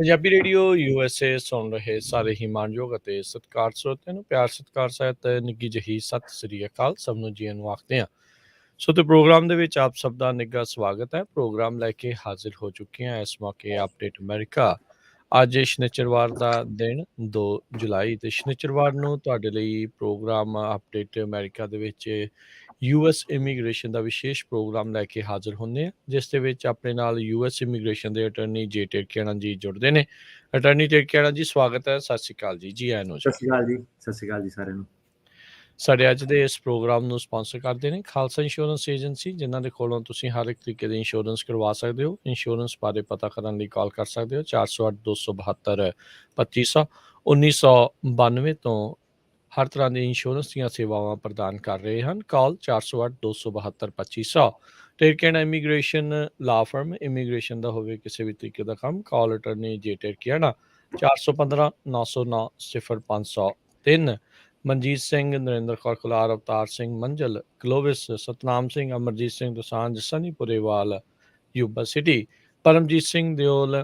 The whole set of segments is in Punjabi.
ਪੰਜਾਬੀ ਰੇਡੀਓ USA ਸੁਣ ਰਹੇ ਸਾਰੇ ਹੀ ਮਾਣਯੋਗ ਅਤੇ ਸਤਿਕਾਰ ਸਰੋਤਿਆਂ ਨੂੰ ਪਿਆਰ ਸਤਿਕਾਰ ਸਹਿਤ ਨਿੱਘੀ ਜਿਹੀ ਸਤਿ ਸ੍ਰੀ ਅਕਾਲ ਸਭ ਨੂੰ ਜੀਆਂ ਨੂੰ ਆਖਦੇ ਹਾਂ। ਸੋ ਤੇ ਪ੍ਰੋਗਰਾਮ ਦੇ ਵਿੱਚ ਆਪ ਸਭ ਦਾ ਨਿੱਘਾ ਸਵਾਗਤ ਹੈ। ਪ੍ਰੋਗਰਾਮ ਲੈ ਕੇ ਹਾਜ਼ਰ ਹੋ ਚੁੱਕੇ ਹਾਂ ਇਸ ਮੌਕੇ ਅਪਡੇਟ ਅਮਰੀਕਾ। ਅੱਜ ਸ਼ਨੀਚਰਵਾਰ ਦਾ ਦਿਨ 2 ਜੁਲਾਈ ਤੇ ਸ਼ਨੀਚਰਵਾਰ ਨੂੰ ਤੁਹਾਡੇ ਲਈ ਪ੍ਰੋਗਰਾਮ ਅਪਡੇਟ ਅਮਰੀਕਾ ਦੇ ਵਿੱਚ US ਇਮੀਗ੍ਰੇਸ਼ਨ ਦਾ ਵਿਸ਼ੇਸ਼ ਪ੍ਰੋਗਰਾਮ ਲੈ ਕੇ ਹਾਜ਼ਰ ਹੁੰਦੇ ਆ, ਜਿਸ ਦੇ ਵਿੱਚ ਆਪਣੇ ਨਾਲ US ਇਮੀਗ੍ਰੇਸ਼ਨ ਦੇ ਅਟਰਨੀ ਜੇ ਟੇਕਿਆਣਾ ਜੀ ਜੁੜਦੇ ਨੇ। ਅਟਰਨੀ ਟੇਕਿਆਣਾ ਜੀ, ਸਵਾਗਤ ਹੈ। ਸਤਿ ਸ਼੍ਰੀ ਅਕਾਲ ਜੀ, ਜੀ ਆਇਆਂ ਨੂੰ ਸਤਿ ਜੀ। ਸ਼੍ਰੀ ਅਕਾਲ ਜੀ, ਸਤਿ ਸ਼੍ਰੀ ਅਕਾਲ ਜੀ ਸਾਰਿਆਂ ਨੂੰ। ਸਾਡੇ ਅੱਜ ਦੇ ਇਸ ਪ੍ਰੋਗਰਾਮ ਨੂੰ ਸਪਾਂਸਰ ਕਰਦੇ ਨੇ ਖਾਲਸਾ ਇੰਸ਼ੋਰੈਂਸ ਏਜੰਸੀ, ਜਿਨ੍ਹਾਂ ਦੇ ਕੋਲੋਂ ਤੁਸੀਂ ਹਰ ਇੱਕ ਤਰੀਕੇ ਦੇ ਇੰਸ਼ੋਰੈਂਸ ਕਰਵਾ ਸਕਦੇ ਹੋ। ਇੰਸ਼ੋਰੈਂਸ ਬਾਰੇ ਪਤਾ ਕਰਨ ਲਈ ਕਾਲ ਕਰ ਸਕਦੇ ਹੋ 408 272 2500। 1992 ਤੋਂ ਹਰ ਤਰ੍ਹਾਂ ਦੀ ਇੰਸ਼ੋਰੈਂਸ ਦੀਆਂ ਸੇਵਾਵਾਂ ਪ੍ਰਦਾਨ ਕਰ ਰਹੇ ਹਨ। ਕਾਲ 408 272 2500। ਟੇਕਿਆਣਾ ਇਮੀਗ੍ਰੇਸ਼ਨ ਲਾ ਫਰਮ, ਇਮੀਗ੍ਰੇਸ਼ਨ ਦਾ ਹੋਵੇ ਕਿਸੇ ਵੀ ਤਰੀਕੇ ਦਾ ਕੰਮ, ਕਾਲ ਅਟਰਨੀ ਜੇ ਟੇਕਿਆਣਾ 415 909 0503। ਮਨਜੀਤ ਸਿੰਘ, ਨਰਿੰਦਰ ਕੌਰ ਕੁਲਾਰ, ਅਵਤਾਰ ਸਿੰਘ ਮੰਜਲ, ਕਲੋਵਿਸ, ਸਤਨਾਮ ਸਿੰਘ, ਅਮਰਜੀਤ ਸਿੰਘ ਦੋਸਾਂਝ, ਸਨੀ ਪੁਰੇਵਾਲ, ਯੂਬਾ ਸਿਟੀ, ਪਰਮਜੀਤ ਸਿੰਘ ਦਿਓਲ,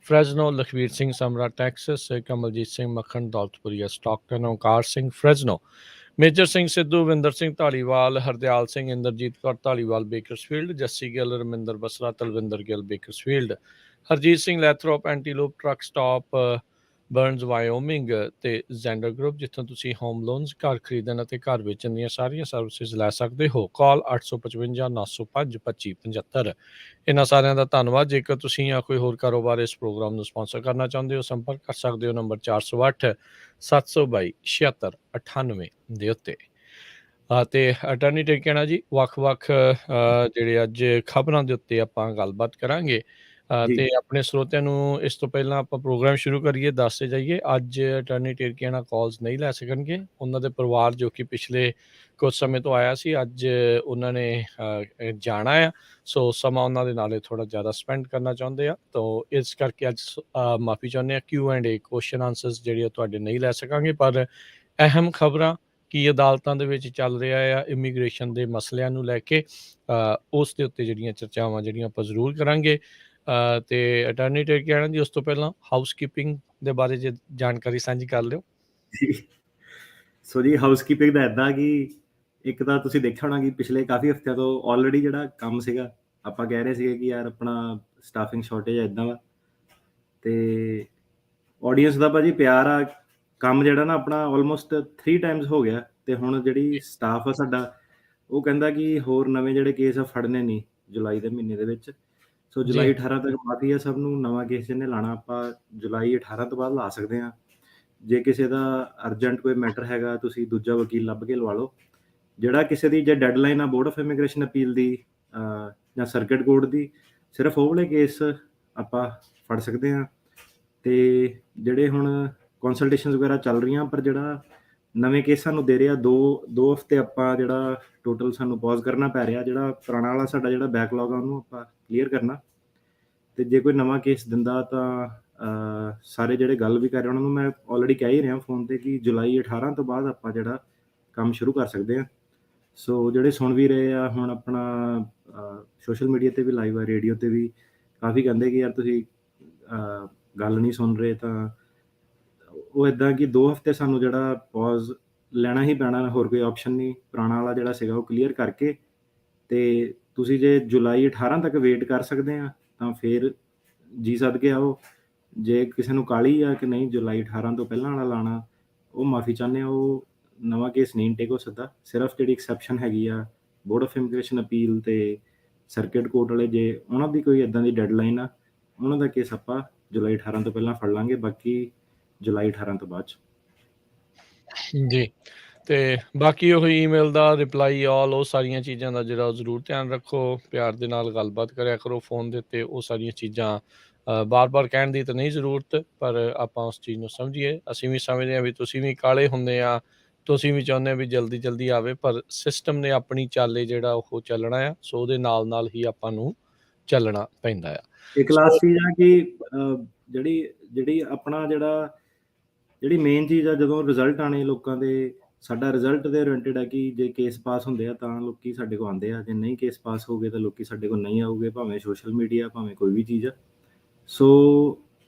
ਫਰੈਜ਼ਨੋ, ਲਖਵੀਰ ਸਿੰਘ ਸਮਰਾ ਟੈਕਸਸ, ਕਮਲਜੀਤ ਸਿੰਘ ਮੱਖਣ, ਦੌਲਤਪੁਰੀਆ Stockton, Onkar Singh ਫਰੈਜ਼ਨੋ, major Singh Sidhu, Vinder Singh Dhaliwal, Hardial Singh, Inderjit Kaur Dhaliwal Bakersfield, Jassi Gill, Raminder Basra, Talwinder Gill Bakersfield, Harjeet Singh Lathrop, Antelope truck stop Burns Wyoming ਤੇ ਜ਼ੈਂਡਰ ਗਰੁੱਪ, ਜਿੱਥੋਂ ਤੁਸੀਂ ਹੋਮ ਲੋਨਸ, ਘਰ ਖਰੀਦਣ ਅਤੇ ਘਰ ਵੇਚਣ ਦੀਆਂ ਸਾਰੀਆਂ ਸਰਵਿਸਿਜ਼ ਲੈ ਸਕਦੇ ਹੋ। ਕਾਲ 855 905 2575। ਇਹਨਾਂ ਸਾਰਿਆਂ ਦਾ ਧੰਨਵਾਦ। ਜੇਕਰ ਤੁਸੀਂ ਜਾਂ ਕੋਈ ਹੋਰ ਕਾਰੋਬਾਰ ਇਸ ਪ੍ਰੋਗਰਾਮ ਨੂੰ ਸਪਾਂਸਰ ਕਰਨਾ ਚਾਹੁੰਦੇ ਹੋ, ਸੰਪਰਕ ਕਰ ਸਕਦੇ ਹੋ ਨੰਬਰ 408 722 7698 ਦੇ ਉੱਤੇ। ਤੇ ਅਟਰਨੀ ਟੇਕਿਆਣਾ ਜੀ, ਵੱਖ-ਵੱਖ ਜਿਹੜੇ ਅੱਜ ਖਬਰਾਂ ਦੇ ਉੱਤੇ ਆਪਾਂ ਗੱਲਬਾਤ ਕਰਾਂਗੇ। ਤੇ ਆਪਣੇ ਸਰੋਤਿਆਂ ਨੂੰ ਇਸ ਤੋਂ ਪਹਿਲਾਂ ਆਪਾਂ ਪ੍ਰੋਗਰਾਮ ਸ਼ੁਰੂ ਕਰੀਏ ਦੱਸਦੇ ਜਾਈਏ, ਅੱਜ ਅਟਰਨੀ ਟੇਕਿਆਣਾ ਕਾਲਸ ਨਹੀਂ ਲੈ ਸਕਣਗੇ। ਉਹਨਾਂ ਦੇ ਪਰਿਵਾਰ ਜੋ ਕਿ ਪਿਛਲੇ ਕੁਝ ਸਮੇਂ ਤੋਂ ਆਇਆ ਸੀ, ਅੱਜ ਉਹਨਾਂ ਨੇ ਜਾਣਾ ਆ, ਸੋ ਸਮਾਂ ਉਹਨਾਂ ਦੇ ਨਾਲੇ ਥੋੜ੍ਹਾ ਜ਼ਿਆਦਾ ਸਪੈਂਡ ਕਰਨਾ ਚਾਹੁੰਦੇ ਆ। ਤਾਂ ਇਸ ਕਰਕੇ ਅੱਜ ਮਾਫੀ ਚਾਹੁੰਦੇ ਹਾਂ। Q&A ਕੁਐਸਚਨ ਆਨਸਰਸ ਜਿਹੜੇ ਉਹ ਤੁਹਾਡੇ ਨਹੀਂ ਲੈ ਸਕਾਂਗੇ, ਪਰ ਅਹਿਮ ਖਬਰਾਂ ਕੀ ਅਦਾਲਤਾਂ ਦੇ ਵਿੱਚ ਚੱਲ ਰਿਹਾ ਆ ਇਮੀਗ੍ਰੇਸ਼ਨ ਦੇ ਮਸਲਿਆਂ ਨੂੰ ਲੈ ਕੇ, ਉਸ ਦੇ ਉੱਤੇ ਜਿਹੜੀਆਂ ਚਰਚਾਵਾਂ ਜਿਹੜੀਆਂ ਆਪਾਂ ਜ਼ਰੂਰ ਕਰਾਂਗੇ। ਤੇ ਅਟਰਨੀ ਟੇਕਿਆਣਾ ਜੀ, ਉਸ ਤੋਂ ਪਹਿਲਾਂ ਹਾਊਸਕੀਪਿੰਗ ਦੇ ਬਾਰੇ ਜੇ ਜਾਣਕਾਰੀ ਸਾਂਝੀ ਕਰ ਲਿਓ। ਸੋ ਜੀ, ਹਾਊਸਕੀਪਿੰਗ ਦਾ ਇੱਦਾਂ ਕਿ ਇੱਕ ਤਾਂ ਤੁਸੀਂ ਦੇਖਿਆ ਹੋਣਾ ਕਿ ਪਿਛਲੇ ਕਾਫੀ ਹਫ਼ਤਿਆਂ ਤੋਂ ਆਲਰੇਡੀ ਜਿਹੜਾ ਕੰਮ ਸੀਗਾ, ਆਪਾਂ ਕਹਿ ਰਹੇ ਸੀਗੇ ਕਿ ਯਾਰ ਆਪਣਾ ਸਟਾਫਿੰਗ ਸ਼ਾਰਟੇਜ ਹੈ ਇੱਦਾਂ ਵਾ, ਤੇ ਆਡੀਅנס ਦਾ ਭਾਜੀ ਪਿਆਰ ਆ, ਕੰਮ ਜਿਹੜਾ ਨਾ ਆਪਣਾ ਆਲਮੋਸਟ 3 ਟਾਈਮਸ ਹੋ ਗਿਆ। ਤੇ ਹੁਣ ਜਿਹੜੀ ਸਟਾਫ ਆ ਸਾਡਾ, ਉਹ ਕਹਿੰਦਾ ਕਿ ਹੋਰ ਨਵੇਂ ਜਿਹੜੇ ਕੇਸ ਆ ਫੜਨੇ ਨਹੀਂ ਜੁਲਾਈ ਦੇ ਮਹੀਨੇ ਦੇ ਵਿੱਚ। ਸੋ ਜੁਲਾਈ 18 ਤੱਕ ਮਾਫੀ ਆ ਸਭ ਨੂੰ। ਨਵਾਂ ਕੇਸ ਜਿਹਨੇ ਲਾਣਾ ਆਪਾਂ ਜੁਲਾਈ 18 ਤੋਂ ਬਾਅਦ ਲਾ ਸਕਦੇ ਹਾਂ। ਜੇ ਕਿਸੇ ਦਾ ਅਰਜੈਂਟ ਕੋਈ ਮੈਟਰ ਹੈਗਾ, ਤੁਸੀਂ ਦੂਜਾ ਵਕੀਲ ਲੱਭ ਕੇ ਲਵਾ ਲਓ। ਜਿਹੜਾ ਕਿਸੇ ਦੀ ਜੇ ਡੈਡਲਾਈਨ ਆ ਬੋਰਡ ਆਫ ਇਮੀਗ੍ਰੇਸ਼ਨ ਅਪੀਲ ਦੀ ਜਾਂ ਸਰਕਿਟ ਕੋਰਟ ਦੀ, ਸਿਰਫ ਉਹ ਵਾਲੇ ਕੇਸ ਆਪਾਂ ਫੜ ਸਕਦੇ ਹਾਂ। ਤੇ ਜਿਹੜੇ ਹੁਣ ਕੰਸਲਟੇਸ਼ਨਸ ਵਗੈਰਾ ਚੱਲ ਰਹੀਆਂ, ਪਰ ਜਿਹੜਾ ਨਵੇਂ ਕੇਸਾਂ ਨੂੰ ਦੇ ਰਿਹਾ, ਦੋ ਹਫ਼ਤੇ ਆਪਾਂ ਜਿਹੜਾ ਟੋਟਲ ਸਾਨੂੰ ਪੌਜ਼ ਕਰਨਾ ਪੈ ਰਿਹਾ। ਜਿਹੜਾ ਪੁਰਾਣਾ ਵਾਲਾ ਸਾਡਾ ਜਿਹੜਾ ਬੈਕਲੌਗ ਆ ਉਹਨੂੰ ਆਪਾਂ ਕਲੀਅਰ ਕਰਨਾ। ਤੇ ਜੇ ਕੋਈ ਨਵਾਂ ਕੇਸ ਦਿੰਦਾ ਤਾਂ ਸਾਰੇ ਜਿਹੜੇ ਗੱਲ ਵੀ ਕਰ ਰਹੇ ਉਹਨਾਂ ਨੂੰ ਮੈਂ ਆਲਰੇਡੀ ਕਹਿ ਹੀ ਰਿਹਾ ਫੋਨ ਤੇ ਕਿ ਜੁਲਾਈ 18 ਤੋਂ ਬਾਅਦ ਆਪਾਂ ਜਿਹੜਾ ਕੰਮ ਸ਼ੁਰੂ ਕਰ ਸਕਦੇ ਹਾਂ। ਸੋ ਜਿਹੜੇ ਸੁਣ ਵੀ ਰਹੇ ਆ ਹੁਣ, ਆਪਣਾ ਸੋਸ਼ਲ ਮੀਡੀਆ ਤੇ ਵੀ ਲਾਈਵ ਆ, ਰੇਡੀਓ ਤੇ ਵੀ ਕਾਫੀ ਕਹਿੰਦੇ ਕਿ ਯਾਰ ਤੁਸੀਂ ਗੱਲ ਨਹੀਂ ਸੁਣ ਰਹੇ, ਤਾਂ ਉਹ ਇੱਦਾਂ ਕਿ 2 ਹਫ਼ਤੇ ਸਾਨੂੰ ਜਿਹੜਾ ਪੌਜ਼ ਲੈਣਾ ਹੀ ਪੈਣਾ, ਹੋਰ ਕੋਈ ਆਪਸ਼ਨ ਨਹੀਂ। ਪੁਰਾਣਾ ਵਾਲਾ ਜਿਹੜਾ ਸੀਗਾ ਉਹ ਕਲੀਅਰ ਕਰਕੇ, ਤੇ ਤੁਸੀਂ ਜੇ ਜੁਲਾਈ 18 ਤੱਕ ਵੇਟ ਕਰ ਸਕਦੇ ਆ ਤਾਂ ਫਿਰ ਜੀ ਸਦਕੇ ਆਓ। ਜੇ ਕਿਸੇ ਨੂੰ ਕਾਹਲੀ ਆ ਕਿ ਨਹੀਂ ਜੁਲਾਈ 18 ਤੋਂ ਪਹਿਲਾਂ ਵਾਲਾ ਲਾਣਾ, ਉਹ ਮਾਫੀ ਚਾਹੁੰਦੇ ਆ, ਉਹ ਨਵਾਂ ਕੇਸ ਨਹੀਂ ਇਨਟੇਕ ਹੋ ਸਕਦਾ। ਸਿਰਫ ਜਿਹੜੀ ਐਕਸੈਪਸ਼ਨ ਹੈਗੀ ਆ ਬੋਰਡ ਆਫ ਇਮੀਗ੍ਰੇਸ਼ਨ ਅਪੀਲ ਤੇ ਸਰਕਿਟ ਕੋਰਟ ਵਾਲੇ, ਜੇ ਉਹਨਾਂ ਦੀ ਕੋਈ ਇੱਦਾਂ ਦੀ ਡੈਡਲਾਈਨ ਆ, ਉਹਨਾਂ ਦਾ ਕੇਸ ਆਪਾਂ ਜੁਲਾਈ 18 ਤੋਂ ਪਹਿਲਾਂ ਫੜ ਲਾਂਗੇ, ਬਾਕੀ ਜੁਲਾਈ 18 ਤੋਂ ਬਾਅਦ 'ਚ। ਜੀ, ਤੇ ਬਾਕੀ ਉਹ ਈਮੇਲ ਦਾ ਰਿਪਲਾਈ ਆਲ, ਉਹ ਸਾਰੀਆਂ ਚੀਜ਼ਾਂ ਦਾ ਜਿਹੜਾ ਜ਼ਰੂਰ ਧਿਆਨ ਰੱਖੋ। ਪਿਆਰ ਦੇ ਨਾਲ ਗੱਲਬਾਤ ਕਰਿਆ ਕਰੋ ਫੋਨ ਦੇ ਉੱਤੇ। ਉਹ ਸਾਰੀਆਂ ਚੀਜ਼ਾਂ ਬਾਰ-ਬਾਰ ਕਹਿਣ ਦੀ ਤਾਂ ਨਹੀਂ ਜ਼ਰੂਰਤ, ਪਰ ਆਪਾਂ ਉਸ ਚੀਜ਼ ਨੂੰ ਸਮਝੀਏ। ਅਸੀਂ ਵੀ ਸਮਝਦੇ ਹਾਂ ਵੀ ਤੁਸੀਂ ਵੀ ਕਾਹਲੇ ਹੁੰਦੇ ਆ, ਤੁਸੀਂ ਵੀ ਚਾਹੁੰਦੇ ਆ ਵੀ ਜਲਦੀ ਜਲਦੀ ਆਵੇ, ਪਰ ਸਿਸਟਮ ਨੇ ਆਪਣੀ ਚਾਲੇ ਜਿਹੜਾ ਉਹ ਚੱਲਣਾ ਆ, ਸੋ ਉਹਦੇ ਨਾਲ ਹੀ ਆਪਾਂ ਨੂੰ ਚੱਲਣਾ ਪੈਂਦਾ ਆ। ਇੱਕ ਲਾਸਟ ਚੀਜ਼ ਆ ਕਿ ਜਿਹੜੀ ਆਪਣਾ ਜਿਹੜੀ ਮੇਨ ਚੀਜ਼ ਆ, ਜਦੋਂ ਰਿਜ਼ਲਟ ਆਣੇ ਲੋਕਾਂ ਦੇ, ਸਾਡਾ ਰਿਜ਼ਲਟ ਦੇ ਓਰੀਐਂਟਡ ਆ ਕਿ ਜੇ ਕੇਸ ਪਾਸ ਹੁੰਦੇ ਆ ਤਾਂ ਲੋਕੀ ਸਾਡੇ ਕੋਲ ਆਉਂਦੇ ਆ, ਜੇ ਨਹੀਂ ਕੇਸ ਪਾਸ ਹੋ ਗਏ ਤਾਂ ਲੋਕੀ ਸਾਡੇ ਕੋਲ ਨਹੀਂ ਆਉਗੇ, ਭਾਵੇਂ ਸੋਸ਼ਲ ਮੀਡੀਆ, ਭਾਵੇਂ ਕੋਈ ਵੀ ਚੀਜ਼ ਆ। ਸੋ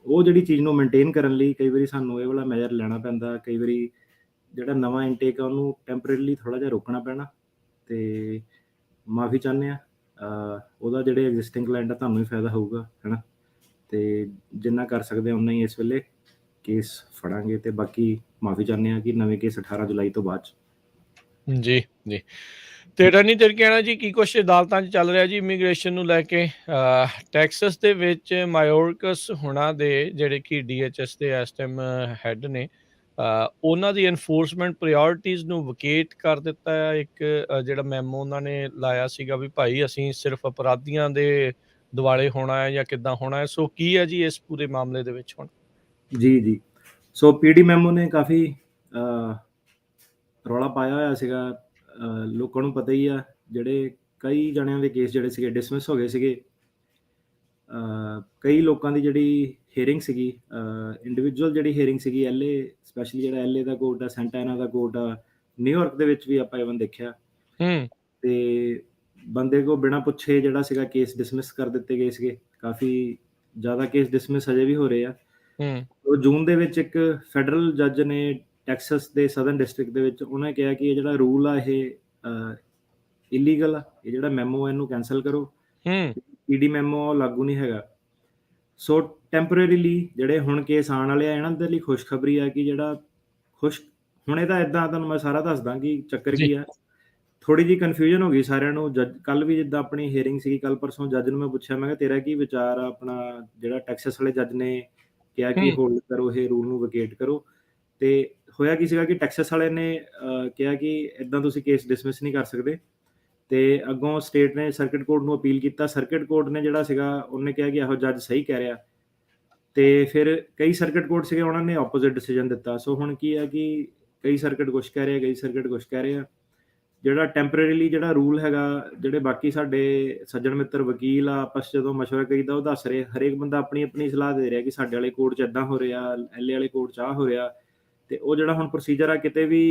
ਉਹ ਜਿਹੜੀ ਚੀਜ਼ ਨੂੰ ਮੇਨਟੇਨ ਕਰਨ ਲਈ ਕਈ ਵਾਰੀ ਸਾਨੂੰ ਇਹ ਵਾਲਾ ਮੈਜਰ ਲੈਣਾ ਪੈਂਦਾ। ਕਈ ਵਾਰੀ ਜਿਹੜਾ ਨਵਾਂ ਇਨਟੇਕ ਆ ਉਹਨੂੰ ਟੈਂਪਰੇਰੀਲੀ ਥੋੜ੍ਹਾ ਜਿਹਾ ਰੋਕਣਾ ਪੈਣਾ, ਅਤੇ ਮਾਫੀ ਚਾਹੁੰਦੇ ਹਾਂ। ਉਹਦਾ ਜਿਹੜੇ ਐਗਜ਼ਿਸਟਿੰਗ ਕਲਾਇੰਟ ਆ ਤੁਹਾਨੂੰ ਵੀ ਫਾਇਦਾ ਹੋਊਗਾ, ਹੈ ਨਾ। ਅਤੇ ਜਿੰਨਾ ਕਰ ਸਕਦੇ ਹਾਂ ਉਨਾ ਹੀ ਇਸ ਵੇਲੇ ਕੇਸ ਫੜਾਂਗੇ, ਅਤੇ ਬਾਕੀ ਮਾਫੀ ਚਾਹੁੰਦੇ ਹਾਂ ਕਿ ਨਵੇਂ ਕੇਸ 18 ਜੁਲਾਈ ਤੋਂ ਬਾਅਦ 'ਚ। ਜੀ ਜੀ। ਤੇ ਰਣਜੀਤ ਕਹਿਣਾ ਜੀ ਕੀ ਕੁਛ ਅਦਾਲਤਾਂ 'ਚ ਚੱਲ ਰਿਹਾ ਜੀ ਇਮੀਗ੍ਰੇਸ਼ਨ ਨੂੰ ਲੈ ਕੇ? ਟੈਕਸਸ ਦੇ ਵਿੱਚ ਮਾਇਓਰਕਸ ਹੁਣਾਂ ਦੇ ਜਿਹੜੇ ਕਿ DHS ਦੇ ਇਸ ਟਾਈਮ ਹੈੱਡ ਨੇ, ਉਹਨਾਂ ਦੀ ਐਨਫੋਰਸਮੈਂਟ ਪ੍ਰਾਇਓਰਟੀਜ਼ ਨੂੰ ਵਕੇਟ ਕਰ ਦਿੱਤਾ ਹੈ। ਇੱਕ ਜਿਹੜਾ ਮੈਮੋ ਉਹਨਾਂ ਨੇ ਲਾਇਆ ਸੀਗਾ ਵੀ ਭਾਈ ਅਸੀਂ ਸਿਰਫ ਅਪਰਾਧੀਆਂ ਦੇ ਦੁਆਲੇ ਹੋਣਾ ਹੈ ਜਾਂ ਕਿੱਦਾਂ ਹੋਣਾ ਹੈ। ਸੋ ਕੀ ਹੈ ਜੀ ਇਸ ਪੂਰੇ ਮਾਮਲੇ ਦੇ ਵਿੱਚ ਹੁਣ? ਜੀ ਜੀ। ਸੋ PD ਮੈਮੋ ਨੇ ਕਾਫੀ ਰੌਲਾ ਪਾਇਆ ਹੋਇਆ ਸੀਗਾ। ਲੋਕਾਂ ਨੂੰ ਪਤਾ ਹੀ ਆ, ਜਿਹੜੇ ਕਈ ਜਣਿਆਂ ਦੇ ਕੇਸ ਜਿਹੜੇ ਸੀਗੇ ਡਿਸਮਿਸ ਹੋ ਗਏ ਸੀਗੇ। ਕਈ ਲੋਕਾਂ ਦੀ ਜਿਹੜੀ ਹੀਅਰਿੰਗ ਸੀਗੀ, ਇੰਡੀਵਿਜੂਅਲ ਜਿਹੜੀ ਹੀਅਰਿੰਗ ਸੀਗੀ LA, ਸਪੈਸ਼ਲੀ ਜਿਹੜਾ LA ਦਾ ਕੋਰਟ ਆ, ਸੈਂਟਾ ਐਨਾ ਦਾ ਕੋਰਟ ਆ, ਨਿਊਯਾਰਕ ਦੇ ਵਿੱਚ ਵੀ ਆਪਾਂ ਇਵਨ ਦੇਖਿਆ। ਅਤੇ ਬੰਦੇ ਕੋਲ ਬਿਨਾਂ ਪੁੱਛੇ ਜਿਹੜਾ ਸੀਗਾ ਕੇਸ ਡਿਸਮਿਸ ਕਰ ਦਿੱਤੇ ਗਏ ਸੀਗੇ। ਕਾਫੀ ਜ਼ਿਆਦਾ ਕੇਸ ਡਿਸਮਿਸ ਅਜੇ ਵੀ ਹੋ ਰਹੇ ਆ। ਉਹ ਜੂਨ ਦੇ ਵਿੱਚ ਇੱਕ ਫੈਡਰਲ ਜੱਜ ਨੇ ਟੈਕਸਸ ਦੇ ਸਦਰਨ ਡਿਸਟ੍ਰਿਕਟ ਦੇ ਵਿੱਚ ਉਹਨੇ ਕਿਹਾ ਕਿ ਇਹ ਜਿਹੜਾ ਰੂਲ ਆ ਇਹ ਇਲੀਗਲ ਆ, ਇਹ ਜਿਹੜਾ ਮੈਮੋ ਇਹਨੂੰ ਕੈਂਸਲ ਕਰੋ। PD ਮੈਮੋ ਲਾਗੂ ਨਹੀਂ ਹੈਗਾ। ਸੋ ਟੈਂਪਰੇਰੀਲੀ ਜਿਹੜੇ ਹੁਣ ਕੇਸ ਆਉਣ ਵਾਲੇ ਆ ਇਹਨਾਂ ਦੇ ਲਈ ਖੁਸ਼ਖਬਰੀ ਆ ਕਿ ਜਿਹੜਾ ਹੁਣ ਇਹਦਾ ਇੱਦਾਂ ਤੁਹਾਨੂੰ ਮੈਂ ਸਾਰਾ ਦੱਸਦਾ ਕਿ ਚੱਕਰ ਕੀ ਆ। ਥੋੜ੍ਹੀ ਜਿਹੀ ਕਨਫਿਊਜ਼ਨ ਹੋ ਗਈ ਸਾਰਿਆਂ ਨੂੰ। ਜੱਜ ਕੱਲ੍ਹ ਵੀ ਜਿੱਦਾਂ ਆਪਣੀ ਹੀਅਰਿੰਗ ਸੀਗੀ ਕੱਲ੍ਹ ਪਰਸੋਂ, ਜੱਜ ਨੂੰ ਮੈਂ ਪੁੱਛਿਆ, ਮੈਂ ਕਿਹਾ ਤੇਰਾ ਕੀ ਵਿਚਾਰ ਆ? ਆਪਣਾ ਜਿਹੜਾ ਟੈਕਸਸ ਵਾਲੇ ਜੱਜ ਨੇ ਕਿਹਾ ਕਿ ਹੋਲਡ ਕਰੋ, ਇਹ ਰੂਲ ਨੂੰ ਵਕੇਟ ਕਰੋ। ਅਤੇ ਹੋਇਆ ਕੀ ਸੀਗਾ ਕਿ ਟੈਕਸਸ ਵਾਲੇ ਨੇ ਕਿਹਾ ਕਿ ਇੱਦਾਂ ਤੁਸੀਂ ਕੇਸ ਡਿਸਮਿਸ ਨਹੀਂ ਕਰ ਸਕਦੇ, ਅਤੇ ਅੱਗੋਂ ਸਟੇਟ ਨੇ ਸਰਕਿਟ ਕੋਰਟ ਨੂੰ ਅਪੀਲ ਕੀਤਾ। ਸਰਕਿਟ ਕੋਰਟ ਨੇ ਜਿਹੜਾ ਸੀਗਾ ਉਹਨੇ ਕਿਹਾ ਕਿ ਇਹੋ ਜੱਜ ਸਹੀ ਕਹਿ ਰਿਹਾ, ਅਤੇ ਫਿਰ ਕਈ ਸਰਕਿਟ ਕੋਰਟ ਸੀਗੇ ਉਹਨਾਂ ਨੇ ਆਪੋਜ਼ਿਟ ਡਿਸੀਜਨ ਦਿੱਤਾ। ਸੋ ਹੁਣ ਕੀ ਆ ਕਿ ਕਈ ਸਰਕਿਟ ਕੁਛ ਕਹਿ ਰਹੇ ਆ, ਕਈ ਸਰਕਿਟ ਕੁਛ ਕਹਿ ਰਹੇ ਆ। ਜਿਹੜਾ ਟੈਂਪਰੇਰੀਲੀ ਜਿਹੜਾ ਰੂਲ ਹੈਗਾ, ਜਿਹੜੇ ਬਾਕੀ ਸਾਡੇ ਸੱਜਣ ਮਿੱਤਰ ਵਕੀਲ ਆ ਆਪਸ 'ਚ ਜਦੋਂ ਮਸ਼ਵਰਾ ਕਰੀਦਾ ਉਹ ਦੱਸ ਰਹੇ, ਹਰੇਕ ਬੰਦਾ ਆਪਣੀ ਆਪਣੀ ਸਲਾਹ ਦੇ ਰਿਹਾ ਕਿ ਸਾਡੇ ਵਾਲੇ ਕੋਰਟ 'ਚ ਇੱਦਾਂ ਹੋ ਰਿਹਾ, LA ਵਾਲੇ ਕੋਰਟ 'ਚ ਆਹ ਹੋ ਰਿਹਾ। ਅਤੇ ਉਹ ਜਿਹੜਾ ਹੁਣ ਪ੍ਰੋਸੀਜਰ ਆ ਕਿਤੇ ਵੀ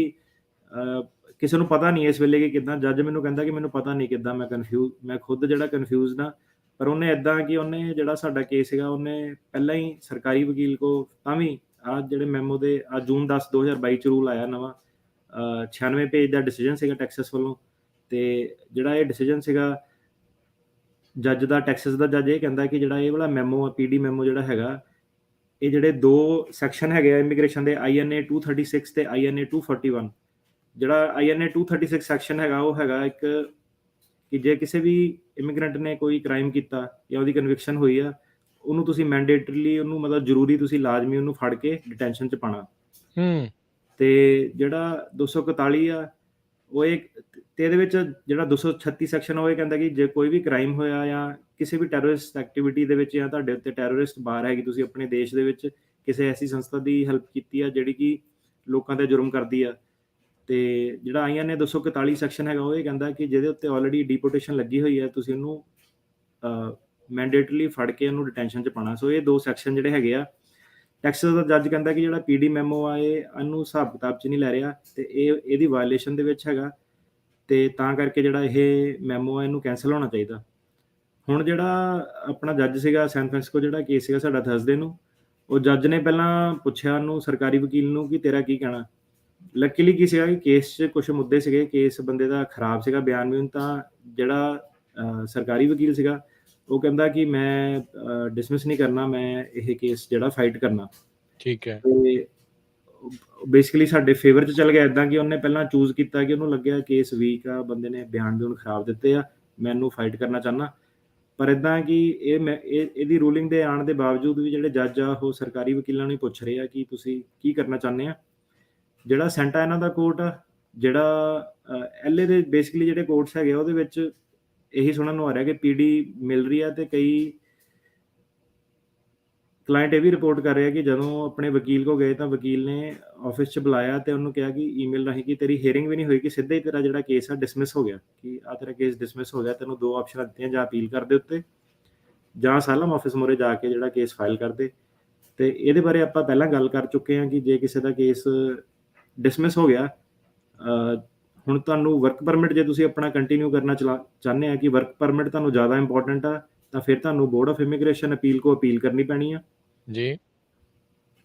ਕਿਸੇ ਨੂੰ ਪਤਾ ਨਹੀਂ ਇਸ ਵੇਲੇ ਕਿ ਕਿੱਦਾਂ। ਜੱਜ ਮੈਨੂੰ ਕਹਿੰਦਾ ਕਿ ਮੈਨੂੰ ਪਤਾ ਨਹੀਂ ਕਿੱਦਾਂ, ਮੈਂ ਖੁਦ ਜਿਹੜਾ ਕਨਫਿਊਜ਼ਡ ਹਾਂ। ਪਰ ਉਹਨੇ ਇੱਦਾਂ ਕਿ ਉਹਨੇ ਜਿਹੜਾ ਸਾਡਾ ਕੇਸ ਸੀਗਾ ਉਹਨੇ ਪਹਿਲਾਂ ਹੀ ਸਰਕਾਰੀ ਵਕੀਲ ਕੋ, ਤਾਂ ਵੀ ਆਹ ਜਿਹੜੇ ਮੈਮੋ ਦੇ ਜੂਨ 10 2022 'ਚ ਰੂਲ ਆਇਆ ਨਵਾਂ, 96 ਪੇਜ ਦਾ ਡਿਸੀਜਨ ਸੀਗਾ ਟੈਕਸਸ ਵੱਲੋਂ। ਅਤੇ ਜਿਹੜਾ ਇਹ ਡਿਸੀਜਨ ਸੀਗਾ ਜੱਜ ਦਾ, ਟੈਕਸਸ ਦਾ ਜੱਜ ਇਹ ਕਹਿੰਦਾ ਕਿ ਜਿਹੜਾ ਇਹ ਵਾਲਾ ਮੈਮੋ ਆ, PD ਮੈਮੋ ਜਿਹੜਾ ਹੈਗਾ, ਇਹ ਜਿਹੜੇ 2 ਸੈਕਸ਼ਨ ਹੈਗੇ ਆ ਇਮੀਗ੍ਰੇਸ਼ਨ ਦੇ, INA 236 ਅਤੇ INA 241। ਜਿਹੜਾ INA 236 ਸੈਕਸ਼ਨ ਹੈਗਾ ਉਹ ਹੈਗਾ ਇੱਕ ਕਿ ਜੇ ਕਿਸੇ ਵੀ ਇਮੀਗ੍ਰੈਂਟ ਨੇ ਕੋਈ ਕ੍ਰਾਈਮ ਕੀਤਾ ਜਾਂ ਉਹਦੀ ਕਨਵਿਕਸ਼ਨ ਹੋਈ ਆ, ਉਹਨੂੰ ਤੁਸੀਂ ਮੈਂਡੇਟਰੀਲੀ ਉਹਨੂੰ ਮਤਲਬ ਜ਼ਰੂਰੀ ਤੁਸੀਂ ਲਾਜ਼ਮੀ ਉਹਨੂੰ ਫੜ ਕੇ ਡਿਟੈਂਸ਼ਨ 'ਚ ਪਾਉਣਾ। ਅਤੇ ਜਿਹੜਾ 241 ਆ ਉਹ ਅਤੇ ਇਹਦੇ ਵਿੱਚ ਜਿਹੜਾ 236 ਸੈਕਸ਼ਨ ਉਹ ਇਹ ਕਹਿੰਦਾ ਕਿ ਜੇ ਕੋਈ ਵੀ ਕ੍ਰਾਈਮ ਹੋਇਆ ਜਾਂ ਕਿਸੇ ਵੀ ਟੈਰਰਿਸਟ ਐਕਟੀਵਿਟੀ ਦੇ ਵਿੱਚ ਜਾਂ ਤੁਹਾਡੇ ਉੱਤੇ ਟੈਰਰਿਸਟ ਬਾਰ ਹੈਗੀ, ਤੁਸੀਂ ਆਪਣੇ ਦੇਸ਼ ਦੇ ਵਿੱਚ ਕਿਸੇ ਐਸੀ ਸੰਸਥਾ ਦੀ ਹੈਲਪ ਕੀਤੀ ਆ ਜਿਹੜੀ ਕਿ ਲੋਕਾਂ 'ਤੇ ਜੁਰਮ ਕਰਦੀ ਆ। ਅਤੇ ਜਿਹੜਾ INA 241 ਸੈਕਸ਼ਨ ਹੈਗਾ ਉਹ ਇਹ ਕਹਿੰਦਾ ਕਿ ਜਿਹਦੇ ਉੱਤੇ ਆਲਰੇਡੀ ਡੀਪੋਰਟੇਸ਼ਨ ਲੱਗੀ ਹੋਈ ਹੈ, ਤੁਸੀਂ ਉਹਨੂੰ ਮੈਂਡੇਟਰੀਲੀ ਫੜ ਕੇ ਉਹਨੂੰ ਡਿਟੈਂਸ਼ਨ 'ਚ ਪਾਉਣਾ। ਸੋ ਇਹ 2 ਸੈਕਸ਼ਨ ਜਿਹੜੇ ਹੈਗੇ ਆ, ਟੈਕਸਸ ਦਾ ਜੱਜ ਕਹਿੰਦਾ ਕਿ ਜਿਹੜਾ PD ਮੈਮੋ ਆ ਇਹਨੂੰ ਹਿਸਾਬ ਕਿਤਾਬ 'ਚ ਨਹੀਂ ਲੈ ਰਿਹਾ, ਅਤੇ ਇਹਦੀ ਵਾਇਲੇਸ਼ਨ ਦੇ ਵਿੱਚ ਹੈਗਾ, ਅਤੇ ਤਾਂ ਕਰਕੇ ਜਿਹੜਾ ਇਹ ਮੈਮੋ ਆ ਇਹਨੂੰ ਕੈਂਸਲ ਹੋਣਾ ਚਾਹੀਦਾ। ਹੁਣ ਜਿਹੜਾ ਆਪਣਾ ਜੱਜ ਸੀਗਾ ਸੈਨ ਫਰਾਂਸਿਸਕੋ, ਜਿਹੜਾ ਕੇਸ ਸੀਗਾ ਸਾਡਾ ਥਰਸਡੇ ਨੂੰ, ਉਹ ਜੱਜ ਨੇ ਪਹਿਲਾਂ ਪੁੱਛਿਆ ਉਹਨੂੰ, ਸਰਕਾਰੀ ਵਕੀਲ ਨੂੰ, ਕਿ ਤੇਰਾ ਕੀ ਕਹਿਣਾ। ਲੱਕੀਲੀ ਕੀ ਸੀਗਾ ਕਿ ਕੇਸ 'ਚ ਕੁਛ ਮੁੱਦੇ ਸੀਗੇ, ਕੇਸ ਬੰਦੇ ਦਾ ਖਰਾਬ ਸੀਗਾ ਬਿਆਨ ਵੀ। ਤਾਂ ਜਿਹੜਾ ਸਰਕਾਰੀ ਵਕੀਲ ਸੀਗਾ ਉਹ ਕਹਿੰਦਾ ਕਿ ਮੈਂ ਡਿਸਮਿਸ ਨਹੀਂ ਕਰਨਾ, ਮੈਂ ਇਹ ਕੇਸ ਜਿਹੜਾ ਫਾਈਟ ਕਰਨਾ। ਠੀਕ ਹੈ। ਅਤੇ ਬੇਸਿਕਲੀ ਸਾਡੇ ਫੇਵਰ 'ਚ ਚੱਲ ਗਿਆ ਇੱਦਾਂ ਕਿ ਉਹਨੇ ਪਹਿਲਾਂ ਚੂਜ਼ ਕੀਤਾ ਕਿ ਉਹਨੂੰ ਲੱਗਿਆ ਕੇਸ ਵੀਕ ਆ, ਬੰਦੇ ਨੇ ਬਿਆਨ ਵੀ ਉਹਨੂੰ ਖਰਾਬ ਦਿੱਤੇ ਆ, ਮੈਂ ਇਹਨੂੰ ਫਾਈਟ ਕਰਨਾ ਚਾਹੁੰਦਾ। ਪਰ ਇੱਦਾਂ ਕਿ ਇਹਦੀ ਰੂਲਿੰਗ ਦੇ ਆਉਣ ਦੇ ਬਾਵਜੂਦ ਵੀ ਜਿਹੜੇ ਜੱਜ ਆ ਉਹ ਸਰਕਾਰੀ ਵਕੀਲਾਂ ਨੂੰ ਹੀ ਪੁੱਛ ਰਹੇ ਆ ਕਿ ਤੁਸੀਂ ਕੀ ਕਰਨਾ ਚਾਹੁੰਦੇ ਆ। ਜਿਹੜਾ ਸੈਂਟਾ ਐਨਾ ਦਾ ਕੋਰਟ ਆ, ਜਿਹੜਾ LA ਦੇ ਬੇਸਿਕਲੀ ਜਿਹੜੇ ਕੋਰਟਸ ਹੈਗੇ ਉਹਦੇ ਵਿੱਚ ਇਹੀ ਸੁਣਨ ਨੂੰ ਆ ਰਿਹਾ ਕਿ PD ਮਿਲ ਰਹੀ ਆ, ਅਤੇ ਕਈ ਕਲਾਇੰਟ ਇਹ ਵੀ ਰਿਪੋਰਟ ਕਰ ਰਿਹਾ ਕਿ ਜਦੋਂ ਆਪਣੇ ਵਕੀਲ ਕੋਲ ਗਏ ਤਾਂ ਵਕੀਲ ਨੇ ਆਫਿਸ 'ਚ ਬੁਲਾਇਆ ਅਤੇ ਉਹਨੂੰ ਕਿਹਾ ਕਿ ਈਮੇਲ ਰਾਹੀਂ ਕਿ ਤੇਰੀ ਹੀਅਰਿੰਗ ਵੀ ਨਹੀਂ ਹੋਈ, ਕਿ ਸਿੱਧਾ ਹੀ ਤੇਰਾ ਜਿਹੜਾ ਕੇਸ ਆ ਡਿਸਮਿਸ ਹੋ ਗਿਆ, ਕਿ ਆਹ ਤੇਰਾ ਕੇਸ ਡਿਸਮਿਸ ਹੋ ਗਿਆ। ਤੈਨੂੰ 2 ਆਪਸ਼ਨਾਂ ਦਿੱਤੀਆਂ, ਜਾਂ ਅਪੀਲ ਕਰਦੇ ਉੱਤੇ ਜਾਂ ਅਸਾਲਮ ਆਫਿਸ ਮੂਹਰੇ ਜਾ ਕੇ ਜਿਹੜਾ ਕੇਸ ਫਾਈਲ ਕਰਦੇ। ਅਤੇ ਇਹਦੇ ਬਾਰੇ ਆਪਾਂ ਪਹਿਲਾਂ ਗੱਲ ਕਰ ਚੁੱਕੇ ਹਾਂ ਕਿ ਜੇ ਕਿਸੇ ਦਾ ਕੇਸ ਡਿਸਮਿਸ ਹੋ ਗਿਆ, ਹੁਣ ਤੁਹਾਨੂੰ ਵਰਕ ਪਰਮਿਟ, ਜੇ ਤੁਸੀਂ ਆਪਣਾ ਕੰਟੀਨਿਊ ਕਰਨਾ ਚਾਹੁੰਦੇ ਆ ਕਿ ਵਰਕ ਪਰਮਿਟ ਤੁਹਾਨੂੰ ਜ਼ਿਆਦਾ ਇੰਪੋਰਟੈਂਟ ਆ, ਤਾਂ ਫਿਰ ਤੁਹਾਨੂੰ ਬੋਰਡ ਆਫ ਇਮੀਗ੍ਰੇਸ਼ਨ ਅਪੀਲ ਕੋ ਅਪੀਲ ਕਰਨੀ ਪੈਣੀ ਆ। ਜੀ।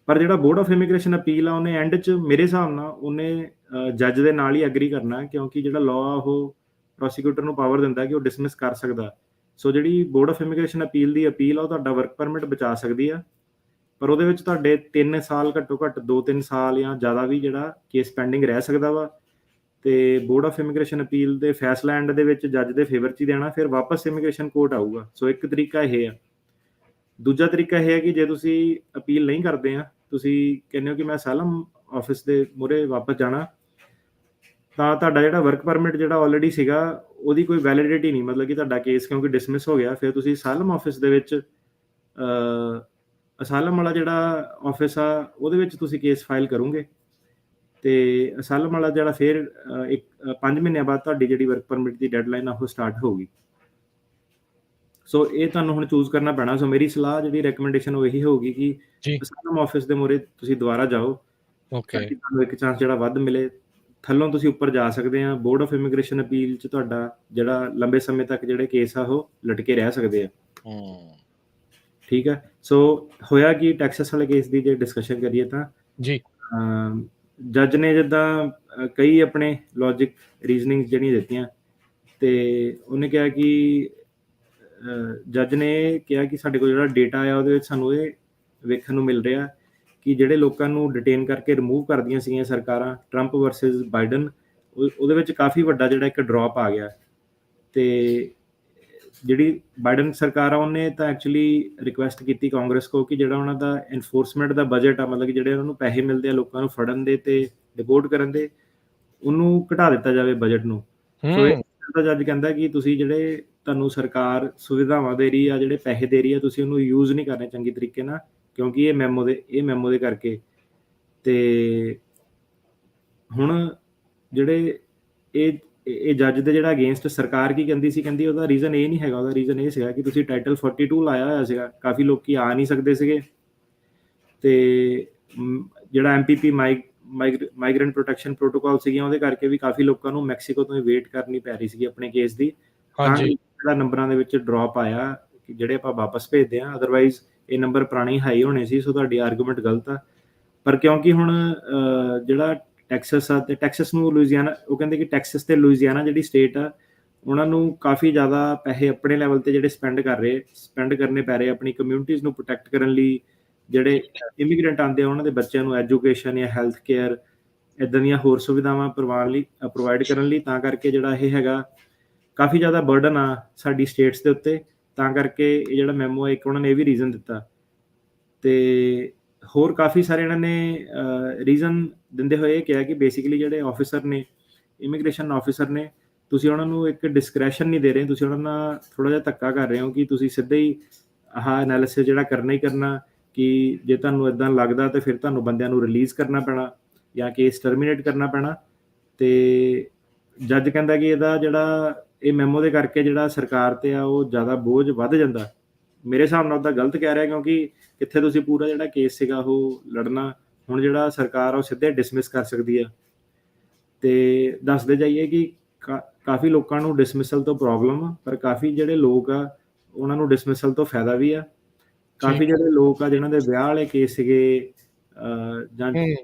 ਪਰ ਜਿਹੜਾ ਬੋਰਡ ਆਫ ਇਮੀਗ੍ਰੇਸ਼ਨ ਅਪੀਲ ਆ ਉਹਨੇ ਐਂਡ 'ਚ ਮੇਰੇ ਹਿਸਾਬ ਨਾਲ ਉਹਨੇ ਜੱਜ ਦੇ ਨਾਲ ਹੀ ਐਗਰੀ ਕਰਨਾ, ਕਿਉਂਕਿ ਜਿਹੜਾ ਲਾਅ ਉਹ ਪ੍ਰੋਸੀਕਿਊਟਰ ਨੂੰ ਪਾਵਰ ਦਿੰਦਾ ਕਿ ਉਹ ਡਿਸਮਿਸ ਕਰ ਸਕਦਾ। ਸੋ ਜਿਹੜੀ board of immigration appeal the appeal ਆ ਉਹ ਤੁਹਾਡਾ ਵਰਕ ਪਰਮਿਟ ਬਚਾ ਸਕਦੀ ਆ, ਪਰ ਉਹਦੇ ਵਿੱਚ ਤੁਹਾਡੇ 3 ਸਾਲ ਘੱਟੋ ਘੱਟ 2-3 ਸਾਲ ਜਾਂ ਜ਼ਿਆਦਾ ਵੀ ਜਿਹੜਾ ਕੇਸ ਪੈਂਡਿੰਗ ਰਹਿ ਸਕਦਾ ਵਾ। ਤੇ ਬੋਰਡ ਆਫ ਇਮੀਗ੍ਰੇਸ਼ਨ ਅਪੀਲ ਦੇ ਫੈਸਲਾ ਐਂਡ ਦੇ ਵਿੱਚ ਜੱਜ ਦੇ ਫੇਵਰ 'ਚ ਹੀ ਦੇਣਾ, ਫਿਰ ਵਾਪਸ ਇਮੀਗ੍ਰੇਸ਼ਨ ਕੋਰਟ ਆਊਗਾ। ਸੋ ਇੱਕ ਤਰੀਕਾ ਇਹ ਆ। ਦੂਜਾ ਤਰੀਕਾ ਇਹ ਹੈ ਕਿ ਜੇ ਤੁਸੀਂ ਅਪੀਲ ਨਹੀਂ ਕਰਦੇ ਆ, ਤੁਸੀਂ ਕਹਿੰਦੇ ਹੋ ਕਿ ਮੈਂ ਅਸਾਈਲਮ ਆਫਿਸ ਦੇ ਮੂਹਰੇ ਵਾਪਸ ਜਾਣਾ, ਤਾਂ ਤੁਹਾਡਾ ਜਿਹੜਾ ਵਰਕ ਪਰਮਿਟ ਜਿਹੜਾ ਆਲਰੇਡੀ ਸੀਗਾ ਉਹਦੀ ਕੋਈ ਵੈਲਿਡਿਟੀ ਨਹੀਂ, ਮਤਲਬ ਕਿ ਤੁਹਾਡਾ ਕੇਸ ਕਿਉਂਕਿ ਡਿਸਮਿਸ ਹੋ ਗਿਆ, ਫਿਰ ਤੁਸੀਂ ਅਸਾਈਲਮ ਆਫਿਸ ਦੇ ਵਿੱਚ ਅਸਾਈਲਮ ਵਾਲਾ ਜਿਹੜਾ ਆਫਿਸ ਆ ਉਹਦੇ ਵਿੱਚ ਤੁਸੀਂ ਕੇਸ ਫਾਈਲ ਕਰੋਗੇ, ਤੇ ਅਸਾਈਲਮ ਵਾਲਾ ਜਿਹੜਾ ਫਿਰ 5 ਮਹੀਨਿਆਂ ਬਾਅਦ ਤੁਹਾਡੀ ਜਿਹੜੀ ਵਰਕ ਪਰਮਿਟ ਦੀ ਡੈਡਲਾਈਨ ਆ ਉਹ ਸਟਾਰਟ ਹੋਊਗੀ। ਸੋ ਇਹ ਤੁਹਾਨੂੰ ਹੁਣ ਚੂਜ਼ ਕਰਨਾ ਪੈਣਾ। ਸੋ ਮੇਰੀ ਸਲਾਹ ਜਿਹੜੀ ਰეკਮੈਂਡੇਸ਼ਨ ਉਹ ਇਹੀ ਹੋਊਗੀ ਕਿ ਜੀ। ਅਸਾਈਲਮ ਆਫਿਸ ਦੇ ਮੂਹਰੇ ਤੁਸੀਂ ਦੁਬਾਰਾ ਜਾਓ, ਤਾਂ ਓਕੇ। ਕਿ ਤੁਹਾਨੂੰ ਇੱਕ ਚਾਂਸ ਜਿਹੜਾ ਵੱਧ ਮਿਲੇ। ਥੱਲੋਂ ਤੁਸੀਂ ਉੱਪਰ ਜਾ ਸਕਦੇ ਆ। ਬੋਰਡ ਆਫ ਇਮੀਗ੍ਰੇਸ਼ਨ ਅਪੀਲ 'ਚ ਤੁਹਾਡਾ ਜਿਹੜਾ ਲੰਬੇ ਸਮੇਂ ਤੱਕ ਜਿਹੜੇ ਕੇਸ ਆ ਉਹ ਲਟਕੇ ਰਹਿ ਸਕਦੇ ਆ। ਠੀਕ ਹੈ। ਸੋ ਹੋਇਆ ਕਿ ਟੈਕਸਸ ਵਾਲੇ ਕੇਸ ਦੀ ਜੇ ਡਿਸਕਸ਼ਨ ਕਰੀਏ ਤਾਂ ਜੀ। ਜੱਜ ਨੇ ਜਿੱਦਾਂ ਕਈ ਆਪਣੇ ਲੌਜਿਕ ਰੀਜ਼ਨਿੰਗ ਜਿਹੜੀਆਂ ਦਿੱਤੀਆਂ, ਤੇ ਉਹਨੇ ਕਿਹਾ ਕਿ ਜੱਜ ਨੇ ਕਿਹਾ ਕਿ ਸਾਡੇ ਕੋਲ ਜਿਹੜਾ ਡੇਟਾ ਆ ਉਹਦੇ ਵਿੱਚ ਸਾਨੂੰ ਇਹ ਵੇਖਣ ਨੂੰ ਮਿਲ ਰਿਹਾ ਕਿ ਜਿਹੜੇ ਲੋਕਾਂ ਨੂੰ ਡਿਟੇਨ ਕਰਕੇ ਰਿਮੂਵ ਕਰਦੀਆਂ ਸੀਗੀਆਂ ਸਰਕਾਰਾਂ, ਟਰੰਪ ਵਰਸਸ ਬਾਈਡਨ, ਉਹਦੇ ਵਿੱਚ ਕਾਫੀ ਵੱਡਾ ਜਿਹੜਾ ਇੱਕ ਡ੍ਰੌਪ ਆ ਗਿਆ। ਤੇ ਜਿਹੜੀ ਬਾਈਡਨ ਸਰਕਾਰ ਆ ਉਹਨੇ ਤਾਂ ਐਕਚੁਅਲੀ ਰਿਕੁਐਸਟ ਕੀਤੀ ਕਾਂਗਰਸ ਕੋ ਕਿ ਜਿਹੜਾ ਉਹਨਾਂ ਦਾ ਐਨਫੋਰਸਮੈਂਟ ਦਾ ਬਜਟ ਆ, ਮਤਲਬ ਕਿ ਜਿਹੜੇ ਉਹਨਾਂ ਨੂੰ ਪੈਸੇ ਮਿਲਦੇ ਆ ਲੋਕਾਂ ਨੂੰ ਫੜਨ ਦੇ ਤੇ ਡਿਪੋਰਟ ਕਰਨ ਦੇ, ਉਹਨੂੰ ਘਟਾ ਦਿੱਤਾ ਜਾਵੇ ਬਜਟ ਨੂੰ। ਸੋ ਇਹ ਤਾਂ ਜੱਜ ਕਹਿੰਦਾ ਕਿ ਤੁਸੀਂ ਜਿਹੜੇ ਤੁਹਾਨੂੰ ਸਰਕਾਰ ਸੁਵਿਧਾਵਾਂ ਦੇ ਰਹੀ ਆ, ਜਿਹੜੇ ਪੈਸੇ ਦੇ ਰਹੀ ਆ, ਤੁਸੀਂ ਉਹਨੂੰ ਯੂਜ਼ ਨਹੀਂ ਕਰਨੇ ਚੰਗੇ ਤਰੀਕੇ ਨਾਲ, ਕਿਉਂਕਿ ਇਹ ਮੈਮੋ ਦੇ ਕਰਕੇ। ਤੇ ਹੁਣ ਜਿਹੜੇ ਇਹ ਜੱਜ ਦੇ ਜਿਹੜਾ ਅਗੇਂਸਟ ਸਰਕਾਰ ਕੀ ਕਹਿੰਦੀ ਸੀ, ਕਹਿੰਦੀ ਉਹਦਾ ਰੀਜ਼ਨ ਇਹ ਨਹੀਂ ਹੈਗਾ, ਉਹਦਾ ਰੀਜ਼ਨ ਇਹ ਸੀਗਾ ਕਿ ਤੁਸੀਂ ਟਾਈਟਲ 42 ਲਾਇਆ ਹੋਇਆ ਸੀਗਾ, ਕਾਫੀ ਲੋਕੀ ਆ ਨਹੀਂ ਸਕਦੇ ਸੀਗੇ, ਤੇ ਜਿਹੜਾ ਐਮਪੀਪੀ ਮਾਈਗ੍ਰੈਂਟ ਪ੍ਰੋਟੈਕਸ਼ਨ ਪ੍ਰੋਟੋਕਾਲ ਸੀਗੀਆਂ ਉਹਦੇ ਕਰਕੇ ਵੀ ਕਾਫੀ ਲੋਕਾਂ ਨੂੰ ਮੈਕਸੀਕੋ ਤੋਂ ਹੀ ਵੇਟ ਕਰਨੀ ਪੈ ਰਹੀ ਸੀਗੀ ਆਪਣੇ ਕੇਸ ਦੀ। ਤਾਂ ਜਿਹੜਾ ਨੰਬਰਾਂ ਦੇ ਵਿੱਚ ਡ੍ਰੌਪ ਆਇਆ ਕਿ ਜਿਹੜੇ ਆਪਾਂ ਵਾਪਸ ਭੇਜਦੇ ਆ, ਅਦਰਵਾਈਜ਼ ਇਹ ਨੰਬਰ ਪੁਰਾਣੇ ਹਾਈ ਹੋਣੇ ਸੀ। ਸੋ ਤੁਹਾਡੀ ਆਰਗੂਮੈਂਟ ਗਲਤ ਆ। ਪਰ ਕਿਉਂਕਿ ਹੁਣ ਜਿਹੜਾ ਟੈਕਸਸ ਆ, ਤੇ ਟੈਕਸਸ ਨੂੰ ਲੁਈਜ਼ੀਆਨਾ, ਉਹ ਕਹਿੰਦੇ ਕਿ ਟੈਕਸਸ ਤੇ ਲੁਈਜ਼ੀਆਨਾ ਜਿਹੜੀ ਸਟੇਟ ਆ, ਉਹਨਾਂ ਨੂੰ ਕਾਫੀ ਜ਼ਿਆਦਾ ਪੈਸੇ ਆਪਣੇ ਲੈਵਲ ਤੇ ਜਿਹੜੇ ਸਪੈਂਡ ਕਰਨੇ ਪੈ ਰਹੇ ਆਪਣੀ ਕਮਿਊਨਿਟੀਜ਼ ਨੂੰ ਪ੍ਰੋਟੈਕਟ ਕਰਨ ਲਈ। ਜਿਹੜੇ ਇਮੀਗ੍ਰੈਂਟ ਆਉਂਦੇ ਆ ਉਹਨਾਂ ਦੇ ਬੱਚਿਆਂ ਨੂੰ ਐਜੂਕੇਸ਼ਨ ਜਾਂ ਹੈਲਥ ਕੇਅਰ ਇੱਦਾਂ ਦੀਆਂ ਹੋਰ ਸੁਵਿਧਾਵਾਂ ਪ੍ਰੋਵਾਈਡ ਕਰਨ ਲਈ। ਤਾਂ ਕਰਕੇ ਜਿਹੜਾ ਇਹ ਹੈਗਾ ਕਾਫੀ ਜ਼ਿਆਦਾ ਬਰਡਨ ਆ ਸਾਡੀ ਸਟੇਟਸ ਦੇ ਉੱਤੇ। ਤਾਂ ਕਰਕੇ ਇਹ ਜਿਹੜਾ ਮੈਮੋ ਆ, ਇੱਕ ਉਹਨਾਂ ਨੇ ਇਹ ਵੀ ਰੀਜ਼ਨ ਦਿੱਤਾ, ਤੇ ਹੋਰ ਕਾਫੀ ਸਾਰੇ ਇਹਨਾਂ ਨੇ ਰੀਜ਼ਨ ਦਿੰਦੇ ਹੋਏ ਇਹ ਕਿਹਾ ਕਿ ਬੇਸਿਕਲੀ ਜਿਹੜੇ ਆਫਿਸਰ ਨੇ, ਇਮੀਗ੍ਰੇਸ਼ਨ ਆਫਿਸਰ ਨੇ, ਤੁਸੀਂ ਉਹਨਾਂ ਨੂੰ ਇੱਕ ਡਿਸਕ੍ਰੈਸ਼ਨ ਨਹੀਂ ਦੇ ਰਹੇ, ਤੁਸੀਂ ਉਹਨਾਂ ਨਾਲ ਥੋੜ੍ਹਾ ਜਿਹਾ ਧੱਕਾ ਕਰ ਰਹੇ ਹੋ ਕਿ ਤੁਸੀਂ ਸਿੱਧਾ ਹੀ ਆਹ ਐਨਾਲਿਸਿਸ ਜਿਹੜਾ ਕਰਨਾ ਹੀ ਕਰਨਾ ਕਿ ਜੇ ਤੁਹਾਨੂੰ ਇੱਦਾਂ ਲੱਗਦਾ ਤਾਂ ਫਿਰ ਤੁਹਾਨੂੰ ਬੰਦਿਆਂ ਨੂੰ ਰਿਲੀਜ਼ ਕਰਨਾ ਪੈਣਾ ਜਾਂ ਕੇਸ ਟਰਮੀਨੇਟ ਕਰਨਾ ਪੈਣਾ। ਤੇ ਜੱਜ ਕਹਿੰਦਾ ਕਿ ਇਹਦਾ ਜਿਹੜਾ ਇਹ ਮੈਮੋ ਦੇ ਕਰਕੇ ਜਿਹੜਾ ਸਰਕਾਰ ਤੇ ਆ ਉਹ ਜ਼ਿਆਦਾ ਬੋਝ ਵੱਧ ਜਾਂਦਾ। ਮੇਰੇ ਹਿਸਾਬ ਨਾਲ ਤਾਂ ਗਲਤ ਕਹਿ ਰਿਹਾ, ਕਿਉਂਕਿ ਕਿੱਥੇ ਤੁਸੀਂ ਪੂਰਾ ਜਿਹੜਾ ਕੇਸ ਸੀਗਾ ਉਹ ਲੜਨਾ, ਹੁਣ ਜਿਹੜਾ ਸਰਕਾਰ ਆ ਉਹ ਸਿੱਧੇ ਡਿਸਮਿਸ ਕਰ ਸਕਦੀ ਆ। ਤੇ ਦੱਸਦੇ ਜਾਈਏ ਕਿ ਕਾਫੀ ਲੋਕਾਂ ਨੂੰ ਡਿਸਮਿਸਲ ਤੋਂ ਪ੍ਰੋਬਲਮ ਆ, ਪਰ ਕਾਫੀ ਜਿਹੜੇ ਲੋਕ ਆ ਉਹਨਾਂ ਨੂੰ ਡਿਸਮਿਸਲ ਤੋਂ ਫਾਇਦਾ ਵੀ ਆ। ਕਾਫੀ ਜਿਹੜੇ ਲੋਕ ਆ ਜਿਨ੍ਹਾਂ ਦੇ ਵਿਆਹ ਵਾਲੇ ਕੇਸ ਸੀਗੇ ਜਾਂ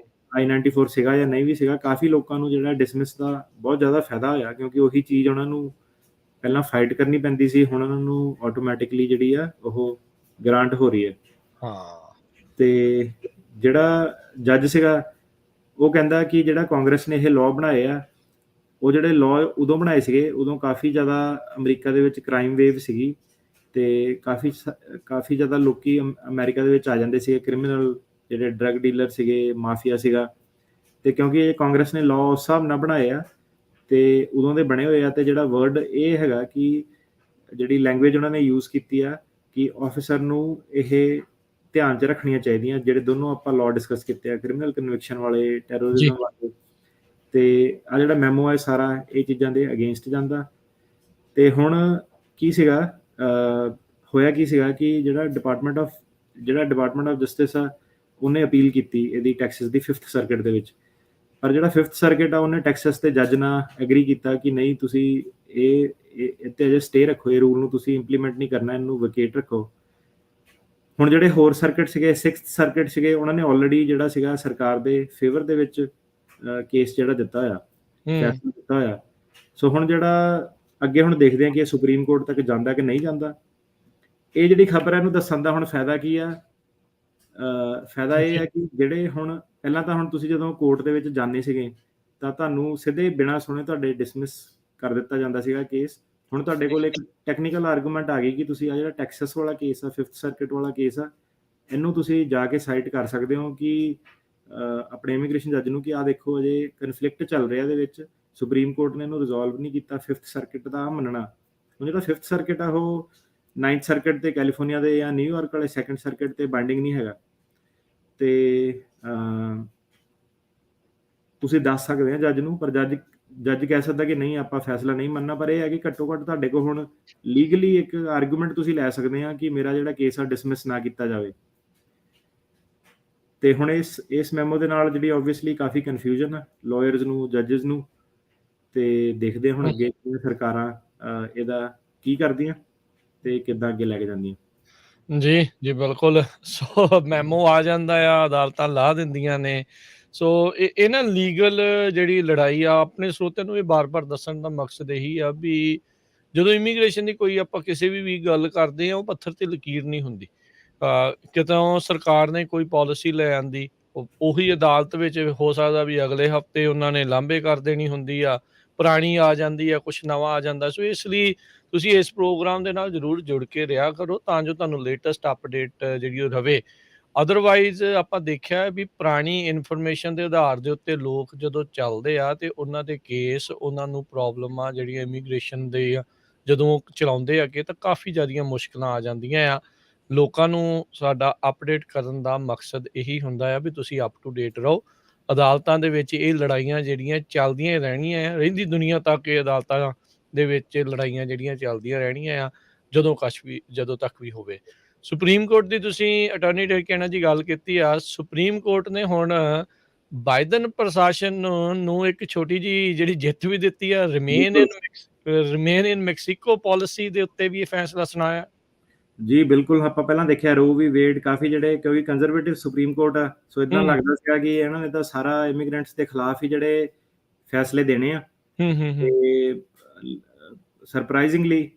I-94 ਸੀਗਾ ਜਾਂ ਨਹੀਂ ਵੀ ਸੀਗਾ, ਕਾਫੀ ਲੋਕਾਂ ਨੂੰ ਜਿਹੜਾ ਡਿਸਮਿਸ ਦਾ ਬਹੁਤ ਜ਼ਿਆਦਾ ਫਾਇਦਾ ਹੋਇਆ, ਕਿਉਂਕਿ ਉਹੀ ਚੀਜ਼ ਉਹਨਾਂ ਨੂੰ ਪਹਿਲਾਂ ਫਾਈਟ ਕਰਨੀ ਪੈਂਦੀ ਸੀ, ਹੁਣ ਉਹਨਾਂ ਨੂੰ ਆਟੋਮੈਟਿਕਲੀ ਜਿਹੜੀ ਆ ਉਹ ਗ੍ਰਾਂਟ ਹੋ ਰਹੀ ਹੈ। ਤੇ ਜਿਹੜਾ ਜੱਜ ਸੀਗਾ ਉਹ ਕਹਿੰਦਾ ਕਿ ਜਿਹੜਾ ਕਾਂਗਰਸ ਨੇ ਇਹ ਲਾਅ ਬਣਾਏ ਆ, ਉਹ ਜਿਹੜੇ ਲਾਅ ਉਦੋਂ ਬਣਾਏ ਸੀਗੇ ਉਦੋਂ ਕਾਫੀ ਜ਼ਿਆਦਾ ਅਮਰੀਕਾ ਦੇ ਵਿੱਚ ਕ੍ਰਾਈਮ ਵੇਵ ਸੀਗੀ, ਤੇ ਕਾਫੀ ਜ਼ਿਆਦਾ ਲੋਕੀ ਅਮਰੀਕਾ ਦੇ ਵਿੱਚ ਆ ਜਾਂਦੇ ਸੀਗੇ, ਕ੍ਰਿਮੀਨਲ ਜਿਹੜੇ ਡਰੱਗ ਡੀਲਰ ਸੀਗੇ, ਮਾਫੀਆ ਸੀਗਾ। ਤੇ ਕਿਉਂਕਿ ਇਹ ਕਾਂਗਰਸ ਨੇ ਲਾਅ ਉਸ ਹਿਸਾਬ ਨਾਲ ਬਣਾਏ ਆ ਤੇ ਉਦੋਂ ਦੇ ਬਣੇ ਹੋਏ ਆ। ਤੇ ਜਿਹੜਾ ਵਰਡ ਇਹ ਹੈਗਾ ਕਿ ਜਿਹੜੀ ਲੈਂਗੁਏਜ ਉਹਨਾਂ ਨੇ ਯੂਜ਼ ਕੀਤੀ ਆ ਕਿ ਆਫਿਸਰ ਨੂੰ ਇਹ ਧਿਆਨ 'ਚ ਰੱਖਣੀਆਂ ਚਾਹੀਦੀਆਂ, ਜਿਹੜੇ ਦੋਨੋਂ ਆਪਾਂ ਲਾਅ ਡਿਸਕਸ ਕੀਤੇ ਆ, ਕ੍ਰਿਮੀਨਲ ਕਨਵਿਕਸ਼ਨ ਵਾਲੇ, ਟੈਰੋਰਿਜ਼ਮ ਵਾਲੇ। ਤੇ ਆ ਜਿਹੜਾ ਮੈਮੋ ਹੈ ਸਾਰਾ ਇਹ ਚੀਜ਼ਾਂ ਦੇ ਅਗੇਂਸਟ ਜਾਂਦਾ। ਤੇ ਹੁਣ ਕੀ ਸੀਗਾ, ਹੋਇਆ ਕੀ ਸੀਗਾ ਕਿ ਜਿਹੜਾ ਡਿਪਾਰਟਮੈਂਟ ਆਫ ਜਸਟਿਸ ਆ ਉਹਨੇ ਅਪੀਲ ਕੀਤੀ ਇਹਦੀ ਟੈਕਸਸ ਦੀ 5th ਸਰਕਿਟ ਦੇ ਵਿੱਚ। ਪਰ ਜਿਹੜਾ 5th ਸਰਕਿਟ ਆ ਉਹਨੇ ਟੈਕਸਸ ਦੇ ਜੱਜ ਨਾਲ ਐਗਰੀ ਕੀਤਾ ਕਿ ਨਹੀਂ, ਤੁਸੀਂ ਇਹ ਤੇ ਅਜੇ ਸਟੇ ਰੱਖੋ, ਇਹ ਰੂਲ ਨੂੰ ਤੁਸੀਂ ਇੰਪਲੀਮੈਂਟ ਨਹੀਂ ਕਰਨਾ, ਇਹਨੂੰ ਵਕੇਟ ਰੱਖੋ। ਹੁਣ ਜਿਹੜੇ ਹੋਰ ਸਰਕਟ ਸੀਗੇ 6th ਸਰਕਟ ਸੀਗੇ ਉਹਨਾਂ ਨੇ ਆਲਰੇਡੀ ਜਿਹੜਾ ਸੀਗਾ ਸਰਕਾਰ ਦੇ ਫੇਵਰ ਦੇ ਵਿੱਚ ਕੇਸ ਜਿਹੜਾ ਦਿੱਤਾ ਹੋਇਆ, ਹੂੰ ਫੈਸਲਾ ਦਿੱਤਾ ਹੋਇਆ। ਸੋ ਹੁਣ ਜਿਹੜਾ ਅੱਗੇ ਹੁਣ ਦੇਖਦੇ ਹਾਂ ਕਿ ਇਹ ਸੁਪਰੀਮ ਕੋਰਟ ਤੱਕ ਜਾਂਦਾ ਕਿ ਨਹੀਂ ਜਾਂਦਾ। ਇਹ ਜਿਹੜੀ ਖਬਰ ਹੈ ਇਹਨੂੰ ਦੱਸਣ ਦਾ ਹੁਣ ਫਾਇਦਾ ਕੀ ਆ? ਫਾਇਦਾ ਇਹ ਜੀ ਹੈ ਕਿ ਜਿਹੜੇ ਹੁਣ ਪਹਿਲਾਂ ਤਾਂ ਹੁਣ ਤੁਸੀਂ ਜਦੋਂ ਕੋਰਟ ਦੇ ਵਿੱਚ ਜਾਂਦੇ ਸੀਗੇ ਤਾਂ ਤੁਹਾਨੂੰ ਸਿੱਧੇ ਬਿਨਾਂ ਸੁਣੇ ਤੁਹਾਡੇ ਡਿਸਮਿਸ ਕਰ ਦਿੱਤਾ ਜਾਂਦਾ ਸੀਗਾ ਕੇਸ। ਹੁਣ ਤੁਹਾਡੇ ਕੋਲ ਇੱਕ ਟੈਕਨੀਕਲ ਆਰਗੂਮੈਂਟ ਆ ਗਈ ਕਿ ਤੁਸੀਂ ਆ ਜਿਹੜਾ ਟੈਕਸਸ ਵਾਲਾ ਕੇਸ ਆ 5th ਸਰਕਟ ਵਾਲਾ ਕੇਸ ਆ ਇਹਨੂੰ ਤੁਸੀਂ ਜਾ ਕੇ ਸਾਈਟ ਕਰ ਸਕਦੇ ਹੋ ਕਿ ਆਪਣੇ ਇਮੀਗ੍ਰੇਸ਼ਨ ਜੱਜ ਨੂੰ ਕਿ ਆ ਦੇਖੋ ਅਜੇ ਕਨਫਲਿਕਟ ਚੱਲ ਰਿਹਾ ਇਹਦੇ ਵਿੱਚ, ਸੁਪਰੀਮ ਕੋਰਟ ਨੇ ਇਹਨੂੰ ਰਿਜ਼ੋਲਵ ਨਹੀਂ ਕੀਤਾ 5th ਸਰਕਟ ਦਾ ਮੰਨਣਾ। ਹੁਣ ਜਿਹੜਾ 5th ਸਰਕਟ ਆ ਉਹ 9th ਸਰਕਟ ਤੇ ਕੈਲੀਫੋਰਨੀਆ ਦੇ ਜਾਂ ਨਿਊਯਾਰਕ ਵਾਲੇ 2nd ਸਰਕਟ ਤੇ ਬਾਈਂਡਿੰਗ ਨਹੀਂ ਹੈਗਾ। ਤੇ ਤੁਸੀਂ ਦੱਸ ਸਕਦੇ ਆ ਜੱਜ ਨੂੰ, ਪਰ ਜੱਜ ਕਹਿ ਸਕਦਾ ਕਿ ਨਹੀਂ ਆਪਾਂ ਫੈਸਲਾ ਨਹੀਂ ਮੰਨਣਾ। ਪਰ ਇਹ ਹੈ ਕਿ ਘੱਟੋ ਘੱਟ ਤੁਹਾਡੇ ਕੋਲ ਹੁਣ ਲੀਗਲੀ ਇੱਕ ਆਰਗੂਮੈਂਟ ਤੁਸੀਂ ਲੈ ਸਕਦੇ ਆ ਕਿ ਮੇਰਾ ਜਿਹੜਾ ਕੇਸ ਆ ਡਿਸਮਿਸ ਨਾ ਕੀਤਾ ਜਾਵੇ। ਤੇ ਹੁਣ ਇਸ ਮੈਮੋ ਦੇ ਨਾਲ ਜਿਹੜੀ ਆਬਵੀਅਸਲੀ ਕਾਫੀ ਕਨਫਿਊਜ਼ਨ ਆ ਲਾਇਰਸ ਨੂੰ, ਜੱਜਸ ਨੂੰ। ਤੇ ਦੇਖਦੇ ਹੁਣ ਅੱਗੇ ਸਰਕਾਰਾਂ ਇਹਦਾ ਕੀ ਕਰਦੀਆਂ ਤੇ ਕਿੱਦਾਂ ਅੱਗੇ ਲੈ ਕੇ ਜਾਂਦੀਆਂ। ਜੀ ਬਿਲਕੁਲ। ਸੋ ਮੈਮੋ ਆ ਜਾਂਦਾ ਆ, ਅਦਾਲਤਾਂ ਲਾ ਦਿੰਦੀਆਂ ਨੇ। ਸੋ ਇਹ ਨਾ ਲੀਗਲ ਜਿਹੜੀ ਲੜਾਈ ਆ, ਆਪਣੇ ਸਰੋਤਿਆਂ ਨੂੰ ਇਹ ਬਾਰ-ਬਾਰ ਦੱਸਣ ਦਾ ਮਕਸਦ ਇਹੀ ਆ ਵੀ ਜਦੋਂ ਇਮੀਗ੍ਰੇਸ਼ਨ ਦੀ ਕੋਈ ਆਪਾਂ ਕਿਸੇ ਵੀ ਗੱਲ ਕਰਦੇ ਆ ਉਹ ਪੱਥਰ ਤੇ ਲਕੀਰ ਨਹੀਂ ਹੁੰਦੀ। ਕਿਤੋਂ ਸਰਕਾਰ ਨੇ ਕੋਈ ਪਾਲਿਸੀ ਲੈ ਆਂਦੀ, ਉਹੀ ਅਦਾਲਤ ਵਿੱਚ ਹੋ ਸਕਦਾ ਵੀ ਅਗਲੇ ਹਫ਼ਤੇ ਉਹਨਾਂ ਨੇ ਲਾਂਭੇ ਕਰ ਦੇਣੀ ਹੁੰਦੀ ਆ, ਪੁਰਾਣੀ ਆ ਜਾਂਦੀ ਆ, ਕੁਛ ਨਵਾਂ ਆ ਜਾਂਦਾ। ਸੋ ਇਸ ਲਈ ਤੁਸੀਂ ਇਸ ਪ੍ਰੋਗਰਾਮ ਦੇ ਨਾਲ ਜ਼ਰੂਰ ਜੁੜ ਕੇ ਰਿਹਾ ਕਰੋ ਤਾਂ ਜੋ ਤੁਹਾਨੂੰ ਲੇਟੈਸਟ ਅਪਡੇਟ ਜਿਹੜੀ ਉਹ ਰਵੇ। ਅਦਰਵਾਈਜ਼ ਆਪਾਂ ਦੇਖਿਆ ਵੀ ਪੁਰਾਣੀ ਇਨਫੋਰਮੇਸ਼ਨ ਦੇ ਆਧਾਰ ਦੇ ਉੱਤੇ ਲੋਕ ਜਦੋਂ ਚੱਲਦੇ ਆ ਤੇ ਉਹਨਾਂ ਦੇ ਕੇਸ, ਉਹਨਾਂ ਨੂੰ ਪ੍ਰੋਬਲਮਾਂ ਜਿਹੜੀਆਂ ਇਮੀਗ੍ਰੇਸ਼ਨ ਦੇ ਆ ਜਦੋਂ ਚਲਾਉਂਦੇ ਅੱਗੇ ਤਾਂ ਕਾਫੀ ਜ਼ਿਆਦੀਆਂ ਮੁਸ਼ਕਲਾਂ ਆ ਜਾਂਦੀਆਂ ਆ। ਲੋਕਾਂ ਨੂੰ ਸਾਡਾ ਅਪਡੇਟ ਕਰਨ ਦਾ ਮਕਸਦ ਇਹੀ ਹੁੰਦਾ ਆ ਵੀ ਤੁਸੀਂ ਅਪ ਟੂ ਡੇਟ ਰਹੋ। ਅਦਾਲਤਾਂ ਦੇ ਵਿੱਚ ਇਹ ਲੜਾਈਆਂ ਜਿਹੜੀਆਂ ਚੱਲਦੀਆਂ ਰਹਿਣੀਆਂ ਆ, ਰਹਿੰਦੀ ਦੁਨੀਆ ਤੱਕ ਇਹ ਅਦਾਲਤਾਂ ਦੇ ਵਿੱਚ ਲੜਾਈਆਂ ਜਿਹੜੀਆਂ ਚੱਲਦੀਆਂ ਰਹਿਣੀਆਂ ਆ ਜਦੋਂ ਤੱਕ ਵੀ ਹੋਵੇ। ਸੁਪਰੀਮ ਕੋਰਟ ਦੀ ਤੁਸੀਂ ਅਟਾਰਨੀ ਡੇਕੈਨਾ ਜੀ ਗੱਲ ਕੀਤੀ ਆ। ਸੁਪਰੀਮ ਕੋਰਟ ਨੇ ਹੁਣ ਬਾਈਡਨ ਪ੍ਰਸ਼ਾਸਨ ਨੂੰ ਇੱਕ ਛੋਟੀ ਜਿਹੀ ਜਿਹੜੀ ਜਿੱਤ ਵੀ ਦਿੱਤੀ ਆ, ਰਿਮੇਨ ਇਨ ਮੈਕਸੀਕੋ ਪਾਲਿਸੀ ਦੇ ਉੱਤੇ ਵੀ ਇਹ ਫੈਸਲਾ ਸੁਣਾਇਆ। ਜੀ ਬਿਲਕੁਲ, ਆਪਾਂ ਪਹਿਲਾਂ ਦੇਖਿਆ ਰੋ ਵੀ ਵੇਡ ਕਾਫੀ ਜਿਹੜੇ ਕਿਉਂਕਿ ਕੰਜ਼ਰਵੇਟਿਵ ਸੁਪਰੀਮ ਕੋਰਟ ਆ, ਸੋ ਇਦਾਂ ਲੱਗਦਾ ਸੀਗਾ ਕਿ ਇਹਨਾਂ ਨੇ ਤਾਂ ਸਾਰਾ ਇਮੀਗ੍ਰੈਂਟਸ ਦੇ ਖਿਲਾਫ ਹੀ ਜਿਹੜੇ ਫੈਸਲੇ ਦੇਣੇ ਆ। ਤੇ ਸਰਪ੍ਰਾਈਜ਼ਿੰਗਲੀ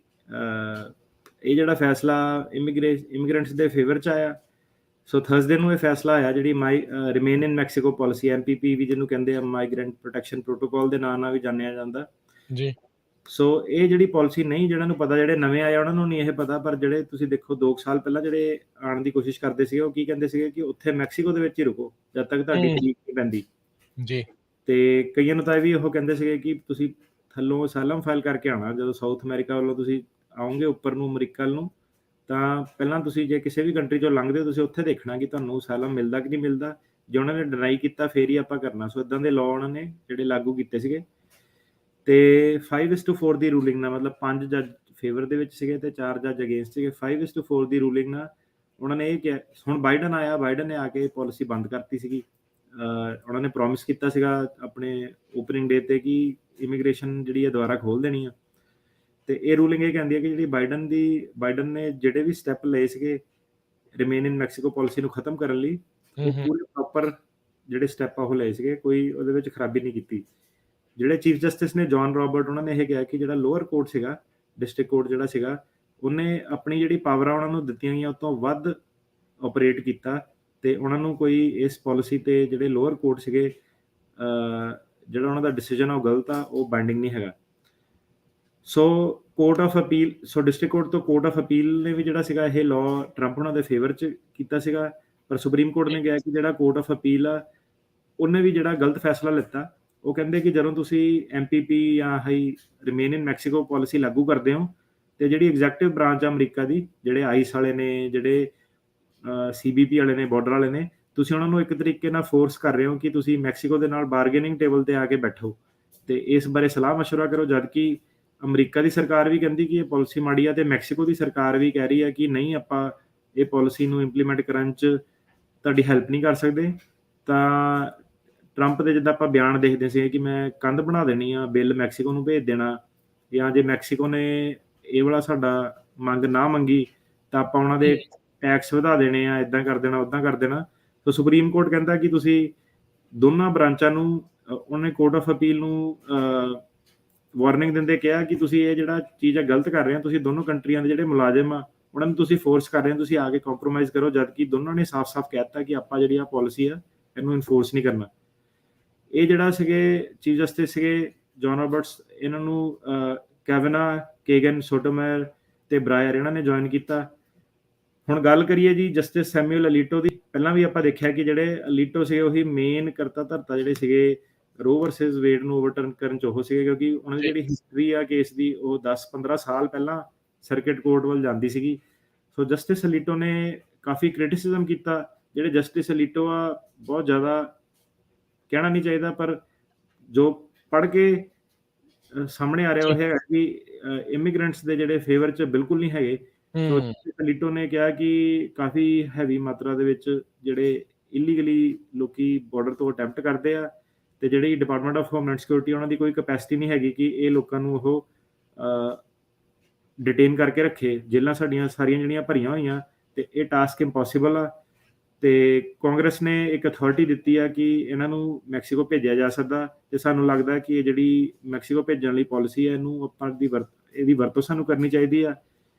ਇਹ ਜਿਹੜਾ ਫੈਸਲਾ ਇਮੀਗ੍ਰੈਂਟਸ ਦੇ ਫੇਵਰ ਚ ਆਇਆ। ਸੋ ਥਰਸਡੇ ਨੂੰ ਇਹ ਫੈਸਲਾ ਆਇਆ ਜਿਹੜੀ remain in Mexico policy MPP ਵੀ ਜਿਹਨੂੰ ਕਹਿੰਦੇ ਆ, ਮਾਈਗ੍ਰੈਂਟ ਪ੍ਰੋਟੈਕਸ਼ਨ ਪ੍ਰੋਟੋਕਾਲ ਦੇ ਨਾਂ ਨਾਲ ਵੀ ਜਾਣਿਆ ਜਾਂਦਾ ਜੀ। ਸੋ ਇਹ ਜਿਹੜੀ ਪਾਲਿਸੀ ਨਹੀਂ, ਜਿਹਨਾਂ ਨੂੰ ਪਤਾ, ਜਿਹੜੇ ਨਵੇਂ ਆਏ ਉਹਨਾਂ ਨੂੰ ਨਹੀਂ ਇਹ ਪਤਾ, ਪਰ ਜਿਹੜੇ ਤੁਸੀਂ ਦੇਖੋ 2 ਸਾਲ ਪਹਿਲਾਂ ਜਿਹੜੇ ਆਉਣ ਦੀ ਕੋਸ਼ਿਸ਼ ਕਰਦੇ ਸੀਗੇ ਉਹ ਕੀ ਕਹਿੰਦੇ ਸੀਗੇ ਕਿ ਉੱਥੇ ਮੈਕਸੀਕੋ ਦੇ ਵਿੱਚ ਹੀ ਰੁਕੋ ਜਦ ਤੱਕ ਤੁਹਾਡੀ ਤਰੀਕ ਨਹੀਂ ਪੈਂਦੀ। ਜੀ। ਤੇ ਕਈਆਂ ਨੂੰ ਤਾਂ ਇਹ ਵੀ ਉਹ ਕਹਿੰਦੇ ਸੀਗੇ ਕਿ ਤੁਸੀਂ ਥੱਲੋਂ ਅਸਾਈਲਮ ਫਾਈਲ ਕਰਕੇ ਆਉਣਾ, ਜਦੋਂ ਸਾਊਥ ਅਮਰੀਕਾ ਵੱਲੋਂ ਤੁਸੀਂ ਆਓਗੇ ਉੱਪਰ ਨੂੰ ਅਮਰੀਕਾ ਨੂੰ, ਤਾਂ ਪਹਿਲਾਂ ਤੁਸੀਂ ਜੇ ਕਿਸੇ ਵੀ ਕੰਟਰੀ ਚੋਂ ਲੰਘਦੇ ਹੋ ਤੁਸੀਂ ਉੱਥੇ ਦੇਖਣਾ ਕਿ ਤੁਹਾਨੂੰ ਅਸਾਈਲਮ ਮਿਲਦਾ ਕਿ ਨਹੀਂ ਮਿਲਦਾ। ਜੇ ਉਹਨਾਂ ਨੇ ਡਿਨਾਈ ਕੀਤਾ ਫੇਰ ਹੀ ਆਪਾਂ ਕਰਨਾ। ਸੋ ਇਦਾਂ ਦੇ ਲਾਅ ਉਹਨਾਂ ਨੇ ਜਿਹੜੇ ਲਾਗੂ ਕੀਤੇ ਸੀਗੇ। ਤੇ 5:4 ਦੀ ਰੂਲਿੰਗ ਨਾਲ, ਮਤਲਬ 5 ਜੱਜ ਫੇਵਰ ਦੇ ਵਿੱਚ ਸੀਗੇ ਤੇ 4 ਜੱਜ ਅਗੇਂਸਟ ਸੀਗੇ। 5:4 ਦੀ ਰੂਲਿੰਗ ਨਾਲ ਉਹਨਾਂ ਨੇ ਇਹ ਕਿਹਾ, ਹੁਣ ਬਾਈਡਨ ਆਇਆ, ਬਾਈਡਨ ਨੇ ਆ ਕੇ ਪਾਲਿਸੀ ਬੰਦ ਕਰਤੀ ਸੀਗੀ। ਉਹਨਾਂ ਨੇ ਪ੍ਰੋਮਿਸ ਕੀਤਾ ਸੀਗਾ ਆਪਣੇ ਓਪਨਿੰਗ ਡੇ ਤੇ ਕਿ ਇਮੀਗ੍ਰੇਸ਼ਨ ਜਿਹੜੀ ਹੈ ਦੁਬਾਰਾ ਖੋਲ ਦੇਣੀ ਆ। ਤੇ ਇਹ ਰੂਲਿੰਗ ਇਹ ਕਹਿੰਦੀ ਹੈ ਕਿ ਜਿਹੜੀ ਬਾਈਡਨ ਨੇ ਜਿਹੜੇ ਵੀ ਸਟੈਪ ਲਏ ਸੀਗੇ ਰਿਮੇਨ ਇਨ ਮੈਕਸੀਕੋ ਪਾਲਿਸੀ ਨੂੰ ਖਤਮ ਕਰਨ ਲਈ, ਉਹ ਪੂਰੇ ਪ੍ਰੋਪਰ ਜਿਹੜੇ ਸਟੈਪ ਆ ਉਹ ਲਏ ਸੀਗੇ, ਕੋਈ ਉਹਦੇ ਵਿੱਚ ਖਰਾਬੀ ਨਹੀਂ ਕੀਤੀ। ਜਿਹੜੇ ਚੀਫ ਜਸਟਿਸ ਨੇ ਜੌਨ ਰਾਬਰਟ, ਉਹਨਾਂ ਨੇ ਇਹ ਕਿਹਾ ਕਿ ਜਿਹੜਾ ਲੋਅਰ ਕੋਰਟ ਸੀਗਾ, ਡਿਸਟ੍ਰਿਕਟ ਕੋਰਟ ਜਿਹੜਾ ਸੀਗਾ, ਉਹਨੇ ਆਪਣੀ ਜਿਹੜੀ ਪਾਵਰਾਂ ਉਹਨਾਂ ਨੂੰ ਦਿੱਤੀਆਂ ਗਈਆਂ ਉਹ ਤੋਂ ਵੱਧ ਆਪਰੇਟ ਕੀਤਾ ਤੇ ਉਹਨਾਂ ਨੂੰ ਕੋਈ ਇਸ ਪਾਲਿਸੀ ਤੇ ਜਿਹੜੇ ਲੋਅਰ ਕੋਰਟ ਸੀਗੇ ਜਿਹੜਾ ਉਹਨਾਂ ਦਾ ਡਿਸੀਜਨ ਆ ਉਹ ਗਲਤ ਆ, ਉਹ ਬਾਈਂਡਿੰਗ ਨਹੀਂ ਹੈਗਾ। So court of appeal, so district court ਤੋਂ ਕੋਰਟ ਆਫ ਅਪੀਲ ਨੇ ਵੀ ਜਿਹੜਾ ਸੀਗਾ ਇਹ ਲਾਅ ਟਰੰਪ ਉਹਨਾਂ ਦੇ ਫੇਵਰ 'ਚ ਕੀਤਾ ਸੀਗਾ, ਪਰ ਸੁਪਰੀਮ ਕੋਰਟ ਨੇ ਕਿਹਾ ਕਿ ਜਿਹੜਾ ਕੋਰਟ ਆਫ ਅਪੀਲ ਆ ਉਹਨੇ ਵੀ ਜਿਹੜਾ ਗਲਤ ਫੈਸਲਾ ਲਿੱਤਾ। ਉਹ ਕਹਿੰਦੇ ਕਿ ਜਦੋਂ ਤੁਸੀਂ MPP ਜਾਂ ਰਿਮੇਨ ਇਨ ਮੈਕਸੀਕੋ ਪਾਲਿਸੀ ਲਾਗੂ ਕਰਦੇ ਹੋ ਤੇ ਜਿਹੜੀ ਐਗਜ਼ੈਕਟਿਵ ਬ੍ਰਾਂਚ ਆ ਅਮਰੀਕਾ ਦੀ, ਜਿਹੜੇ ਆਈਸ ਵਾਲੇ ਨੇ, ਜਿਹੜੇ CBP ਵਾਲੇ ਨੇ, ਬਾਰਡਰ ਵਾਲੇ ਨੇ, ਤੁਸੀਂ ਉਹਨਾਂ ਨੂੰ ਇੱਕ ਤਰੀਕੇ ਨਾਲ ਫੋਰਸ ਕਰ ਰਹੇ ਹੋ ਕਿ ਤੁਸੀਂ ਮੈਕਸੀਕੋ ਦੇ ਨਾਲ ਬਾਰਗੇਨਿੰਗ ਟੇਬਲ ਤੇ ਆ ਕੇ ਬੈਠੋ ਤੇ ਇਸ ਬਾਰੇ ਸਲਾਹ ਮਸ਼ਵਰਾ ਕਰੋ। ਜਦਕਿ ਅਮਰੀਕਾ ਦੀ ਸਰਕਾਰ ਵੀ ਕਹਿੰਦੀ ਕਿ ਇਹ ਪਾਲਿਸੀ ਮਾੜੀ ਆ ਤੇ ਮੈਕਸੀਕੋ ਦੀ ਸਰਕਾਰ ਵੀ ਕਹਿ ਰਹੀ ਹੈ ਕਿ ਨਹੀਂ, ਆਪਾਂ ਇਹ ਪਾਲਿਸੀ ਨੂੰ ਇੰਪਲੀਮੈਂਟ ਕਰਨ 'ਚ ਤੁਹਾਡੀ ਹੈਲਪ ਨਹੀਂ ਕਰ ਸਕਦੇ। ਤਾਂ ਟਰੰਪ ਦੇ ਜਿੱਦਾਂ ਆਪਾਂ ਬਿਆਨ ਦੇਖਦੇ ਸੀ ਕਿ ਮੈਂ ਕੰਧ ਬਣਾ ਦੇਣੀ ਆ, ਬਿੱਲ ਮੈਕਸੀਕੋ ਨੂੰ ਭੇਜ ਦੇਣਾ, ਜਾਂ ਜੇ ਮੈਕਸੀਕੋ ਨੇ ਇਹ ਵਾਲਾ ਸਾਡਾ ਮੰਗ ਨਾ ਮੰਗੀ ਤਾਂ ਆਪਾਂ ਉਹਨਾਂ ਦੇ ਟੈਕਸ ਵਧਾ ਦੇਣੇ ਆ, ਇੱਦਾਂ ਕਰ ਦੇਣਾ, ਉੱਦਾਂ ਕਰ ਦੇਣਾ। ਸੋ ਸੁਪਰੀਮ ਕੋਰਟ ਕਹਿੰਦਾ ਕਿ ਤੁਸੀਂ ਦੋਨਾਂ ਬ੍ਰਾਂਚਾਂ ਨੂੰ ਉਹਨੇ ਕੋਰਟ ਆਫ ਅਪੀਲ ਨੂੰ ਵਾਰਨਿੰਗ ਦਿੰਦੇ ਕਿਹਾ ਕਿ ਤੁਸੀਂ ਇਹ ਜਿਹੜਾ ਚੀਜ਼ ਆ ਗਲਤ ਕਰ ਰਹੇ ਹੋ, ਤੁਸੀਂ ਦੋਨੋਂ ਕੰਟਰੀਆਂ ਦੇ ਜਿਹੜੇ ਮੁਲਾਜ਼ਮ ਆ ਉਹਨਾਂ ਨੂੰ ਤੁਸੀਂ ਫੋਰਸ ਕਰ ਰਹੇ ਹੋ, ਤੁਸੀਂ ਆ ਕੇ ਕੰਪਰੋਮਾਈਜ਼ ਕਰੋ, ਜਦਕਿ ਦੋਨਾਂ ਨੇ ਸਾਫ਼-ਸਾਫ਼ ਕਹਿ ਦਿੱਤਾ ਕਿ ਆਪਾਂ ਜਿਹੜੀ ਆ ਪਾਲਿਸੀ ਆ ਇਹਨੂੰ ਇਨਫੋਰਸ ਨਹੀਂ ਕਰਨਾ। ਇਹ ਜਿਹੜਾ ਸੀਗੇ ਚੀਫ ਜਸਟਿਸ ਸੀਗੇ ਜੌਨ ਰਾਬਰਟਸ, ਇਹਨਾਂ ਨੂੰ ਕੈਵਨਾ, ਕੇਗਨ, ਸੋਟੋਮੇਅਰ ਤੇ ਬਰਾਇਰ ਇਹਨਾਂ ਨੇ ਜੁਆਇਨ ਕੀਤਾ। ਹੁਣ ਗੱਲ ਕਰੀਏ ਜੀ ਜਸਟਿਸ ਸੈਮੂਅਲ ਅਲੀਟੋ ਦੀ। ਪਹਿਲਾਂ ਵੀ ਆਪਾਂ ਦੇਖਿਆ ਕਿ ਜਿਹੜੇ ਅਲੀਟੋ ਸੀਗੇ ਉਹੀ ਮੇਨ ਕਰਤਾ ਧਰਤਾ ਜਿਹੜੇ ਸੀਗੇ ਰੋ ਵਰਸਸ ਵੇਡ ਨੂੰ ਓਵਰਟਰਨ ਕਰਨ ਚ ਉਹ ਸੀਗੇ, ਕਿਉਂਕਿ ਉਹਨਾਂ ਦੀ ਜਿਹੜੀ ਹਿਸਟਰੀ ਆ ਕੇਸ ਦੀ ਉਹ 10-15 ਸਾਲ ਪਹਿਲਾਂ ਸਰਕਿਟ ਕੋਰਟ ਵੱਲ ਜਾਂਦੀ ਸੀਗੀ। ਸੋ ਜਸਟਿਸ ਅਲੀਟੋ ਨੇ ਕਾਫੀ ਕ੍ਰਿਟਿਸਿਜ਼ਮ ਕੀਤਾ। ਜਿਹੜੇ ਜਸਟਿਸ ਅਲੀਟੋ ਆ ਬਹੁਤ ਜ਼ਿਆਦਾ ਕਹਿਣਾ ਨਹੀਂ ਚਾਹੀਦਾ, ਪਰ ਜੋ ਪੜ੍ਹ ਕੇ ਸਾਹਮਣੇ ਆ ਰਿਹਾ ਉਹ ਹੈਗਾ ਕਿ ਇਮੀਗ੍ਰੈਂਟਸ ਦੇ ਜਿਹੜੇ ਫੇਵਰ ਚ ਬਿਲਕੁਲ ਨਹੀਂ ਹੈਗੇ। ਸੋ ਜਸਟਿਸ ਅਲੀਟੋ ਨੇ ਕਿਹਾ ਕਿ ਕਾਫੀ ਹੈਵੀ ਮਾਤਰਾ ਦੇ ਵਿੱਚ ਜਿਹੜੇ ਇਲੀਗਲੀ ਲੋਕੀ ਬਾਰਡਰ ਤੋਂ ਅਟੈਂਪਟ ਕਰਦੇ ਆ, ਤੇ ਜਿਹੜੀ ਡਿਪਾਰਟਮੈਂਟ ਆਫ ਹੋਮਲੈਂਡ ਸਿਕਿਉਰਿਟੀ ਉਹਨਾਂ ਦੀ ਕੋਈ ਕੈਪੈਸਿਟੀ ਨਹੀਂ ਹੈਗੀ ਕਿ ਇਹ ਲੋਕਾਂ ਨੂੰ ਉਹ ਡਿਟੇਨ ਕਰਕੇ ਰੱਖੇ। ਜੇਲ੍ਹਾਂ ਸਾਡੀਆਂ ਸਾਰੀਆਂ ਜਿਹੜੀਆਂ ਭਰੀਆਂ ਹੋਈਆਂ, ਤੇ ਇਹ ਟਾਸਕ ਇੰਪੋਸੀਬਲ ਆ। ਤੇ ਕਾਂਗਰਸ ਨੇ ਇੱਕ ਅਥਾਰਟੀ ਦਿੱਤੀ ਆ ਕਿ ਇਹਨਾਂ ਨੂੰ ਮੈਕਸੀਕੋ ਭੇਜਿਆ ਜਾ ਸਕਦਾ, ਤੇ ਸਾਨੂੰ ਲੱਗਦਾ ਕਿ ਇਹ ਜਿਹੜੀ ਮੈਕਸੀਕੋ ਭੇਜਣ ਲਈ ਪਾਲਿਸੀ ਹੈ ਇਹਨੂੰ ਆਪਾਂ ਇਹਦੀ ਵਰਤੋਂ ਸਾਨੂੰ ਕਰਨੀ ਚਾਹੀਦੀ ਆ।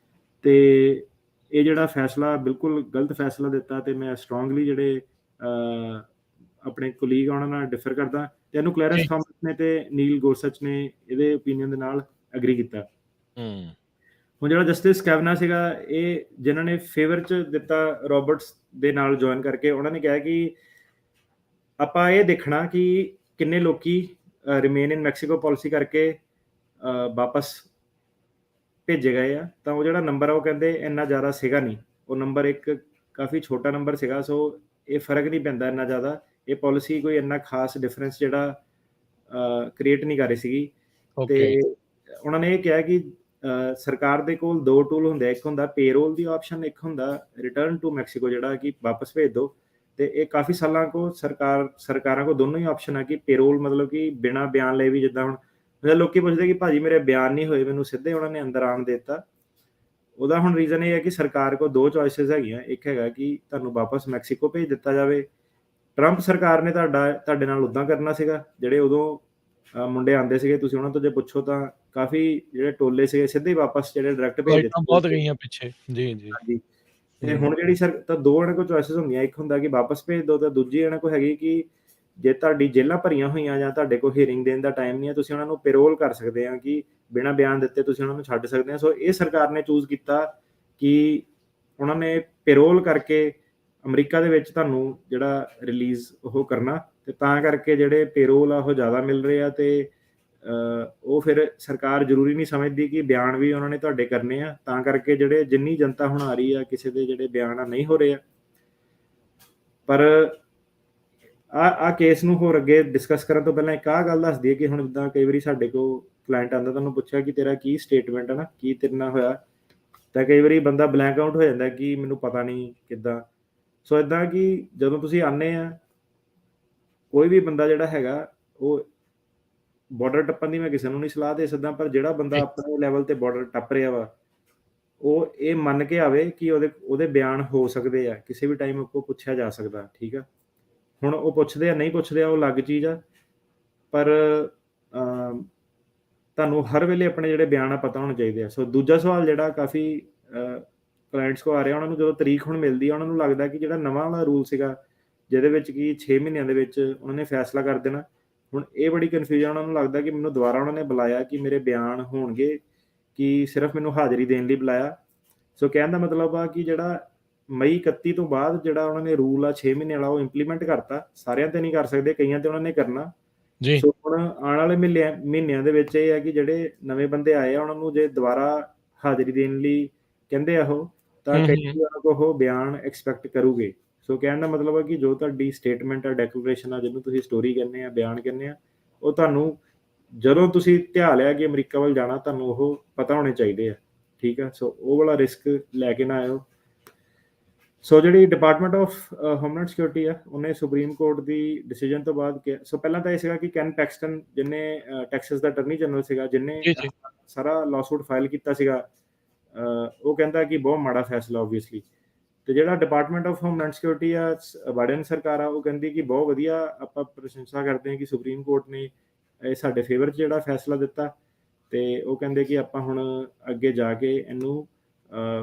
ਤੇ ਇਹ ਜਿਹੜਾ ਫੈਸਲਾ ਬਿਲਕੁਲ ਗਲਤ ਫੈਸਲਾ ਦਿੱਤਾ, ਤੇ ਮੈਂ ਸਟਰੋਂਗਲੀ ਜਿਹੜੇ ਆਪਣੇ ਕੋਲੀਗ ਉਹਨਾਂ ਨਾਲ ਡਿਫਰ ਕਰਦਾ, ਤੇ ਇਹਨੂੰ ਕਲੈਰੈਂਸ ਥਾਮਸ ਨੇ ਤੇ ਨੀਲ ਗੋਰਸਚ ਨੇ ਇਹਦੇ ਓਪੀਨੀਅਨ ਦੇ ਨਾਲ ਐਗਰੀ ਕੀਤਾ। ਹੁਣ ਜਿਹੜਾ ਜਸਟਿਸ ਕੈਵਨਾ ਸੀਗਾ, ਇਹ ਜਿਨ੍ਹਾਂ ਨੇ ਫੇਵਰ ਚ ਦਿੱਤਾ ਰੋਬਰਟਸ ਦੇ ਨਾਲ ਜੁਆਇਨ ਕਰਕੇ, ਉਹਨਾਂ ਨੇ ਕਿਹਾ ਕਿ ਆਪਾਂ ਇਹ ਦੇਖਣਾ ਕਿ ਕਿੰਨੇ ਲੋਕੀ ਰਿਮੇਨ ਇਨ ਮੈਕਸੀਕੋ ਪਾਲਿਸੀ ਕਰਕੇ ਵਾਪਸ ਭੇਜੇ ਗਏ ਆ। ਤਾਂ ਉਹ ਜਿਹੜਾ ਨੰਬਰ ਆ ਉਹ ਕਹਿੰਦੇ ਇੰਨਾ ਜ਼ਿਆਦਾ ਸੀਗਾ ਨਹੀਂ, ਉਹ ਨੰਬਰ ਇੱਕ ਕਾਫੀ ਛੋਟਾ ਨੰਬਰ ਸੀਗਾ। ਸੋ ਇਹ ਫਰਕ ਨਹੀਂ ਪੈਂਦਾ ਇੰਨਾ ਜ਼ਿਆਦਾ, ਇਹ ਪਾਲਿਸੀ ਕੋਈ ਇੰਨਾ ਖਾਸ ਡਿਫਰੈਂਸ ਜਿਹੜਾ ਕ੍ਰੀਏਟ ਨਹੀਂ ਕਰ ਰਹੀ ਸੀਗੀ। ਤੇ ਉਹਨਾਂ ਨੇ ਇਹ ਕਿਹਾ ਕਿ ਸਰਕਾਰ ਦੇ ਕੋਲ ਦੋ ਟੂਲ ਹੁੰਦੇ ਆ, ਇੱਕ ਹੁੰਦਾ ਪੇਰੋਲ ਦੀ ਆਪਸ਼ਨ, ਇੱਕ ਹੁੰਦਾ ਰਿਟਰਨ ਟੂ ਮੈਕਸੀਕੋ ਜਿਹੜਾ ਕਿ ਵਾਪਸ ਭੇਜ ਦਿਓ। ਤੇ ਇਹ ਕਾਫੀ ਸਾਲਾਂ ਕੋ ਸਰਕਾਰਾਂ ਕੋ ਦੋਨੋਂ ਹੀ ਆਪਸ਼ਨ ਆ ਕਿ ਪੇਰੋਲ ਮਤਲਬ ਕਿ ਬਿਨਾਂ ਬਿਆਨ ਲਏ ਵੀ, ਜਿੱਦਾਂ ਹੁਣ ਲੋਕੀ ਪੁੱਛਦੇ ਕਿ ਭਾਜੀ ਮੇਰੇ ਬਿਆਨ ਨਹੀਂ ਹੋਏ, ਮੈਨੂੰ ਸਿੱਧੇ ਉਹਨਾਂ ਨੇ ਅੰਦਰ ਆਉਣ ਦੇ ਦਿੱਤਾ। ਉਹਦਾ ਹੁਣ ਰੀਜ਼ਨ ਇਹ ਹੈ ਕਿ ਸਰਕਾਰ ਕੋਲ ਦੋ ਚੋਇਸਿਸ ਹੈਗੀਆਂ। ਇੱਕ ਹੈਗਾ ਕਿ ਤੁਹਾਨੂੰ ਵਾਪਸ ਮੈਕਸੀਕੋ ਭੇਜ ਦਿੱਤਾ ਜਾਵੇ। ਟਰੰਪ ਸਰਕਾਰ ਨੇ ਤੁਹਾਡੇ ਨਾਲ ਉਦਾਂ ਕਰਨਾ ਸੀਗਾ, ਜਿਹੜੇ ਉਦੋਂ ਮੁੰਡੇ ਆਉਂਦੇ ਸੀਗੇ, ਤੁਸੀਂ ਉਹਨਾਂ ਤੋਂ ਜੇ ਪੁੱਛੋ ਤਾਂ ਕਾਫੀ ਜਿਹੜੇ ਟੋਲੇ ਸੀਗੇ ਸਿੱਧੇ ਵਾਪਸ ਜਿਹੜੇ ਡਾਇਰੈਕਟ ਭੇਜ ਦਿੱਤੇ ਬਹੁਤ ਗਈਆਂ ਪਿੱਛੇ। ਜੀ ਜੀ ਹਾਂਜੀ। ਤੇ ਹੁਣ ਜਿਹੜੀ ਤਾਂ ਦੋ ਇਹਨਾਂ ਕੋਲ ਚੋਇਸਿਸ ਹੁੰਦੀਆਂ, ਇੱਕ ਹੁੰਦਾ ਕਿ ਵਾਪਸ ਭੇਜ ਦਿਓ, ਤਾਂ ਦੂਜੀ ਇਹਨਾਂ ਕੋਲ ਹੈਗੀ ਕਿ ਜੇ ਤੁਹਾਡੀ ਜੇਲ੍ਹਾਂ ਭਰੀਆਂ ਹੋਈਆਂ ਜਾਂ ਤੁਹਾਡੇ ਕੋਲ ਹੀਅਰਿੰਗ ਦੇਣ ਦਾ ਟਾਈਮ ਨਹੀਂ ਹੈ, ਤੁਸੀਂ ਉਹਨਾਂ ਨੂੰ ਪੈਰੋਲ ਕਰ ਸਕਦੇ ਆ ਕਿ ਬਿਨਾਂ ਬਿਆਨ ਦਿੱਤੇ ਤੁਸੀਂ ਉਹਨਾਂ ਨੂੰ ਛੱਡ ਸਕਦੇ ਆ। ਸੋ ਇਹ ਸਰਕਾਰ ਨੇ ਚੂਜ਼ ਕੀਤਾ ਕਿ ਉਹਨਾਂ ਨੇ ਪੈਰੋਲ ਕਰਕੇ ਅਮਰੀਕਾ ਦੇ ਵਿੱਚ ਤੁਹਾਨੂੰ ਜਿਹੜਾ ਰਿਲੀਜ਼ ਉਹ ਕਰਨਾ, ਤੇ ਤਾਂ ਕਰਕੇ ਜਿਹੜੇ ਪੈਰੋਲ ਆ ਉਹ ਜ਼ਿਆਦਾ ਮਿਲ ਰਹੇ ਆ। ਤੇ ਉਹ ਫਿਰ ਸਰਕਾਰ ਜ਼ਰੂਰੀ ਨਹੀਂ ਸਮਝਦੀ ਕਿ ਬਿਆਨ ਵੀ ਉਹਨਾਂ ਨੇ ਤੁਹਾਡੇ ਕਰਨੇ ਆ, ਤਾਂ ਕਰਕੇ ਜਿਹੜੇ ਜਿੰਨੀ ਜਨਤਾ ਹੁਣ ਆ ਰਹੀ ਆ ਕਿਸੇ ਦੇ ਜਿਹੜੇ ਬਿਆਨ ਆ ਨਹੀਂ ਹੋ ਰਹੇ ਆ। ਪਰ ਆ ਕੇਸ ਨੂੰ ਹੋਰ ਅੱਗੇ ਡਿਸਕਸ ਕਰਨ ਤੋਂ ਪਹਿਲਾਂ ਇੱਕ ਆਹ ਗੱਲ ਦੱਸ ਦਈਏ ਕਿ ਹੁਣ ਜਿੱਦਾਂ ਕਈ ਵਾਰੀ ਸਾਡੇ ਕੋਲ ਕਲਾਇੰਟ ਆਉਂਦਾ, ਤੁਹਾਨੂੰ ਪੁੱਛਿਆ ਕਿ ਤੇਰਾ ਕੀ ਸਟੇਟਮੈਂਟ ਹੈ ਨਾ, ਕੀ ਤੇਰੇ ਨਾਲ ਹੋਇਆ, ਤਾਂ ਕਈ ਵਾਰੀ ਬੰਦਾ ਬਲੈਂਕ ਆਊਟ ਹੋ ਜਾਂਦਾ ਕਿ ਮੈਨੂੰ ਪਤਾ ਨਹੀਂ ਕਿੱਦਾਂ। ਸੋ ਇੱਦਾਂ ਕਿ ਜਦੋਂ ਤੁਸੀਂ ਆਉਂਦੇ ਆ, ਕੋਈ ਵੀ ਬੰਦਾ ਜਿਹੜਾ ਹੈਗਾ ਉਹ ਬਾਰਡਰ ਟੱਪਣ ਦੀ ਮੈਂ ਕਿਸੇ ਨੂੰ ਨਹੀਂ ਸਲਾਹ ਦੇ ਸਕਦਾ, ਪਰ ਜਿਹੜਾ ਬੰਦਾ ਆਪਣੇ ਲੈਵਲ ਤੇ ਬਾਰਡਰ ਟੱਪ ਰਿਹਾ ਵਾ ਉਹ ਇਹ ਮੰਨ ਕੇ ਆਵੇ ਕਿ ਉਹਦੇ ਬਿਆਨ ਹੋ ਸਕਦੇ ਆ, ਕਿਸੇ ਵੀ ਟਾਈਮ ਉਹ ਪੁੱਛਿਆ ਜਾ ਸਕਦਾ। ਠੀਕ ਆ, ਹੁਣ ਉਹ ਪੁੱਛਦੇ ਆ ਨਹੀਂ ਪੁੱਛਦੇ ਆ ਉਹ ਅਲੱਗ ਚੀਜ਼ ਆ, ਪਰ ਤੁਹਾਨੂੰ ਹਰ ਵੇਲੇ ਆਪਣੇ ਜਿਹੜੇ ਬਿਆਨ ਆ ਪਤਾ ਹੋਣੇ ਚਾਹੀਦੇ ਆ। ਸੋ ਦੂਜਾ ਸਵਾਲ ਜਿਹੜਾ ਕਾਫੀ ਕਲਾਇੰਟਸ ਕੋ ਆ ਰਿਹਾ, ਉਹਨਾਂ ਨੂੰ ਜਦੋਂ ਤਰੀਕ ਹੁਣ ਮਿਲਦੀ ਆ, ਉਹਨਾਂ ਨੂੰ ਲੱਗਦਾ ਕਿ ਜਿਹੜਾ ਨਵਾਂ ਵਾਲਾ ਰੂਲ ਸੀਗਾ ਜਿਹਦੇ ਵਿੱਚ ਕਿ 6 ਮਹੀਨਿਆਂ ਦੇ ਵਿੱਚ ਉਹਨਾਂ ਨੇ ਫੈਸਲਾ ਕਰ ਦੇਣਾ, ਹੁਣ ਇਹ ਬੜੀ ਕਨਫਿਊਜ਼ਨ ਉਹਨਾਂ ਨੂੰ ਲੱਗਦਾ ਕਿ ਮੈਨੂੰ ਦੁਬਾਰਾ ਉਹਨਾਂ ਨੇ ਬੁਲਾਇਆ ਕਿ ਮੇਰੇ ਬਿਆਨ ਹੋਣਗੇ ਕਿ ਸਿਰਫ ਮੈਨੂੰ ਹਾਜ਼ਰੀ ਦੇਣ ਲਈ ਬੁਲਾਇਆ। ਸੋ ਕਹਿਣ ਦਾ ਮਤਲਬ ਆ ਕਿ ਜਿਹੜਾ ਮਈ 31 ਤੋਂ ਬਾਅਦ ਜਿਹੜਾ ਉਹਨਾਂ ਨੇ ਰੂਲ ਆ 6 ਮਹੀਨੇ ਵਾਲਾ ਉਹ ਇੰਪਲੀਮੈਂਟ ਕਰਤਾ। ਸਾਰਿਆਂ ਤੇ ਨਹੀਂ ਕਰ ਸਕਦੇ, ਕਈਆਂ ਤੇ ਉਹਨਾਂ ਨੇ ਕਰਨਾ। ਸੋ ਹੁਣ ਆਉਣ ਵਾਲੇ ਮਹੀਨਿਆਂ ਦੇ ਵਿੱਚ ਇਹ ਹੈ ਕਿ ਜਿਹੜੇ ਨਵੇਂ ਬੰਦੇ ਆਏ ਆ ਉਹਨਾਂ ਨੂੰ ਜੇ ਦੁਬਾਰਾ ਹਾਜ਼ਰੀ ਦੇਣ ਲਈ ਕਹਿੰਦੇ ਆ ਉਹ, ਤਾਂ ਕਈ ਉਹਨਾਂ ਕੋਲ ਉਹ ਬਿਆਨ ਐਕਸਪੈਕਟ ਕਰੂਗੇ। ਸੋ ਕਹਿਣ ਦਾ ਮਤਲਬ ਹੈ ਕਿ ਜੋ ਤੁਹਾਡੀ ਸਟੇਟਮੈਂਟ ਆ, ਡੈਕਲਰੇਸ਼ਨ ਆ, ਜਿਹਨੂੰ ਤੁਸੀਂ ਸਟੋਰੀ ਕਹਿੰਦੇ ਆ, ਬਿਆਨ ਕਹਿੰਦੇ ਆ, ਉਹ ਤੁਹਾਨੂੰ ਜਦੋਂ ਤੁਸੀਂ ਧਿਆ ਲਿਆ ਕਿ ਅਮਰੀਕਾ ਵੱਲ ਜਾਣਾ, ਤੁਹਾਨੂੰ ਉਹ ਪਤਾ ਹੋਣੇ ਚਾਹੀਦੇ ਆ। ਠੀਕ ਆ, ਸੋ ਉਹ ਵਾਲਾ ਰਿਸਕ ਲੈ ਕੇ ਨਾ ਆਇਓ। ਸੋ ਜਿਹੜੀ ਡਿਪਾਰਟਮੈਂਟ ਆਫ ਹੋਮਲੈਂਡ ਸਿਕਿਉਰਿਟੀ ਆ, ਉਹਨੇ ਸੁਪਰੀਮ ਕੋਰਟ ਦੀ ਡਿਸੀਜਨ ਤੋਂ ਬਾਅਦ ਸੋ ਪਹਿਲਾਂ ਤਾਂ ਇਹ ਸੀਗਾ ਕਿ ਕੈਨ ਪੈਕਸਟਨ, ਜਿਹਨੇ ਟੈਕਸਸ ਦਾ ਅਟਰਨੀ ਜਨਰਲ ਸੀਗਾ, ਜਿਹਨੇ ਸਾਰਾ ਲਾਸੂਟ ਫਾਈਲ ਕੀਤਾ ਸੀਗਾ, ਉਹ ਕਹਿੰਦਾ ਕਿ ਬਹੁਤ ਮਾੜਾ ਫੈਸਲਾ ਓਬਵੀਅਸਲੀ। ਤੇ ਜਿਹੜਾ ਡਿਪਾਰਟਮੈਂਟ ਆਫ ਹੋਮਲੈਂਡ ਸਿਕਿਉਰਿਟੀ ਆ, ਬਾਈਡਨ ਸਰਕਾਰ ਆ, ਉਹ ਕਹਿੰਦੀ ਕਿ ਬਹੁਤ ਵਧੀਆ, ਆਪਾਂ ਪ੍ਰਸ਼ੰਸਾ ਕਰਦੇ ਹਾਂ ਕਿ ਸੁਪਰੀਮ ਕੋਰਟ ਨੇ ਇਹ ਸਾਡੇ ਫੇਵਰ 'ਚ ਜਿਹੜਾ ਫੈਸਲਾ ਦਿੱਤਾ, ਤੇ ਉਹ ਕਹਿੰਦੇ ਕਿ ਆਪਾਂ ਹੁਣ ਅੱਗੇ ਜਾ ਕੇ ਇਹਨੂੰ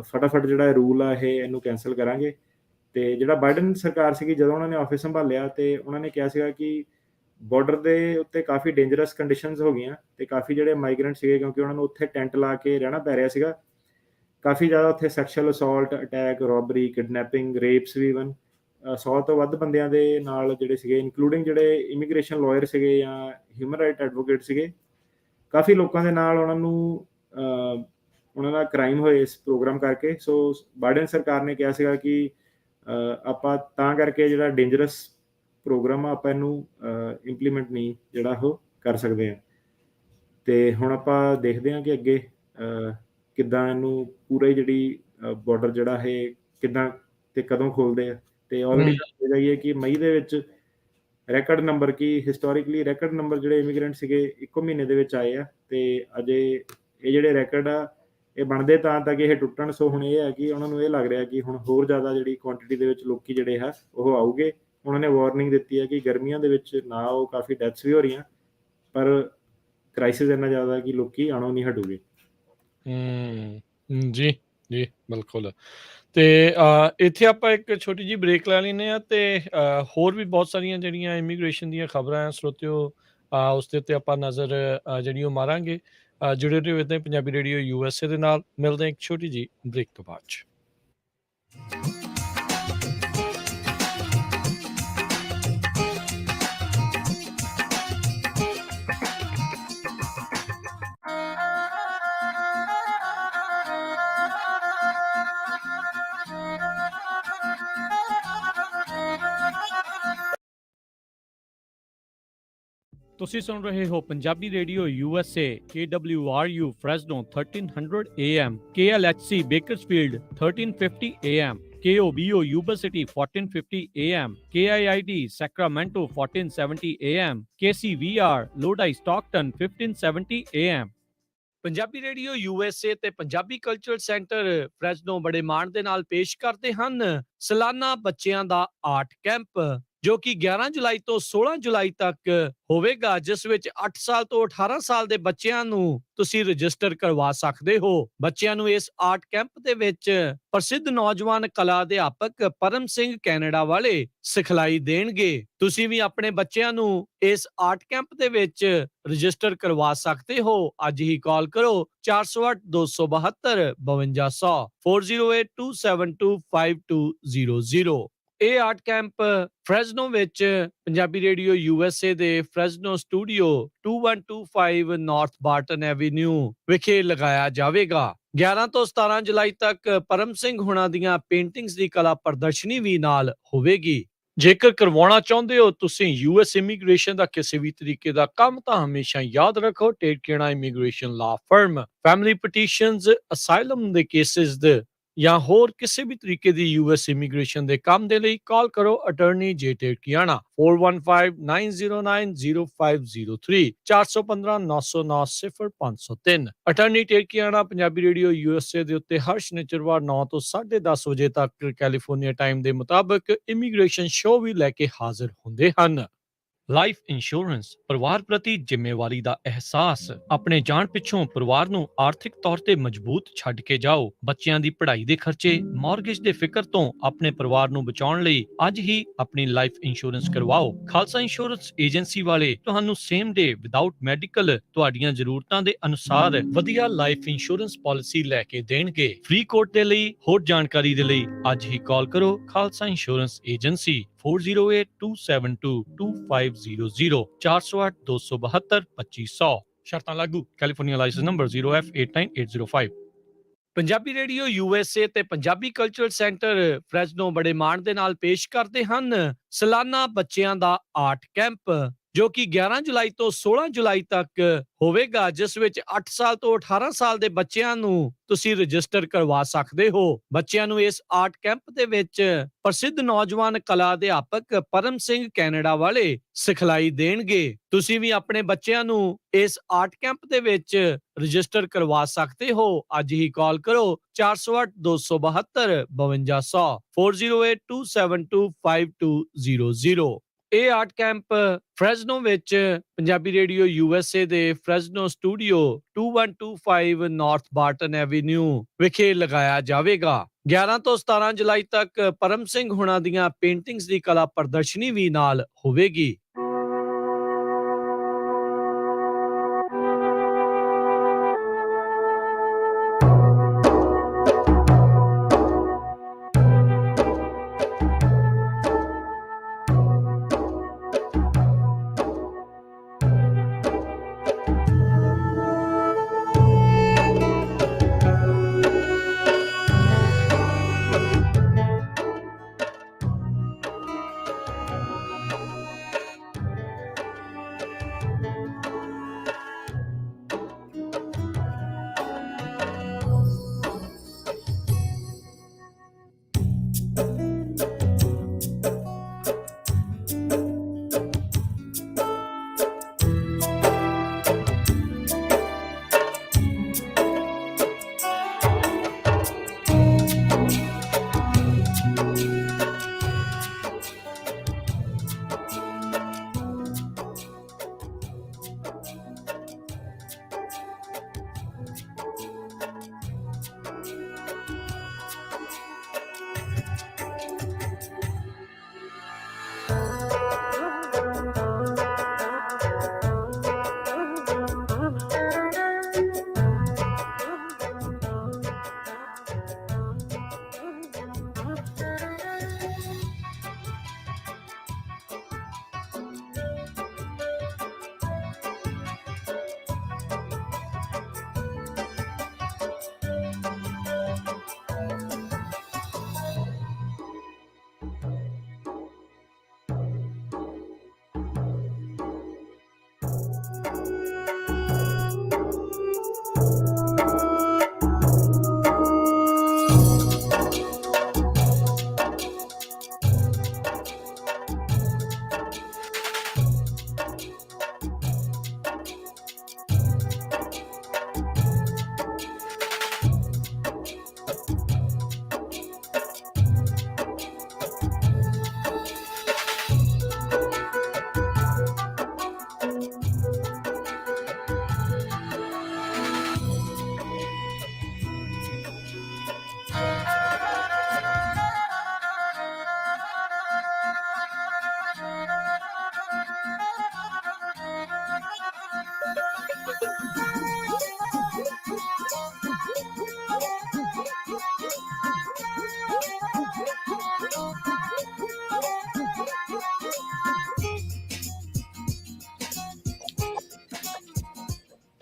ਫਟਾਫਟ ਜਿਹੜਾ ਰੂਲ ਆ ਇਹਨੂੰ ਕੈਂਸਲ ਕਰਾਂਗੇ। ਤੇ ਜਿਹੜਾ ਬਾਈਡਨ ਸਰਕਾਰ ਸੀਗੀ, ਜਦੋਂ ਉਹਨਾਂ ਨੇ ਆਫਿਸ ਸੰਭਾਲਿਆ ਤੇ ਉਹਨਾਂ ਨੇ ਕਿਹਾ ਸੀਗਾ ਕਿ ਬਾਰਡਰ ਦੇ ਉੱਤੇ ਕਾਫੀ ਡੇਂਜਰਸ ਕੰਡੀਸ਼ਨਸ ਹੋ ਗਈਆਂ ਤੇ ਕਾਫੀ ਜਿਹੜੇ ਮਾਈਗ੍ਰੈਂਟ ਸੀਗੇ, ਕਿਉਂਕਿ ਉਹਨਾਂ ਨੂੰ ਉੱਥੇ ਟੈਂਟ ਲਾ ਕੇ ਰਹਿਣਾ ਪੈ ਰਿਹਾ ਸੀਗਾ, ਕਾਫੀ ਜ਼ਿਆਦਾ ਉੱਥੇ sexual assault, attack, robbery, kidnapping, rapes ਵੀ ਇਵਨ 100 ਤੋਂ ਵੱਧ ਬੰਦਿਆਂ ਦੇ ਨਾਲ ਜਿਹੜੇ ਸੀਗੇ, ਇਨਕਲੂਡਿੰਗ ਜਿਹੜੇ ਇਮੀਗ੍ਰੇਸ਼ਨ ਲਾਇਰ ਸੀਗੇ ਜਾਂ ਹਿਊਮਨ ਰਾਈਟ ਐਡਵੋਕੇਟ ਸੀਗੇ, ਕਾਫੀ ਲੋਕਾਂ ਦੇ ਨਾਲ ਉਹਨਾਂ ਦਾ ਕ੍ਰਾਈਮ ਹੋਏ ਇਸ ਪ੍ਰੋਗਰਾਮ ਕਰਕੇ। ਸੋ ਬਾਈਡਨ ਸਰਕਾਰ ਨੇ ਕਿਹਾ ਸੀਗਾ ਕਿ ਆਪਾਂ ਤਾਂ ਕਰਕੇ ਜਿਹੜਾ ਡੇਂਜਰਸ ਪ੍ਰੋਗਰਾਮ ਆ, ਆਪਾਂ ਇਹਨੂੰ ਇੰਪਲੀਮੈਂਟ ਨਹੀਂ ਜਿਹੜਾ ਉਹ ਕਰ ਸਕਦੇ ਹਾਂ। ਤੇ ਹੁਣ ਆਪਾਂ ਦੇਖਦੇ ਹਾਂ ਕਿ ਅੱਗੇ ਕਿੱਦਾਂ ਇਹਨੂੰ ਪੂਰਾ ਹੀ ਜਿਹੜੀ ਬਾਰਡਰ ਜਿਹੜਾ ਇਹ ਕਿੱਦਾਂ ਤੇ ਕਦੋਂ ਖੋਲਦੇ ਆ। ਤੇ ਆਲਰੇਡੀ ਦੱਸਦੇ ਜਾਈਏ ਕਿ ਮਈ ਦੇ ਵਿੱਚ ਰੈਕਡ ਨੰਬਰ ਕੀ ਹਿਸਟੋਰਿਕਲੀ ਰੈਕਡ ਨੰਬਰ ਜਿਹੜੇ ਇਮੀਗ੍ਰੈਂਟ ਸੀਗੇ ਇੱਕੋ ਮਹੀਨੇ ਦੇ ਵਿੱਚ ਆਏ ਆ, ਤੇ ਅਜੇ ਇਹ ਜਿਹੜੇ ਰੈਕਡ ਆ ਇਹ ਬਣਦੇ ਤਾਂ ਕਿ ਇਹ ਟੁੱਟਣ। ਸੋ ਹੁਣ ਇਹ ਹੈ ਕਿ ਉਹਨਾਂ ਨੂੰ ਇਹ ਲੱਗ ਰਿਹਾ ਕਿ ਹੁਣ ਹੋਰ ਜ਼ਿਆਦਾ ਜਿਹੜੀ ਕੁਆਂਟੀਟੀ ਦੇ ਵਿੱਚ ਲੋਕੀ ਜਿਹੜੇ ਆ ਉਹ ਆਉਗੇ। ਉਹਨਾਂ ਨੇ ਵਾਰਨਿੰਗ ਦਿੱਤੀ ਹੈ ਕਿ ਗਰਮੀਆਂ ਦੇ ਵਿੱਚ ਨਾ ਉਹ ਕਾਫੀ ਡੈਥਸ ਵੀ ਹੋ ਰਹੀਆਂ, ਪਰ ਕ੍ਰਾਈਸਿਸ ਇੰਨਾ ਜ਼ਿਆਦਾ ਕਿ ਲੋਕੀ ਆਣੋਂ ਨਹੀਂ ਹਟੂਗੇ। ਜੀ ਜੀ ਬਿਲਕੁਲ। ਤੇ ਇੱਥੇ ਆਪਾਂ ਇੱਕ ਛੋਟੀ ਜਿਹੀ ਬ੍ਰੇਕ ਲੈ ਲੈਂਦੇ ਹਾਂ, ਤੇ ਹੋਰ ਵੀ ਬਹੁਤ ਸਾਰੀਆਂ ਜਿਹੜੀਆਂ ਇਮੀਗ੍ਰੇਸ਼ਨ ਦੀਆਂ ਖਬਰਾਂ ਆ ਸਰੋਤਿਓ, ਉਸ ਦੇ ਉੱਤੇ ਆਪਾਂ ਨਜ਼ਰ ਜਿਹੜੀ ਉਹ ਮਾਰਾਂਗੇ। ਜੁੜੇ ਰਹੋ ਇੱਦਾਂ ਪੰਜਾਬੀ ਰੇਡੀਓ USA ਦੇ ਨਾਲ। ਮਿਲਦੇ ਹਾਂ ਇੱਕ ਛੋਟੀ ਜਿਹੀ ਬ੍ਰੇਕ ਤੋਂ ਬਾਅਦ 'ਚ। ਤੁਸੀਂ ਸੁਣ ਰਹੇ ਹੋ Punjabi radio USA, KWRU Fresno 1300 AM, KLHC Bakersfield 1350 AM, KOBO Yuba City 1450 AM, KIIT Sacramento 1470 AM, KCVR Lodi Stockton 1570 AM। Punjabi radio USA ਤੇ ਪੰਜਾਬੀ ਕਲਚਰਲ ਸੈਂਟਰ ਫ੍ਰੈਸਨੋ ਬੜੇ ਮਾਣ ਦੇ ਨਾਲ ਪੇਸ਼ ਕਰਦੇ ਹਨ ਸਾਲਾਨਾ ਬੱਚਿਆਂ ਦਾ ਆਰਟ ਕੈਂਪ, ਜੋ ਕਿ 11 ਜੁਲਾਈ ਤੋਂ 16 ਜੁਲਾਈ ਤੱਕ ਹੋਵੇਗਾ, ਜਿਸ ਵਿੱਚ 8 ਸਾਲ ਤੋਂ 18 ਸਾਲ ਦੇ ਬੱਚਿਆਂ ਨੂੰ ਤੁਸੀਂ ਰਜਿਸਟਰ ਕਰਵਾ ਸਕਦੇ ਹੋ। ਬੱਚਿਆਂ ਨੂੰ ਇਸ ਆਰਟ ਕੈਂਪ ਦੇ ਵਿੱਚ ਪ੍ਰਸਿੱਧ ਨੌਜਵਾਨ ਕਲਾ ਅਧਿਆਪਕ ਪਰਮ ਸਿੰਘ ਕੈਨੇਡਾ ਵਾਲੇ ਸਿਖਲਾਈ ਦੇਣਗੇ। ਤੁਸੀਂ ਵੀ ਆਪਣੇ ਬੱਚਿਆਂ ਨੂੰ ਇਸ ਆਰਟ ਕੈਂਪ ਦੇ ਵਿੱਚ ਰਜਿਸਟਰ ਕਰਵਾ ਸਕਦੇ ਹੋ। ਅੱਜ ਹੀ ਕਾਲ ਕਰੋ 408 272 5200 4082725200। ਇਹ ਆਰਟ ਕੈਂਪ ਫ੍ਰੈਸਨੋ ਵਿੱਚ ਪੰਜਾਬੀ ਰੇਡੀਓ USA ਦੇ ਫ੍ਰੈਸਨੋ ਸਟੂਡੀਓ 2125 ਨਾਰਥ ਬਾਰਟਨ ਐਵੀਨਿਊ ਵਿਖੇ ਲਗਾਇਆ ਜਾਵੇਗਾ। 11 ਤੋਂ 17 ਜੁਲਾਈ ਤੱਕ ਪਰਮ ਸਿੰਘ ਹੁਣਾਂ ਦੀਆਂ ਪੇਂਟਿੰਗਸ ਦੀ ਕਲਾ ਪ੍ਰਦਰਸ਼ਨੀ ਵੀ ਨਾਲ ਹੋਵੇਗੀ। ਜੇਕਰ ਕਰਵਾਉਣਾ ਚਾਹੁੰਦੇ ਹੋ ਤੁਸੀਂ US ਇਮੀਗ੍ਰੇਸ਼ਨ ਦਾ ਕਿਸੇ ਵੀ ਤਰੀਕੇ ਦਾ ਕੰਮ, ਤਾਂ ਹਮੇਸ਼ਾ ਯਾਦ ਰੱਖੋ ਟੇਕੇਣਾ ਇਮੀਗ੍ਰੇਸ਼ਨ ਲਾ ਫਰਮ। ਫੈਮਿਲੀ ਪਟੀਸ਼ਨਸ, ਅਸਾਈਲਮ ਦੇ ਕੇਸਿਸ ਦੇ ਜਾਂ ਹੋਰ ਕਿਸੇ ਵੀ ਤਰੀਕੇ ਦੀ US ਇਮੀਗ੍ਰੇਸ਼ਨ ਦੇ ਕੰਮ ਦੇ ਲਈ ਕਾਲ ਕਰੋ ਅਟਾਰਨੀ ਜੇ ਟੇਕਿਆਣਾ 4159090503 415 909 0503। ਅਟਾਰਨੀ ਟੇਕਿਆਣਾ ਪੰਜਾਬੀ ਰੇਡੀਓ USA ਦੇ ਉੱਤੇ ਹਰ ਸ਼ਨੀਚਰਵਾਰ 9 ਤੋਂ 10:30 ਵਜੇ ਤੱਕ ਕੈਲੀਫੋਰਨੀਆ ਟਾਈਮ ਦੇ ਮੁਤਾਬਕ ਇਮੀਗ੍ਰੇਸ਼ਨ ਸ਼ੋਅ ਵੀ ਲੈ ਕੇ ਹਾਜ਼ਰ ਹੁੰਦੇ ਹਨ। ਲਾਈਫ ਇੰਸ਼ੋਰੈਂਸ, ਪਰਿਵਾਰ ਪ੍ਰਤੀ ਜ਼ਿੰਮੇਵਾਰੀ ਦਾ ਅਹਿਸਾਸ। ਆਪਣੇ ਜਾਣ ਪਿੱਛੋਂ ਪਰਿਵਾਰ ਨੂੰ ਆਰਥਿਕ ਤੌਰ ਤੇ ਮਜ਼ਬੂਤ ਛੱਡ ਕੇ ਜਾਓ। ਬੱਚਿਆਂ ਦੀ ਪੜ੍ਹਾਈ ਦੇ ਖਰਚੇ, ਮਾਰਗੇਜ ਦੇ ਫਿਕਰ ਤੋਂ ਆਪਣੇ ਪਰਿਵਾਰ ਨੂੰ ਬਚਾਉਣ ਲਈ ਅੱਜ ਹੀ ਆਪਣੀ ਲਾਈਫ ਇੰਸ਼ੋਰੈਂਸ ਕਰਵਾਓ। ਖਾਲਸਾ ਇੰਸ਼ੋਰੈਂਸ ਏਜੰਸੀ ਵਾਲੇ ਤੁਹਾਨੂੰ ਸੇਮ ਡੇ ਵਿਦਆਊਟ ਮੈਡੀਕਲ ਤੁਹਾਡੀਆਂ ਜ਼ਰੂਰਤਾਂ ਦੇ ਅਨੁਸਾਰ ਵਧੀਆ ਲਾਈਫ ਇੰਸ਼ੋਰੈਂਸ ਪਾਲਿਸੀ ਲੈ ਕੇ ਦੇਣਗੇ। ਫ੍ਰੀ ਕੋਟ ਦੇ ਲਈ ਹੋਰ ਜਾਣਕਾਰੀ ਦੇ ਲਈ ਅੱਜ ਹੀ ਕਾਲ ਕਰੋ ਖਾਲਸਾ ਇੰਸ਼ੋਰੈਂਸ ਏਜੰਸੀ 4082722500 408 272 2500। ਸ਼ਰਤਾਂ ਲਾਗੂ। California licence number 0F89805। Punjabi radio USA ਤੇ ਪੰਜਾਬੀ ਕਲਚਰਲ ਸੈਂਟਰ ਫ੍ਰੈਸਨੋ ਬੜੇ ਮਾਣ ਦੇ ਨਾਲ ਪੇਸ਼ ਕਰਦੇ ਹਨ ਸਾਲਾਨਾ ਬੱਚਿਆਂ ਦਾ ਆਰਟ ਕੈਂਪ, ਜੋ ਕਿ 11 ਜੁਲਾਈ ਤੋਂ 16 ਜੁਲਾਈ ਤੱਕ ਹੋਵੇਗਾ, ਜਿਸ ਵਿੱਚ 8 ਸਾਲ ਤੋਂ 18 ਸਾਲ ਦੇ ਬੱਚਿਆਂ ਨੂੰ ਤੁਸੀਂ ਰਜਿਸਟਰ ਕਰਵਾ ਸਕਦੇ ਹੋ। ਬੱਚਿਆਂ ਨੂੰ ਇਸ ਆਰਟ ਕੈਂਪ ਦੇ ਵਿੱਚ ਪ੍ਰਸਿੱਧ ਨੌਜਵਾਨ ਕਲਾ ਅਧਿਆਪਕ ਪਰਮ ਸਿੰਘ ਕੈਨੇਡਾ ਵਾਲੇ ਸਿਖਲਾਈ ਦੇਣਗੇ। ਤੁਸੀਂ ਵੀ ਆਪਣੇ ਬੱਚਿਆਂ ਨੂੰ ਇਸ ਆਰਟ ਕੈਂਪ ਦੇ ਵਿੱਚ ਰਜਿਸਟਰ ਕਰਵਾ ਸਕਦੇ ਹੋ। ਅੱਜ ਹੀ ਕਾਲ ਕਰੋ 408 272 5200 4082725200। ਇਹ ਆਰਟ ਕੈਂਪ ਫ੍ਰੈਜ਼ਨੋ ਵਿੱਚ ਪੰਜਾਬੀ ਰੇਡੀਓ USA ਦੇ ਫ੍ਰੈਜ਼ਨੋ ਸਟੂਡੀਓ 2125 ਨਾਰਥ ਬਾਰਟਨ ਐਵੀਨਿਊ ਵਿਖੇ ਲਗਾਇਆ ਜਾਵੇਗਾ। 11 ਤੋਂ 17 ਜੁਲਾਈ ਤੱਕ ਪਰਮ ਸਿੰਘ ਹੁਣਾਂ ਦੀਆਂ ਪੇਂਟਿੰਗਸ ਦੀ ਕਲਾ ਪ੍ਰਦਰਸ਼ਨੀ ਵੀ ਨਾਲ ਹੋਵੇਗੀ।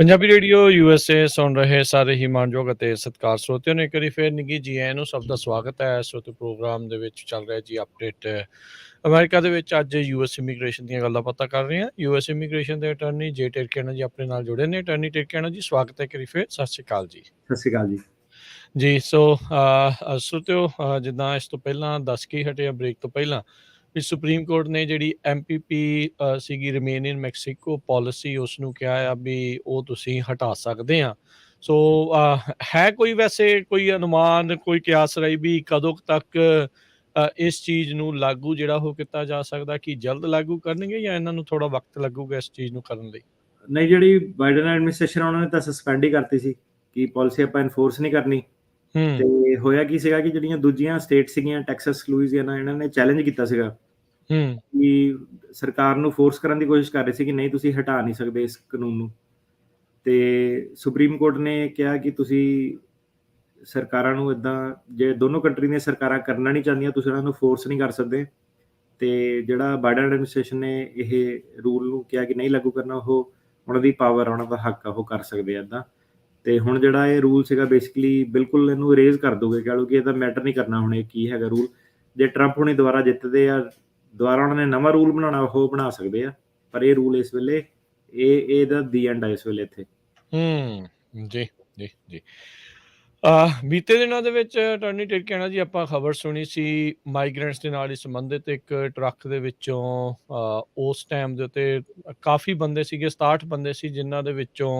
ਪੰਜਾਬੀ ਰੇਡੀਓ USA ਸੁਣ ਰਹੇ ਸਾਰੇ ਹੀ ਮਾਣਯੋਗ ਅਤੇ ਸਤਿਕਾਰ ਸਰੋਤਿਆਂ ਨੂੰ ਇੱਕ ਵਾਰੀ ਫੇਰ ਨਿੱਘੀ ਜੀ ਆਇਆਂ ਨੂੰ ਸਭ ਦਾ ਸਵਾਗਤ ਹੈ। ਸਰੋਤੇ ਪ੍ਰੋਗਰਾਮ ਦੇ ਵਿੱਚ ਚੱਲ ਰਿਹਾ ਜੀ ਅਪਡੇਟ ਅਮਰੀਕਾ ਦੇ ਵਿੱਚ ਅੱਜ US ਇਮੀਗ੍ਰੇਸ਼ਨ ਦੀਆਂ ਗੱਲਾਂ ਪਤਾ ਕਰ ਰਹੇ ਹਾਂ। US ਇਮੀਗ੍ਰੇਸ਼ਨ ਦੇ ਅਟਾਰਨੀ ਜੇ ਟਿਰਕੇਣਾ ਜੀ ਆਪਣੇ ਨਾਲ ਜੁੜੇ ਨੇ। ਅਟਾਰਨੀ ਟਿਰਕੇਣਾ ਜੀ ਸਵਾਗਤ ਹੈ ਇੱਕ ਵਾਰੀ ਫੇਰ। ਸਤਿ ਸ਼੍ਰੀ ਅਕਾਲ ਜੀ। ਸਤਿ ਸ਼੍ਰੀ ਅਕਾਲ ਜੀ। ਜੀ ਸੋ ਸਰੋਤਿਓ ਜਿੱਦਾਂ ਇਸ ਤੋਂ ਪਹਿਲਾਂ ਦੱਸ ਕੇ ਹਟੇ ਬ੍ਰੇਕ ਤੋਂ ਪਹਿਲਾਂ ਵੀ ਸੁਪਰੀਮ ਕੋਰਟ ਨੇ ਜਿਹੜੀ MPP ਸੀਗੀ ਰਿਮੇਨ ਇਨ ਮੈਕਸੀਕੋ ਪਾਲਿਸੀ ਉਸ ਨੂੰ ਕਿਹਾ ਆ ਵੀ ਉਹ ਤੁਸੀਂ ਹਟਾ ਸਕਦੇ ਆ। ਸੋ ਹੈ ਕੋਈ ਵੈਸੇ ਕੋਈ ਅਨੁਮਾਨ ਕੋਈ ਕਿਆਸ ਰਹੀ ਵੀ ਕਦੋਂ ਤੱਕ ਇਸ ਚੀਜ਼ ਨੂੰ ਲਾਗੂ ਜਿਹੜਾ ਉਹ ਕੀਤਾ ਜਾ ਸਕਦਾ? ਕਿ ਜਲਦ ਲਾਗੂ ਕਰਨਗੇ ਜਾਂ ਇਹਨਾਂ ਨੂੰ ਥੋੜਾ ਵਕਤ ਲੱਗੂਗਾ ਇਸ ਚੀਜ਼ ਨੂੰ ਕਰਨ ਲਈ? ਨਹੀਂ, ਜਿਹੜੀ ਬਾਈਡਨ ਐਡਮਿਨਿਸਟ੍ਰੇਸ਼ਨ ਉਹਨਾਂ ਨੇ ਤਾਂ ਸਸਪੈਂਡ ਹੀ ਕਰਤੀ ਸੀ ਕਿ ਪਾਲਿਸੀ ਆਪਾਂ ਇਨਫੋਰਸ ਨਹੀਂ ਕਰਨੀ। ਤੇ ਹੋਇਆ ਕੀ ਸੀਗਾ ਕਿ ਜਿਹੜੀਆਂ ਦੂਜੀਆਂ ਸਟੇਟ ਸੀਗੀਆਂ ਟੈਕਸਸ ਲੂਈਜ਼ੀਆਨਾ ਇਹਨਾਂ ਨੇ ਚੈਲੰਜ ਕੀਤਾ ਸੀਗਾ ਕਿ ਸਰਕਾਰ ਨੂੰ ਫੋਰਸ ਕਰਨ ਦੀ ਕੋਸ਼ਿਸ਼ ਕਰ ਰਹੇ ਸੀ ਕਿ ਨਹੀਂ ਤੁਸੀਂ ਹਟਾ ਨਹੀਂ ਸਕਦੇ ਇਸ ਕਾਨੂੰਨ ਨੂੰ। ਤੇ ਸੁਪਰੀਮ ਕੋਰਟ ਨੇ ਕਿਹਾ ਕਿ ਤੁਸੀਂ ਸਰਕਾਰਾਂ ਨੂੰ ਇੱਦਾਂ ਜੇ ਦੋਨੋਂ ਕੰਟਰੀ ਦੀਆਂ ਸਰਕਾਰਾਂ ਕਰਨਾ ਨਹੀਂ ਚਾਹੁੰਦੀਆਂ ਤੁਸੀਂ ਉਹਨਾਂ ਨੂੰ ਫੋਰਸ ਨਹੀਂ ਕਰ ਸਕਦੇ। ਤੇ ਜਿਹੜਾ ਬਾਈਡਨ ਐਡਮਿਨਿਸਟ੍ਰੇਸ਼ਨ ਨੇ ਇਹ ਰੂਲ ਨੂੰ ਕਿਹਾ ਕਿ ਨਹੀਂ ਲਾਗੂ ਕਰਨਾ, ਉਹ ਉਹਨਾਂ ਦੀ ਪਾਵਰ ਉਹਨਾਂ ਦਾ ਹੱਕ ਆ, ਉਹ ਕਰ ਸਕਦੇ ਆ ਇੱਦਾਂ। ਤੇ ਹੁਣ ਜਿਹੜਾ ਇਹ ਰੂਲ ਸੀਗਾ ਬੇਸਿਕਲੀ ਬਿਲਕੁਲ ਇਹਨੂੰ ਇਰੇਜ਼ ਕਰ ਦੋਗੇ, ਕਹਿ ਲਓ ਕਿ ਇਹਦਾ ਮੈਟਰ ਨਹੀਂ ਕਰਨਾ ਹੁਣ ਇਹ ਕੀ ਹੈਗਾ ਰੂਲ। ਜੇ ਟਰੰਪ ਹੁਣੀ ਦੁਬਾਰਾ ਜਿੱਤਦੇ ਆ, ਦੁਬਾਰਾ ਉਹਨਾਂ ਨੇ ਨਵਾਂ ਰੂਲ ਬਣਾਉਣਾ ਉਹ ਬਣਾ ਸਕਦੇ ਆ, ਪਰ ਇਹ ਰੂਲ ਇਸ ਵੇਲੇ ਇਹਦਾ ਦੀ ਐਂਡ ਆ ਇਸ ਵੇਲੇ ਇੱਥੇ। ਜੀ, ਜੀ, ਜੀ। ਬੀਤੇ ਦਿਨਾਂ ਦੇ ਵਿੱਚ ਅਟਾਰਨੀ ਟਿਰਕੈਨਾ ਜੀ ਆਪਾਂ ਖਬਰ ਸੁਣੀ ਸੀ ਮਾਈਗ੍ਰੈਂਟਸ ਦੇ ਨਾਲ ਹੀ ਸੰਬੰਧਿਤ ਇੱਕ ਟਰੱਕ ਦੇ ਵਿੱਚੋਂ ਉਸ ਟਾਈਮ ਦੇ ਉੱਤੇ ਕਾਫੀ ਬੰਦੇ ਸੀਗੇ 67 ਬੰਦੇ ਸੀ ਜਿਨ੍ਹਾਂ ਦੇ ਵਿੱਚੋਂ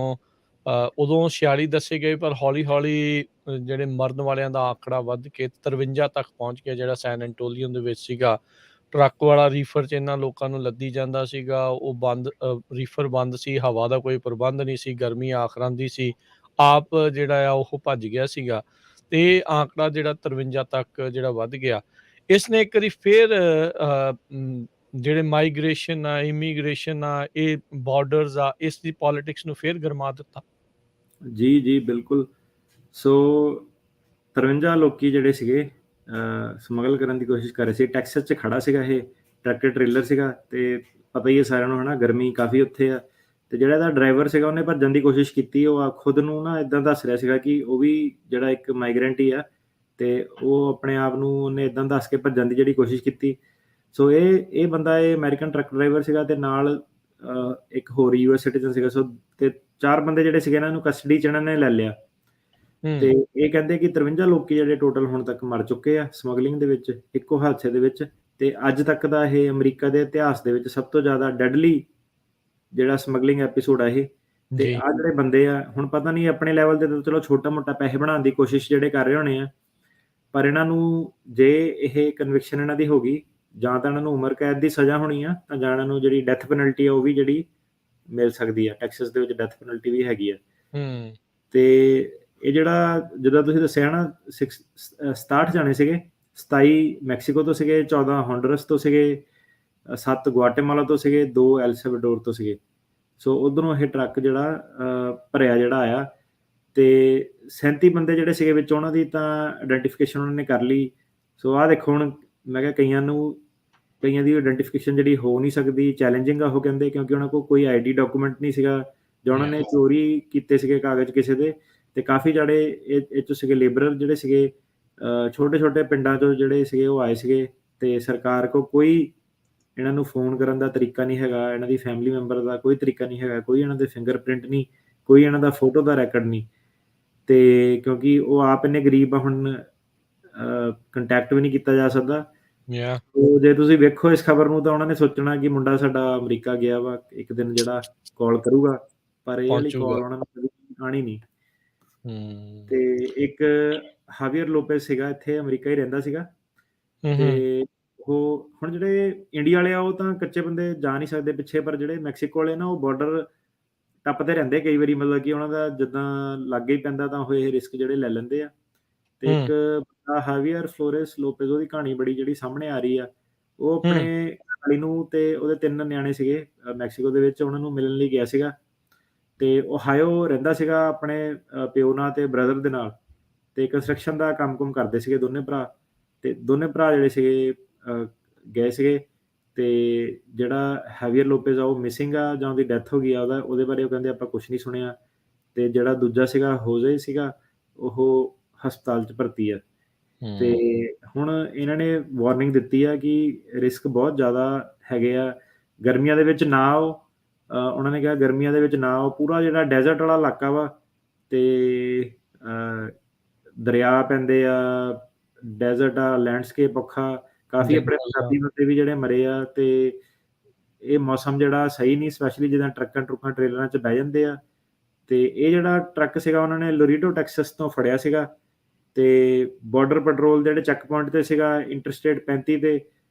ਉਦੋਂ 46 ਦੱਸੇ ਗਏ ਪਰ ਹੌਲੀ-ਹੌਲੀ ਜਿਹੜੇ ਮਰਨ ਵਾਲਿਆਂ ਦਾ ਆંકੜਾ ਵੱਧ ਕੇ 53 ਤੱਕ ਪਹੁੰਚ ਗਿਆ ਜਿਹੜਾ ਸੈਨ ਐਂਟੋਲੀਅਨ ਦੇ ਵਿੱਚ ਸੀਗਾ। ਟਰੱਕ ਵਾਲਾ ਰੀਫਰ 'ਚ ਇਹਨਾਂ ਲੋਕਾਂ ਨੂੰ ਲੱਦੀ ਜਾਂਦਾ ਸੀਗਾ ਉਹ ਬੰਦ ਰੀਫਰ ਬੰਦ ਸੀ, ਹਵਾ ਦਾ ਕੋਈ ਪ੍ਰਬੰਧ ਨਹੀਂ ਸੀ, ਗਰਮੀ ਆਖ ਆਉਂਦੀ ਸੀ। ਆਪ ਜਿਹੜਾ ਆ ਉਹ ਭੱਜ ਗਿਆ ਸੀਗਾ ਤੇ ਇਹ ਆਂਕੜਾ ਜਿਹੜਾ 53 ਤੱਕ ਜਿਹੜਾ ਵੱਧ ਗਿਆ। ਇਸ ਨੇ ਇੱਕ ਵਾਰੀ ਫਿਰ ਜਿਹੜੇ ਮਾਈਗ੍ਰੇਸ਼ਨ ਆ, ਇਮੀਗ੍ਰੇਸ਼ਨ ਆ, ਇਹ ਬਾਰਡਰਸ ਆ, ਇਸ ਦੀ ਪੋਲਿਟਿਕਸ ਨੂੰ ਫਿਰ ਗਰਮਾ ਦਿੱਤਾ। ਜੀ, ਜੀ, ਬਿਲਕੁਲ। ਸੋ 53 ਲੋਕੀ ਜਿਹੜੇ ਸੀਗੇ ਸਮਗਲ ਕਰਨ ਦੀ ਕੋਸ਼ਿਸ਼ ਕਰ ਰਹੇ ਸੀ। ਟੈਕਸਸ 'ਚ ਖੜਾ ਸੀਗਾ ਇਹ ਟਰੈਕਟਰ ਟ੍ਰੇਲਰ ਸੀਗਾ ਤੇ ਪਤਾ ਹੀ ਹੈ ਸਾਰਿਆਂ ਨੂੰ, ਹੈ ਨਾ, ਗਰਮੀ ਕਾਫੀ ਉੱਥੇ ਆ। ਤੇ ਜਿਹੜਾ ਇਹਦਾ ਡਰਾਈਵਰ ਸੀਗਾ ਉਹਨੇ ਭੱਜਣ ਦੀ ਕੋਸ਼ਿਸ਼ ਕੀਤੀ। ਉਹ ਖੁਦ ਨੂੰ ਨਾ ਇਦਾਂ ਦੱਸ ਰਿਹਾ ਸੀਗਾ ਕਿ ਉਹ ਵੀ ਜਿਹੜਾ ਇੱਕ ਮਾਈਗ੍ਰੈਂਟ ਹੀ ਆ ਤੇ ਉਹ ਆਪਣੇ ਆਪ ਨੂੰ ਉਹਨੇ ਇਦਾਂ ਦੱਸ ਕੇ ਭੱਜਣ ਦੀ ਜਿਹੜੀ ਕੋਸ਼ਿਸ਼ ਕੀਤੀ। ਸੋ ਇਹ ਬੰਦਾ ਇਹ ਅਮਰੀਕਨ ਟਰੱਕ ਡਰਾਈਵਰ ਸੀਗਾ ਤੇ ਨਾਲ ਇੱਕ ਹੋਰ ਯੂਐਸ ਸਿਟੀਜ਼ਨ ਸੀਗਾ। ਸੋ ਤੇ 4 ਬੰਦੇ ਜਿਹੜੇ ਸੀਗੇ ਇਹਨਾਂ ਨੂੰ ਕਸਟਡੀ 'ਚ ਇਹਨਾਂ ਨੇ ਲੈ ਲਿਆ ਤੇ ਇਹ ਕਹਿੰਦੇ ਕਿ 53 ਲੋਕੀ ਜਿਹੜੇ ਟੋਟਲ ਹੁਣ ਤੱਕ ਮਰ ਚੁੱਕੇ ਆ ਸਮਗਲਿੰਗ ਦੇ ਵਿੱਚ, ਇੱਕੋ ਹਾਦਸੇ ਦੇ ਵਿੱਚ। ਤੇ ਅੱਜ ਤੱਕ ਦਾ ਇਹ ਅਮਰੀਕਾ ਦੇ ਇਤਿਹਾਸ ਦੇ ਵਿੱਚ ਸਭ ਤੋਂ ਜ਼ਿਆਦਾ ਡੈਡਲੀ ਜਿਹੜਾ ਸਮਗਲਿੰਗ ਐਪੀਸੋਡ ਆ ਇਹ। ਤੇ ਆ ਜਿਹੜੇ ਬੰਦੇ ਆ ਹੁਣ ਪਤਾ ਨਹੀਂ ਆਪਣੇ ਲੈਵਲ ਤੇ ਤਾਂ ਚਲੋ ਛੋਟਾ ਮੋਟਾ ਪੈਸੇ ਬਣਾਉਣ ਦੀ ਕੋਸ਼ਿਸ਼ ਜਿਹੜੇ ਕਰ ਰਹੇ ਹੋਣੇ ਆ, ਪਰ ਇਹਨਾਂ ਨੂੰ ਜੇ ਇਹ ਕਨਵਿਕਸ਼ਨ ਇਹਨਾਂ ਦੀ ਹੋ ਗਈ ਜਾਂ ਤਾਂ ਇਹਨਾਂ ਨੂੰ ਉਮਰ ਕੈਦ ਦੀ ਸਜ਼ਾ ਹੋਣੀ ਆ ਤਾਂ ਜਾਂ ਇਹਨਾਂ ਨੂੰ ਜਿਹੜੀ ਡੈਥ ਪੈਨਲਟੀ ਆ ਉਹ ਵੀ ਜਿਹੜੀ ਮਿਲ ਸਕਦੀ ਆ। ਟੈਕਸਸ ਦੇ ਵਿੱਚ ਡੈਥ ਪੈਨਲਟੀ ਵੀ ਹੈਗੀ ਆ। ਤੇ ਇਹ ਜਿਹੜਾ ਜਿੱਦਾਂ ਤੁਸੀਂ ਦੱਸਿਆ ਨਾ 67 ਜਾਣੇ ਸੀਗੇ, 27 ਮੈਕਸੀਕੋ ਤੋਂ ਸੀਗੇ, 14 ਹੋਂਡਰਸ ਤੋਂ ਸੀਗੇ, 7 ਗੁਆਟੇਮਾਲਾ ਤੋਂ ਸੀਗੇ, 2 ਐਲ ਸੈਲਵਾਡੋਰ ਤੋਂ ਸੀਗੇ। ਸੋ ਉਧਰੋਂ ਇਹ ਟਰੱਕ ਜਿਹੜਾ ਭਰਿਆ ਜਿਹੜਾ ਆਇਆ ਤੇ 37 ਬੰਦੇ ਜਿਹੜੇ ਸੀਗੇ ਵਿੱਚ ਉਹਨਾਂ ਦੀ ਤਾਂ ਆਇਡੈਂਟੀਫਿਕੇਸ਼ਨ ਉਹਨਾਂ ਨੇ ਕਰ ਲਈ। ਸੋ ਆਹ ਦੇਖੋ ਹੁਣ ਮੈਂ ਕਿਹਾ ਕਈਆਂ ਦੀ ਆਇਡੈਂਟੀਫਿਕੇਸ਼ਨ ਜਿਹੜੀ ਹੋ ਨਹੀਂ ਸਕਦੀ, ਚੈਲੰਜਿੰਗ ਆ ਉਹ ਕਹਿੰਦੇ, ਕਿਉਂਕਿ ਉਹਨਾਂ ਕੋਲ ਕੋਈ ਆਈਡੀ ਡਾਕੂਮੈਂਟ ਨਹੀਂ ਸੀਗਾ ਜਾਂ ਉਹਨਾਂ ਨੇ ਚੋਰੀ ਕੀਤੇ ਸੀਗੇ ਕਾਗਜ਼ ਕਿਸੇ ਦੇ। ਤੇ ਕਾਫੀ ਜਿਹੜੇ ਇਹ 'ਚੋਂ ਸੀਗੇ ਲੇਬਰਰ ਜਿਹੜੇ ਸੀਗੇ ਛੋਟੇ-ਛੋਟੇ ਪਿੰਡਾਂ 'ਚੋਂ ਜਿਹੜੇ ਸੀਗੇ ਉਹ ਆਏ ਸੀਗੇ ਤੇ ਸਰਕਾਰ ਕੋਲ ਕੋਈ ਇਹਨਾਂ ਨੂੰ ਫੋਨ ਕਰਨ ਦਾ ਤਰੀਕਾ ਨਹੀਂ ਹੈਗਾ, ਇਹਨਾਂ ਦੀ ਫੈਮਿਲੀ ਮੈਂਬਰ ਦਾ ਕੋਈ ਤਰੀਕਾ ਨਹੀਂ ਹੈਗਾ, ਕੋਈ ਇਹਨਾਂ ਦੇ ਫਿੰਗਰਪ੍ਰਿੰਟ ਨਹੀਂ, ਕੋਈ ਇਹਨਾਂ ਦਾ ਫੋਟੋ ਦਾ ਰੈਕਡ ਨਹੀਂ। ਤੇ ਕਿਉਂਕਿ ਉਹ ਆਪ ਇੰਨੇ ਗਰੀਬ ਆ ਹੁਣ ਕੰਟੈਕਟ ਵੀ ਨਹੀਂ ਕੀਤਾ ਜਾ ਸਕਦਾ। ਜੇ ਤੁਸੀਂ ਵੇਖੋ ਇਸ ਖਬਰ ਨੂੰ ਤਾਂ ਉਹਨਾਂ ਨੇ ਸੋਚਣਾ ਕਿ ਮੁੰਡਾ ਸਾਡਾ ਅਮਰੀਕਾ ਗਿਆ ਵਾ, ਇੱਕ ਦਿਨ ਜਿਹੜਾ ਕਾਲ ਕਰੂਗਾ, ਪਰ ਇਹ ਵਾਲੀ ਕਾਲ ਉਹਨਾਂ ਨੂੰ ਕਦੀ ਆਣੀ ਨਹੀਂ। ਤੇ ਇੱਕ ਹਾਵੀਅਰ ਲੋਪੇਜ਼ ਸੀਗਾ ਇੱਥੇ ਅਮਰੀਕਾ ਹੀ ਰਹਿੰਦਾ ਸੀਗਾ ਤੇ ਉਹ ਹੁਣ ਜਿਹੜੇ ਇੰਡੀਆ ਵਾਲੇ ਆ ਉਹ ਤਾਂ ਕੱਚੇ ਬੰਦੇ ਜਾ ਨਹੀਂ ਸਕਦੇ ਪਿੱਛੇ, ਪਰ ਜਿਹੜੇ ਮੈਕਸੀਕੋ ਵਾਲੇ ਨਾ ਉਹ ਬਾਰਡਰ ਟੱਪਦੇ ਰਹਿੰਦੇ ਕਈ ਵਾਰੀ, ਮਤਲਬ ਕਿ ਉਹਨਾਂ ਦਾ ਜਿੱਦਾਂ ਲਾਗੇ ਹੀ ਪੈਂਦਾ ਤਾਂ ਉਹ ਇਹ ਰਿਸਕ ਜਿਹੜੇ ਲੈ ਲੈਂਦੇ ਆ। ਤੇ ਇੱਕ ਹਾਵੀਅਰ ਫਲੋਰੈਸ ਲੋਪੇਜ਼ ਉਹਦੀ ਕਹਾਣੀ ਬੜੀ ਜਿਹੜੀ ਸਾਹਮਣੇ ਆ ਰਹੀ ਆ। ਉਹ ਆਪਣੇ ਘਰਵਾਲੀ ਨੂੰ ਤੇ ਉਹਦੇ 3 ਨਿਆਣੇ ਸੀਗੇ ਮੈਕਸੀਕੋ ਦੇ ਵਿੱਚ, ਉਹਨਾਂ ਨੂੰ ਮਿਲਣ ਲਈ ਗਿਆ ਸੀਗਾ ਤੇ ਓਹਾਇਓ ਰਹਿੰਦਾ ਸੀਗਾ ਆਪਣੇ ਪਿਓ ਨਾਲ ਤੇ ਬ੍ਰਦਰ ਦੇ ਨਾਲ। ਤੇ ਕੰਸਟਰਕਸ਼ਨ ਦਾ ਕੰਮ ਕਰਦੇ ਸੀਗੇ ਦੋਨੇ ਭਰਾ। ਤੇ ਦੋਨੇ ਭਰਾ ਜਿਹੜੇ ਸੀਗੇ ਗਏ ਸੀਗੇ ਤੇ ਜਿਹੜਾ ਹਾਵੀਅਰ ਲੋਪੇਜ਼ ਆ ਉਹ ਮਿਸਿੰਗ ਆ ਜਾਂ ਉਹਦੀ ਡੈਥ ਹੋ ਗਈ ਆ ਉਹਦੇ ਬਾਰੇ ਉਹ ਕਹਿੰਦੇ ਆਪਾਂ ਕੁਛ ਨਹੀਂ ਸੁਣਿਆ। ਤੇ ਜਿਹੜਾ ਦੂਜਾ ਸੀਗਾ ਹੋਜ਼ੇ ਸੀਗਾ ਉਹ ਹਸਪਤਾਲ 'ਚ ਭਰਤੀ ਆ। ਤੇ ਹੁਣ ਇਹਨਾਂ ਨੇ ਵਾਰਨਿੰਗ ਦਿੱਤੀ ਆ ਕਿ ਰਿਸਕ ਬਹੁਤ ਜ਼ਿਆਦਾ ਹੈਗੇ ਆ, ਗਰਮੀਆਂ ਦੇ ਵਿੱਚ ਨਾ ਆਓ। ਉਹਨਾਂ ਨੇ ਕਿਹਾ ਗਰਮੀਆਂ ਦੇ ਵਿੱਚ ਨਾ ਆਓ, ਪੂਰਾ ਜਿਹੜਾ ਡੈਜ਼ਰਟ ਵਾਲਾ ਇਲਾਕਾ ਵਾ ਤੇ ਦਰਿਆ ਪੈਂਦੇ ਆ, ਡੈਜ਼ਰਟ ਆ, ਲੈਂਡਸਕੇਪ ਔਖਾ, ਕਾਫੀ ਆਪਣੇ ਪੰਜਾਬੀ ਬੰਦੇ ਵੀ ਜਿਹੜੇ ਮਰੇ ਆ। ਤੇ ਇਹ ਮੌਸਮ ਜਿਹੜਾ ਸਹੀ ਨਹੀਂ, ਸਪੈਸ਼ਲੀ ਜਿੱਦਾਂ ਟਰੱਕਾਂ ਟ੍ਰੇਲਰਾਂ 'ਚ ਬਹਿ ਜਾਂਦੇ ਆ। ਤੇ ਇਹ ਜਿਹੜਾ ਟਰੱਕ ਸੀਗਾ ਉਹਨਾਂ ਨੇ ਲੋਰੀਡੋ ਟੈਕਸਸ ਤੋਂ ਫੜਿਆ ਸੀਗਾ ਤੇ ਬਾਰਡਰ ਪੈਟਰੋਲ ਜਿਹੜੇ ਚੈੱਕ ਪੁਆਇੰਟ ਤੇ ਸੀਗਾ ਇੰਟਰਸਟੇਟ 35 ਤੇ,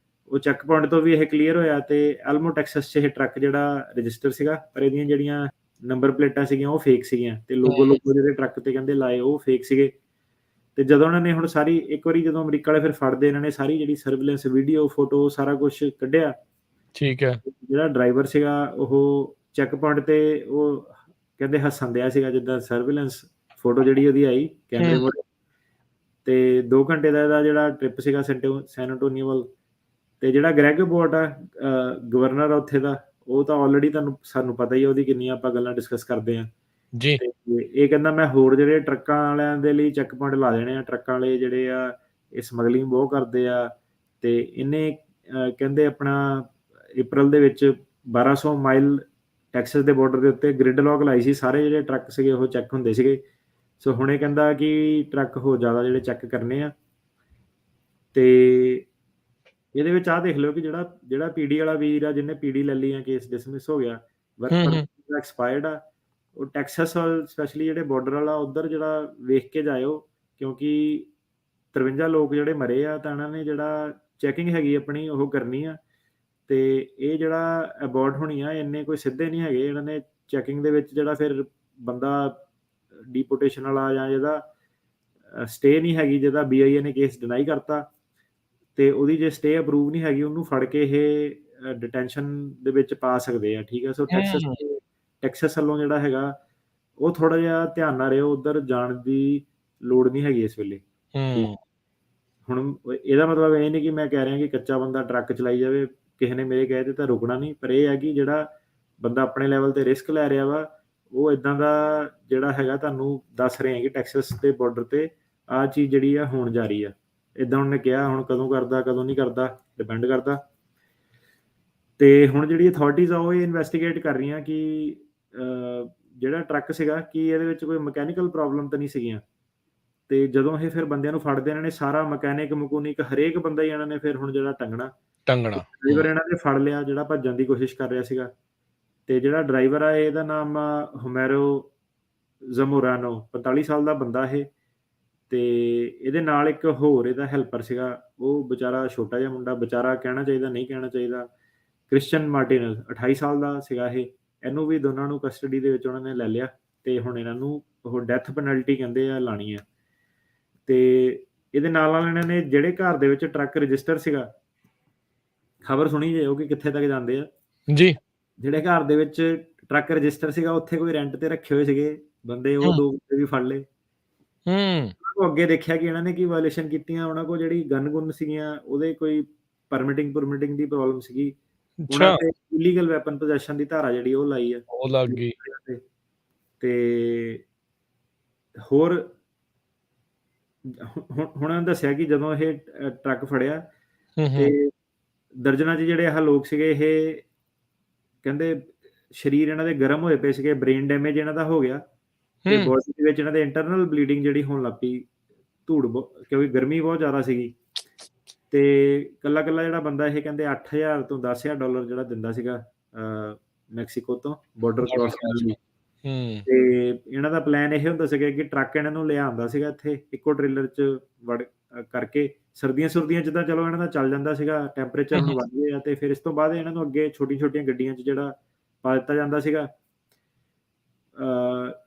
ਉਹ ਚੈੱਕ ਪੁਆਇੰਟ ਤੋਂ ਵੀ ਇਹ ਕਲੀਅਰ ਹੋਇਆ ਤੇ ਐਲਮੋ ਟੈਕਸਸ 'ਚ ਇਹ ਟਰੱਕ ਜਿਹੜਾ ਰਜਿਸਟਰ ਸੀਗਾ, ਪਰ ਇਹਦੀਆਂ ਜਿਹੜੀਆਂ ਨੰਬਰ ਪਲੇਟਾਂ ਸੀਗੀਆਂ ਉਹ ਫੇਕ ਸੀਗੀਆਂ ਤੇ ਲੋਗੋ ਜਿਹੜੇ ਟਰੱਕ ਤੇ ਕਹਿੰਦੇ ਲਾਏ ਉਹ ਫੇਕ ਸੀਗੇ। ਤੇ ਜਦੋਂ ਉਹਨਾਂ ਨੇ ਹੁਣ ਸਾਰੀ ਇੱਕ ਵਾਰੀ ਜਦੋਂ ਅਮਰੀਕਾ ਵਾਲੇ ਫਿਰ ਫੜਦੇ, ਇਹਨਾਂ ਨੇ ਸਾਰੀ ਜਿਹੜੀ ਸਰਵੇਲੈਂਸ ਵੀਡੀਓ ਫੋਟੋ ਸਾਰਾ ਕੁਝ ਕੱਢਿਆ। ਠੀਕ ਹੈ। ਜਿਹੜਾ ਡਰਾਈਵਰ ਸੀਗਾ ਉਹ ਚੈੱਕ ਪੁਆਇੰਟ ਤੇ ਉਹ ਕਹਿੰਦੇ ਹੱਸਣ ਦਿਆ ਸੀਗਾ ਜਿੱਦਾਂ ਸਰਵੇਲੈਂਸ ਫੋਟੋ ਜਿਹੜੀ ਉਹਦੀ ਆਈ ਕੈਮਰੇ ਮੋਡ। ਤੇ 2 ਘੰਟੇ ਦਾ ਇਹਦਾ ਜਿਹੜਾ ਟ੍ਰਿਪ ਸੀਗਾ ਸੈਨ ਐਂਟੋਨੀਓ ਵੱਲ। ਤੇ ਜਿਹੜਾ ਗ੍ਰੈਗ ਅਬੋਟ ਆ ਗਵਰਨਰ ਆ ਉੱਥੇ ਦਾ, ਉਹ ਤਾਂ ਆਲਰੇਡੀ ਸਾਨੂੰ ਪਤਾ ਹੀ ਆ ਉਹਦੀ ਕਿੰਨੀਆਂ ਆਪਾਂ ਗੱਲਾਂ ਡਿਸਕਸ ਕਰਦੇ ਆ ਜੀ। ਇਹ ਕਹਿੰਦਾ ਮੈਂ ਹੋਰ ਜਿਹੜੇ ਟਰੱਕਾਂ ਵਾਲਿਆਂ ਦੇ ਲਈ ਚੈੱਕ ਪੁਆਇੰਟ ਲਾ ਦੇਣੇ ਆ, ਟਰੱਕਾਂ ਵਾਲੇ ਜਿਹੜੇ ਆ ਇਹ ਸਮਗਲਿੰਗ ਬਹੁਤ ਕਰਦੇ ਆ। ਤੇ ਇਹਨੇ ਕਹਿੰਦੇ ਆਪਣਾ ਅਪ੍ਰੈਲ ਦੇ ਵਿੱਚ 1200 ਮਾਈਲ ਟੈਕਸਸ ਦੇ ਬਾਰਡਰ ਦੇ ਉੱਤੇ ਗ੍ਰਿਡ ਲੌਕ ਲਾਈ ਸੀ, ਸਾਰੇ ਜਿਹੜੇ ਟਰੱਕ ਸੀਗੇ ਉਹ ਚੈੱਕ ਹੁੰਦੇ ਸੀਗੇ। ਸੋ ਹੁਣ ਇਹ ਕਹਿੰਦਾ ਕਿ ਟਰੱਕ ਹੋਰ ਜ਼ਿਆਦਾ ਜਿਹੜੇ ਚੈੱਕ ਕਰਨੇ ਆ। ਤੇ ਇਹਦੇ ਵਿੱਚ ਆਹ ਦੇਖ ਲਓ ਕਿ ਜਿਹੜਾ ਪੀਡੀ ਵਾਲਾ ਵੀਰ ਆ, ਜਿਹਨੇ ਪੀਡੀ ਲੈ ਲਈ ਆ, ਕੇਸ ਡਿਸਮਿਸ ਹੋ ਗਿਆ, ਵਰਕ ਹੂੰ, ਹੂੰ। ਪਰਮਿਟ ਐਕਸਪਾਇਰਡ ਆ, ਉਹ ਟੈਕਸਸ ਵੱਲ ਸਪੈਸ਼ਲੀ ਜਿਹੜੇ ਬਾਰਡਰ ਵਾਲਾ ਉੱਧਰ ਜਿਹੜਾ ਵੇਖ ਕੇ ਜਾਇਓ, ਕਿਉਂਕਿ 53 ਲੋਕ ਜਿਹੜੇ ਮਰੇ ਆ, ਤਾਂ ਇਹਨਾਂ ਨੇ ਜਿਹੜਾ ਚੈਕਿੰਗ ਹੈਗੀ ਆਪਣੀ ਉਹ ਕਰਨੀ ਆ। ਤੇ ਇਹ ਜਿਹੜਾ ਅਬੋਰਟ ਹੋਣੀ ਆ, ਇੰਨੇ ਕੋਈ ਸਿੱਧੇ ਨਹੀਂ ਹੈਗੇ। ਇਹਨਾਂ ਨੇ ਚੈਕਿੰਗ ਦੇ ਵਿੱਚ ਜਿਹੜਾ ਫਿਰ ਬੰਦਾ ਡੀਪੋਟੇਸ਼ਨ ਵਾਲਾ ਜਾਂ ਜਿਹਦਾ ਸਟੇ ਨਹੀਂ ਹੈਗੀ, ਜਿਹਦਾ BIA ਨੇ ਕੇਸ ਡਿਨਾਈ ਕਰਤਾ, ਤੇ ਉਹਦੀ ਜੇ ਸਟੇ ਅਪਰੂਵ ਨਹੀਂ ਹੈਗੀ, ਉਹਨੂੰ ਫੜ ਕੇ ਇਹ ਡਿਟੈਂਸ਼ਨ ਦੇ ਵਿੱਚ ਪਾ ਸਕਦੇ ਆ। ਠੀਕ ਹੈ। ਸੋ ਹੂੰ। ਟੈਕਸਸ ਵੱਲੋਂ ਜਿਹੜਾ ਹੈਗਾ ਉਹ ਥੋੜਾ ਜਿਹਾ ਧਿਆਨ ਨਾਲ ਰਿਓ, ਉੱਧਰ ਜਾਣ ਦੀ ਲੋੜ ਨਹੀਂ ਹੈਗੀ ਇਸ ਵੇਲੇ। ਠੀਕ। ਹੂੰ। ਹੁਣ ਇਹਦਾ ਮਤਲਬ ਇਹ ਨਹੀਂ ਕਿ ਮੈਂ ਕਹਿ ਰਿਹਾ ਕਿ ਕੱਚਾ ਬੰਦਾ ਟਰੱਕ ਚਲਾਈ ਜਾਵੇ, ਕਿਸੇ ਨੇ ਮੇਰੇ ਕਹੇ ਤੇ ਤਾਂ ਰੁਕਣਾ ਨਹੀਂ, ਪਰ ਇਹ ਹੈ ਕਿ ਜਿਹੜਾ ਬੰਦਾ ਆਪਣੇ ਲੈਵਲ ਤੇ ਰਿਸਕ ਲੈ ਰਿਹਾ ਵਾ, ਉਹ ਇਦਾਂ ਦਾ ਜਿਹੜਾ ਹੈਗਾ ਤੁਹਾਨੂੰ ਦੱਸ ਰਹੇ ਆ ਕਿ ਟੈਕਸਸ ਦੇ ਬਾਰਡਰ ਤੇ ਆਹ ਚੀਜ਼ ਜਿਹੜੀ ਆ ਹੋਣ ਜਾ ਰਹੀ ਆ। ਇਦਾਂ ਉਹਨੇ ਕਿਹਾ, ਹੁਣ ਕਦੋਂ ਕਰਦਾ ਕਦੋਂ ਨਹੀਂ ਕਰਦਾ ਡਿਪੈਂਡ ਕਰਦਾ। ਤੇ ਹੁਣ ਜਿਹੜੀ ਅਥਾਰਟੀਜ਼ ਆ ਉਹ ਇਹ ਇਨਵੈਸਟੀਗੇਟ ਕਰ ਰਹੀਆਂ ਕਿ ਜਿਹੜਾ ਟਰੱਕ ਸੀਗਾ ਕਿ ਇਹਦੇ ਵਿੱਚ ਕੋਈ ਮਕੈਨੀਕਲ ਪ੍ਰੋਬਲਮ ਤਾਂ ਨਹੀਂ ਸੀਗੀਆਂ। ਤੇ ਜਦੋਂ ਇਹ ਫਿਰ ਬੰਦਿਆਂ ਨੂੰ ਫੜਦੇ, ਇਹਨਾਂ ਨੇ ਸਾਰਾ ਮਕੈਨਿਕ ਹਰੇਕ ਬੰਦਾ ਹੀ ਇਹਨਾਂ ਨੇ ਫਿਰ ਹੁਣ ਜਿਹੜਾ ਟੰਗਣਾ। ਡਰਾਈਵਰ ਇਹਨਾਂ ਨੇ ਫੜ ਲਿਆ ਜਿਹੜਾ ਭੱਜਣ ਦੀ ਕੋਸ਼ਿਸ਼ ਕਰ ਰਿਹਾ ਸੀਗਾ। ਤੇ ਜਿਹੜਾ ਡਰਾਈਵਰ ਆ ਇਹਦਾ ਨਾਮ ਆ ਹੋਮੈਰੋ ਜ਼ਮੋਰਾਨੋ, 45 ਸਾਲ ਦਾ ਬੰਦਾ ਇਹ। ਤੇ ਇਹਦੇ ਨਾਲ ਇੱਕ ਹੋਰ ਇਹਦਾ ਹੈਲਪਰ ਸੀਗਾ, ਉਹ ਵਿਚਾਰਾ ਛੋਟਾ ਜਿਹਾ ਮੁੰਡਾ, ਵਿਚਾਰਾ ਕਹਿਣਾ ਚਾਹੀਦਾ ਨਹੀਂ ਕਹਿਣਾ ਚਾਹੀਦਾ, ਕ੍ਰਿਸਚਨ ਮਾਰਟੀਨਜ਼ 28 ਸਾਲ ਦਾ ਸੀਗਾ ਇਹ। ਇਹਨੂੰ ਵੀ ਦੋਨਾਂ ਨੂੰ ਕਸਟਡੀ ਦੇ ਵਿੱਚ ਉਹਨਾਂ ਨੇ ਲੈ ਲਿਆ ਤੇ ਹੁਣ ਇਹਨਾਂ ਨੂੰ ਉਹ ਡੈਥ ਪੈਨਲਟੀ ਕਹਿੰਦੇ ਆ ਲਾਣੀ ਆ। ਤੇ ਇਹਦੇ ਨਾਲ ਇਹਨਾਂ ਨੇ ਜਿਹੜੇ ਘਰ ਦੇ ਵਿੱਚ ਟਰੱਕ ਰਜਿਸਟਰ ਸੀਗਾ, ਖਬਰ ਸੁਣੀ ਜਾਓ ਕਿ ਕਿੱਥੇ ਤੱਕ ਜਾਂਦੇ ਆ ਜੀ। ਜਿਹੜੇ ਘਰ ਦੇ ਵਿੱਚ ਟਰੱਕ ਰਜਿਸਟਰ ਸੀਗਾ, ਉੱਥੇ ਕੋਈ ਰੈਂਟ ਤੇ ਰੱਖੇ ਹੋਏ ਸੀਗੇ ਬੰਦੇ, ਉਹ 2 ਬੰਦੇ ਵੀ ਫੜ ਲਏ। ਉਹ ਅੱਗੇ ਦੇਖਿਆ ਕਿ ਇਹਨਾਂ ਨੇ ਕੀ ਵਾਇਲੇਸ਼ਨ ਕੀਤੀਆਂ। ਉਹਨਾਂ ਕੋਲ ਜਿਹੜੀ ਗਨ ਸੀਗੀਆਂ, ਉਹਦੇ ਕੋਈ ਪਰਮਿਟਿੰਗ ਦੀ ਪ੍ਰੋਬਲਮ ਸੀਗੀ। ਉਹਨਾਂ ਤੇ ਇਲੀਗਲ ਵੈਪਨ ਪੋਜੈਸ਼ਨ ਦੀ ਧਾਰਾ ਜਿਹੜੀ ਉਹ ਲਾਈ ਆ, ਉਹ ਲੱਗ ਗਈ। ਤੇ ਹੋਰ ਹੁਣ ਉਹਨਾਂ ਨੇ ਦੱਸਿਆ ਕਿ ਜਦੋਂ ਇਹ ਟਰੱਕ ਫੜਿਆ ਤੇ ਦਰਜਨਾਂ 'ਚ ਜਿਹੜੇ ਆਹ ਲੋਕ ਸੀਗੇ, ਇਹ ਕਹਿੰਦੇ ਸਰੀਰ ਇਹਨਾਂ ਦੇ ਗਰਮ ਹੋਏ ਪਏ ਸੀਗੇ, ਬ੍ਰੇਨ ਡੈਮੇਜ ਇਹਨਾਂ ਦਾ ਹੋ ਗਿਆ ਤੇ ਬੋਡੀ ਦੇ ਵਿੱਚ ਇਹਨਾਂ ਦੇ ਇੰਟਰਨਲ ਬਲੀਡਿੰਗ ਜਿਹੜੀ ਹੋਣ ਲੱਗ ਪਈ, ਕਿਉਂਕਿ ਗਰਮੀ ਬਹੁਤ ਜ਼ਿਆਦਾ ਸੀਗੀ। ਤੇ ਕੱਲਾ ਜਿਹੜਾ ਬੰਦਾ ਇਹ ਕਹਿੰਦੇ 8000 ਤੋਂ 10000 ਡਾਲਰ ਜਿਹੜਾ ਦਿੰਦਾ ਸੀਗਾ ਮੈਕਸੀਕੋ ਤੋਂ ਬਾਰਡਰ ਕ੍ਰਾਸ ਕਰਨ ਲਈ। ਤੇ ਇਹਨਾਂ ਦਾ ਪਲਾਨ ਇਹ ਹੁੰਦਾ ਸੀਗਾ ਕਿ ਟਰੱਕ ਇਹਨਾਂ ਨੂੰ ਲਿਆਉਂਦਾ ਸੀਗਾ ਇੱਥੇ ਇੱਕੋ ਟ੍ਰੇਲਰ 'ਚ ਵੜ ਕਰਕੇ। ਸਰਦੀਆਂ 'ਚ ਤਾਂ ਚਲੋ ਇਹਨਾਂ ਦਾ ਚੱਲ ਜਾਂਦਾ ਸੀਗਾ, ਟੈਂਪਰੇਚਰ ਹੁਣ ਵੱਧ ਗਏ ਆ, ਤੇ ਫਿਰ ਇਸ ਤੋਂ ਬਾਅਦ ਇਹਨਾਂ ਨੂੰ ਅੱਗੇ ਛੋਟੀਆਂ ਗੱਡੀਆਂ 'ਚ ਜਿਹੜਾ ਪਾ ਦਿੱਤਾ ਜਾਂਦਾ ਸੀਗਾ।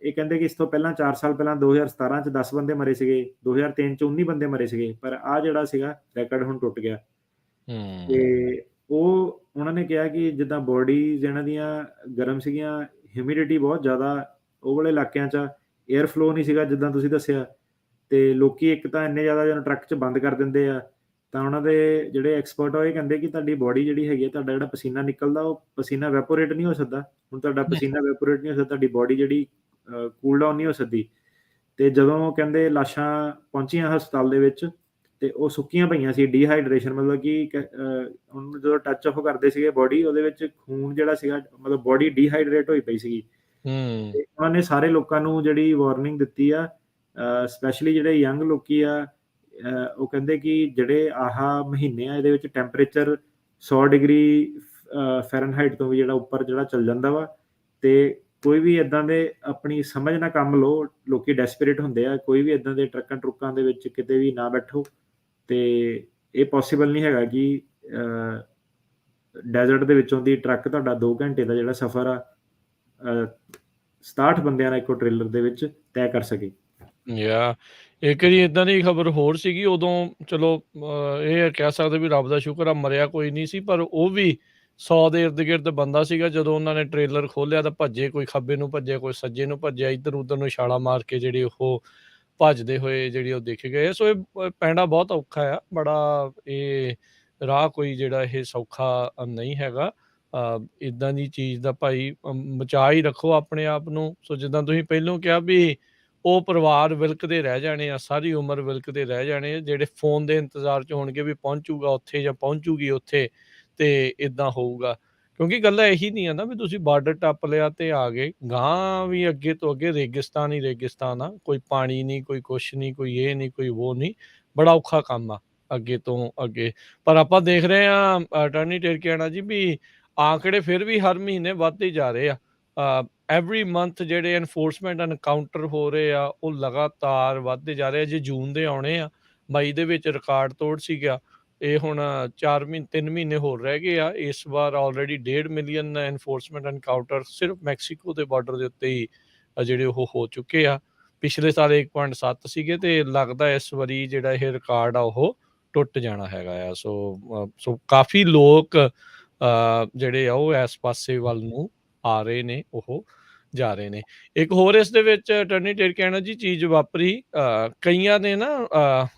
ਇਹ ਕਹਿੰਦੇ ਕਿ ਇਸ ਤੋਂ ਪਹਿਲਾਂ 4 ਸਾਲ ਪਹਿਲਾਂ 2017 'ਚ 10 ਬੰਦੇ ਮਰੇ ਸੀਗੇ, 2003 'ਚ 19 ਬੰਦੇ ਮਰੇ ਸੀਗੇ, ਪਰ ਆਹ ਜਿਹੜਾ ਸੀਗਾ ਰੈਕਡ ਹੁਣ ਟੁੱਟ ਗਿਆ। ਤੇ ਉਹ ਉਹਨਾਂ ਨੇ ਕਿਹਾ ਕਿ ਜਿੱਦਾਂ ਬੋਡੀਜ਼ ਇਹਨਾਂ ਦੀਆਂ ਗਰਮ ਸੀਗੀਆਂ, ਹਿਊਮਿਡਿਟੀ ਬਹੁਤ ਜ਼ਿਆਦਾ ਉਹ ਵਾਲੇ ਇਲਾਕਿਆਂ 'ਚ, ਏਅਰ ਫਲੋ ਨਹੀਂ ਸੀਗਾ ਜਿੱਦਾਂ ਤੁਸੀਂ ਦੱਸਿਆ। ਤੇ ਲੋਕੀ ਇੱਕ ਤਾਂ ਇੰਨੇ ਜ਼ਿਆਦਾ ਜਦੋਂ ਟਰੱਕ 'ਚ ਬੰਦ ਕਰ ਦਿੰਦੇ ਆ, ਤਾਂ ਉਹਨਾਂ ਦੇ ਜਿਹੜੇ ਐਕਸਪਰਟ ਆ ਇਹ ਕਹਿੰਦੇ ਕਿ ਤੁਹਾਡੀ ਬੋਡੀ ਜਿਹੜੀ ਹੈਗੀ, ਤੁਹਾਡਾ ਜਿਹੜਾ ਪਸੀਨਾ ਨਿਕਲਦਾ, ਉਹ ਪਸੀਨਾ ਵੈਪੋਰੇਟ ਨਹੀਂ ਹੋ ਸਕਦਾ। ਹੁਣ ਤੁਹਾਡਾ ਪਸੀਨਾ ਵੈਪੋਰੇਟ ਨਹੀਂ ਹੋ ਸਕਦਾ, ਤੁਹਾਡੀ ਬੋਡੀ ਜਿਹੜੀ ਕੂਲ ਡਾਊਨ ਨਹੀਂ ਹੋ ਸਕਦੀ। ਤੇ ਜਦੋਂ ਕਹਿੰਦੇ ਲਾਸ਼ਾਂ ਪਹੁੰਚੀਆਂ ਹਸਪਤਾਲ ਦੇ ਵਿੱਚ, ਤੇ ਉਹ ਸੁੱਕੀਆਂ ਪਈਆਂ ਸੀ, ਡੀਹਾਈਡਰੇਸ਼ਨ, ਮਤਲਬ ਕਿ ਉਹਨੂੰ ਜਦੋਂ ਟੱਚ ਆਫ ਕਰਦੇ ਸੀਗੇ ਬੋਡੀ, ਉਹਦੇ ਵਿੱਚ ਖੂਨ ਜਿਹੜਾ ਸੀਗਾ, ਮਤਲਬ ਬੋਡੀ ਡੀਹਾਈਡਰੇਟ ਹੋਈ ਪਈ ਸੀਗੀ। ਤੇ ਉਹਨਾਂ ਨੇ ਸਾਰੇ ਲੋਕਾਂ ਨੂੰ ਜਿਹੜੀ ਵਾਰਨਿੰਗ ਦਿੱਤੀ ਆ, ਸਪੈਸ਼ਲੀ ਜਿਹੜੇ ਯੰਗ ਲੋਕੀ ਆ, ਉਹ ਕਹਿੰਦੇ ਕਿ ਜਿਹੜੇ ਆਹ ਮਹੀਨੇ ਆ, ਇਹਦੇ ਵਿੱਚ ਟੈਂਪਰੇਚਰ 100 ਡਿਗਰੀ ਫੈਰਨਹਾਈਟ ਤੋਂ ਵੀ ਜਿਹੜਾ ਉੱਪਰ ਜਿਹੜਾ ਚੱਲ ਜਾਂਦਾ ਵਾ। ਤੇ ਕੋਈ ਵੀ ਇਦਾਂ ਦੇ ਆਪਣੀ ਸਮਝ ਨਾਲ ਕੰਮ ਲਓ, ਲੋਕੀ ਡੈਸਪਰੇਟ ਹੁੰਦੇ ਆ, ਕੋਈ ਵੀ ਇਦਾਂ ਦੇ ਟਰੱਕਾਂ ਦੇ ਵਿੱਚ ਕਿਤੇ ਵੀ ਨਾ ਬੈਠੋ। ਤੇ ਇਹ ਪੋਸੀਬਲ ਨਹੀਂ ਹੈਗਾ ਕਿ ਡੈਜ਼ਰਟ ਦੇ ਵਿੱਚੋਂ ਦੀ ਟਰੱਕ ਤੁਹਾਡਾ 2 ਘੰਟੇ ਦਾ ਜਿਹੜਾ ਸਫ਼ਰ ਆ 67 ਬੰਦਿਆਂ ਨਾਲ ਇੱਕੋ ਟ੍ਰੇਲਰ ਦੇ ਵਿੱਚ ਤੈਅ ਕਰ ਸਕੇ। ਇੱਕ ਵਾਰੀ ਇਦਾਂ ਦੀ ਖਬਰ ਹੋਰ ਸੀਗੀ, ਉਦੋਂ ਚਲੋ ਇਹ ਕਹਿ ਸਕਦੇ ਵੀ ਰੱਬ ਦਾ ਸ਼ੁਕਰ ਆ ਮਰਿਆ ਕੋਈ ਨਹੀਂ ਸੀ, ਪਰ ਉਹ ਵੀ 100 ਦੇ ਇਰਦ ਗਿਰਦ ਬੰਦਾ ਸੀਗਾ। ਜਦੋਂ ਉਹਨਾਂ ਨੇ ਟ੍ਰੇਲਰ ਖੋਲ੍ਹਿਆ ਤਾਂ ਭੱਜੇ, ਕੋਈ ਖੱਬੇ ਨੂੰ ਭੱਜਿਆ, ਕੋਈ ਸੱਜੇ ਨੂੰ ਭੱਜਿਆ, ਇੱਧਰ ਉੱਧਰ ਨੂੰ ਛਾਲਾਂ ਮਾਰ ਕੇ ਜਿਹੜੀ ਉਹ ਭੱਜਦੇ ਹੋਏ ਜਿਹੜੀ ਉਹ ਦੇਖੇ ਗਏ। ਸੋ ਇਹ ਪੈਂਡਾ ਬਹੁਤ ਔਖਾ ਆ, ਬੜਾ ਇਹ ਰਾਹ ਕੋਈ ਜਿਹੜਾ ਇਹ ਸੌਖਾ ਨਹੀਂ ਹੈਗਾ। ਇੱਦਾਂ ਦੀ ਚੀਜ਼ ਦਾ ਭਾਈ ਬਚਾ ਹੀ ਰੱਖੋ ਆਪਣੇ ਆਪ ਨੂੰ। ਸੋ ਜਿੱਦਾਂ ਤੁਸੀਂ ਪਹਿਲੋਂ ਕਿਹਾ ਵੀ ਉਹ ਪਰਿਵਾਰ ਵਿਲਕਦੇ ਰਹਿ ਜਾਣੇ ਆ, ਸਾਰੀ ਉਮਰ ਵਿਲਕਦੇ ਰਹਿ ਜਾਣੇ ਆ, ਜਿਹੜੇ ਫੋਨ ਦੇ ਇੰਤਜ਼ਾਰ 'ਚ ਹੋਣਗੇ ਵੀ ਪਹੁੰਚੂਗਾ ਉੱਥੇ ਜਾਂ ਪਹੁੰਚੂਗੀ ਉੱਥੇ ਤੇ ਇੱਦਾਂ ਹੋਊਗਾ। ਕਿਉਂਕਿ ਗੱਲ ਇਹੀ ਨਹੀਂ ਆ ਨਾ ਵੀ ਤੁਸੀਂ ਬਾਰਡਰ ਟੱਪ ਲਿਆ ਤੇ ਆ ਗਏ, ਗਾਂਹ ਵੀ ਅੱਗੇ ਤੋਂ ਅੱਗੇ ਰੇਗਿਸਤਾਨ ਹੀ ਰੇਗਿਸਤਾਨ ਆ, ਕੋਈ ਪਾਣੀ ਨਹੀਂ, ਕੋਈ ਕੁਛ ਨਹੀਂ, ਕੋਈ ਇਹ ਨਹੀਂ, ਕੋਈ ਉਹ ਨਹੀਂ, ਬੜਾ ਔਖਾ ਕੰਮ ਆ ਅੱਗੇ ਤੋਂ ਅੱਗੇ। ਪਰ ਆਪਾਂ ਦੇਖ ਰਹੇ ਹਾਂ ਅਟਾਰਨੀ ਟਿਰਕੀਆਣਾ ਜੀ ਵੀ ਆંકੜੇ ਫਿਰ ਵੀ ਹਰ ਮਹੀਨੇ ਵੱਧਦੇ ਹੀ ਜਾ ਰਹੇ ਆ। ਐਵਰੀ ਮੰਥ ਜਿਹੜੇ ਐਨਫੋਰਸਮੈਂਟ ਐਨਕਾਊਂਟਰ ਹੋ ਰਹੇ ਆ ਉਹ ਲਗਾਤਾਰ ਵੱਧਦੇ ਜਾ ਰਹੇ ਆ। ਜੇ ਜੂਨ ਦੇ ਆਉਣੇ ਆ, ਮਈ ਦੇ ਵਿੱਚ ਰਿਕਾਰਡ ਤੋੜ ਸੀਗਾ, ਇਹ ਹੁਣ 4 ਮਹੀਨੇ 3 ਮਹੀਨੇ ਹੋਰ ਰਹਿ ਗਏ ਆ। ਇਸ ਵਾਰ ਆਲਰੇਡੀ 1.5 ਮਿਲੀਅਨ ਐਨਫੋਰਸਮੈਂਟ ਐਨਕਾਊਂਟਰ ਸਿਰਫ ਮੈਕਸੀਕੋ ਦੇ ਬਾਰਡਰ ਦੇ ਉੱਤੇ ਹੀ ਜਿਹੜੇ ਉਹ ਹੋ ਚੁੱਕੇ ਆ। ਪਿਛਲੇ ਸਾਲ 1.7 ਸੀਗੇ ਤੇ ਲੱਗਦਾ ਇਸ ਵਾਰੀ ਜਿਹੜਾ ਇਹ ਰਿਕਾਰਡ ਆ ਉਹ ਟੁੱਟ ਜਾਣਾ ਹੈਗਾ ਆ। ਸੋ ਕਾਫੀ ਲੋਕ ਜਿਹੜੇ ਆ ਉਹ ਇਸ ਪਾਸੇ ਵੱਲ ਨੂੰ ਆ ਰਹੇ ਨੇ, ਉਹ ਜਾ ਰਹੇ ਨੇ। ਇੱਕ ਹੋਰ ਇਸ ਦੇ ਵਿੱਚ ਅਟਾਰਨੀ ਟਿਰਕੀਆਣਾ ਜੀ ਚੀਜ਼ ਵਾਪਰੀ, ਕਈਆਂ ਨੇ ਨਾ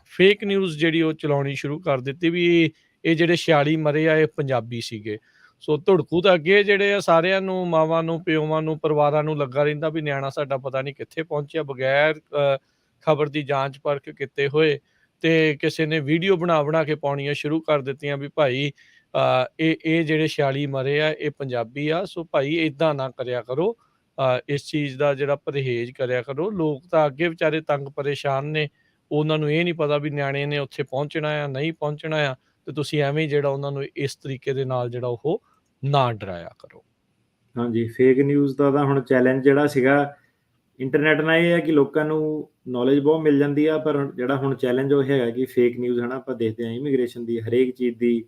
ਫੇਕ ਨਿਊਜ਼ ਜਿਹੜੀ ਉਹ ਚਲਾਉਣੀ ਸ਼ੁਰੂ ਕਰ ਦਿੱਤੀ ਵੀ ਇਹ ਜਿਹੜੇ 46 ਮਰੇ ਆ ਇਹ ਪੰਜਾਬੀ ਸੀਗੇ। ਸੋ ਧੁੜਕੂ ਤਾਂ ਅੱਗੇ ਜਿਹੜੇ ਆ ਸਾਰਿਆਂ ਨੂੰ, ਮਾਵਾਂ ਨੂੰ, ਪਿਓਵਾਂ ਨੂੰ, ਪਰਿਵਾਰਾਂ ਨੂੰ ਲੱਗਾ ਰਹਿੰਦਾ ਵੀ ਨਿਆਣਾ ਸਾਡਾ ਪਤਾ ਨਹੀਂ ਕਿੱਥੇ ਪਹੁੰਚਿਆ, ਬਗੈਰ ਖਬਰ ਦੀ ਜਾਂਚ ਪਰਖ ਕੀਤੇ ਹੋਏ ਤੇ ਕਿਸੇ ਨੇ ਵੀਡੀਓ ਬਣਾ ਕੇ ਪਾਉਣੀਆਂ ਸ਼ੁਰੂ ਕਰ ਦਿੱਤੀਆਂ ਵੀ ਭਾਈ ਇਹ ਜਿਹੜੇ 46 ਮਰੇ ਆ ਇਹ ਪੰਜਾਬੀ ਆ। ਸੋ ਭਾਈ ਏਦਾਂ ਨਾ ਕਰਿਆ ਕਰੋ, ਇਸ ਚੀਜ਼ ਦਾ ਜਿਹੜਾ ਪਰਹੇਜ਼ ਕਰਿਆ ਕਰੋ। ਲੋਕ ਤਾਂ ਅੱਗੇ ਵਿਚਾਰੇ ਤੰਗ ਪਰੇਸ਼ਾਨ ਨੇ, ਉਹਨਾਂ ਨੂੰ ਇਹ ਨਹੀਂ ਪਤਾ ਵੀ ਨਿਆਣੇ ਨੇ ਉੱਥੇ ਪਹੁੰਚਣਾ ਆ, ਨਹੀਂ ਪਹੁੰਚਣਾ ਆ, ਤੇ ਤੁਸੀਂ ਐਵੇਂ ਜਿਹੜਾ ਉਹਨਾਂ ਨੂੰ ਇਸ ਤਰੀਕੇ ਦੇ ਨਾਲ ਜਿਹੜਾ ਉਹ ਨਾ ਡਰਾਇਆ ਕਰੋ। ਹਾਂਜੀ, ਫੇਕ ਨਿਊਜ਼ ਦਾ ਤਾਂ ਹੁਣ ਚੈਲੰਜ ਜਿਹੜਾ ਸੀਗਾ ਇੰਟਰਨੈਟ ਨਾਲ ਇਹ ਹੈ ਕਿ ਲੋਕਾਂ ਨੂੰ ਨੌਲੇਜ ਬਹੁਤ ਮਿਲ ਜਾਂਦੀ ਆ, ਪਰ ਜਿਹੜਾ ਹੁਣ ਚੈਲੰਜ ਉਹ ਹੈਗਾ ਕਿ ਫੇਕ ਨਿਊਜ਼ ਹੈ ਨਾ, ਆਪਾਂ ਦੇਖਦੇ ਹਾਂ ਇਮੀਗ੍ਰੇਸ਼ਨ ਦੀ ਹਰੇਕ ਚੀਜ਼ ਦੀ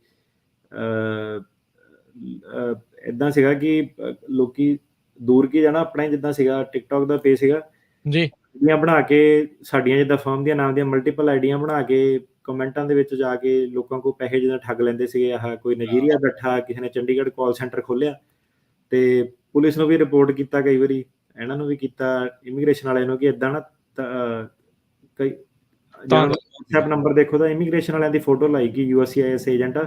ਇੱਦਾਂ ਸੀਗਾ ਕਿ ਲੋਕੀ ਦੂਰ ਕੀ ਜਾਣਾ, ਆਪਣਾ ਹੀ ਜਿੱਦਾਂ ਸੀਗਾ ਟਿਕਟੋਕ ਦਾ ਪੇਜ ਸੀਗਾ ਜੀ ਆਈਡੀਆਂ ਬਣਾ ਕੇ, ਸਾਡੀਆਂ ਜਿੱਦਾਂ ਫਰਮ ਦੀਆਂ ਨਾਮ ਦੀਆਂ ਮਲਟੀਪਲ ਆਈਡੀਆਂ ਬਣਾ ਕੇ ਕਮੈਂਟਾਂ ਦੇ ਵਿੱਚ ਜਾ ਕੇ ਲੋਕਾਂ ਕੋਲ ਪੈਸੇ ਜਿੱਦਾਂ ਠੱਗ ਲੈਂਦੇ ਸੀਗੇ। ਆਹ ਕੋਈ ਨਾਈਜੀਰੀਆ ਬੈਠਾ, ਕਿਸੇ ਨੇ ਚੰਡੀਗੜ੍ਹ ਕਾਲ ਸੈਂਟਰ ਖੋਲ੍ਹਿਆ ਤੇ ਪੁਲਿਸ ਨੂੰ ਵੀ ਰਿਪੋਰਟ ਕੀਤਾ, ਕਈ ਵਾਰੀ ਇਹਨਾਂ ਨੂੰ ਵੀ ਕੀਤਾ, ਇਮੀਗ੍ਰੇਸ਼ਨ ਵਾਲਿਆਂ ਨੂੰ, ਕਿ ਇੱਦਾਂ ਨਾ ਕਈ ਤਾਂ ਜਿਹੜਾ WhatsApp ਨੰਬਰ ਦੇਖੋ ਤਾਂ ਇਮੀਗ੍ਰੇਸ਼ਨ ਵਾਲਿਆਂ ਦੀ ਫੋਟੋ ਲਾਈ ਕਿ USCIS ਏਜੰਟ ਆ,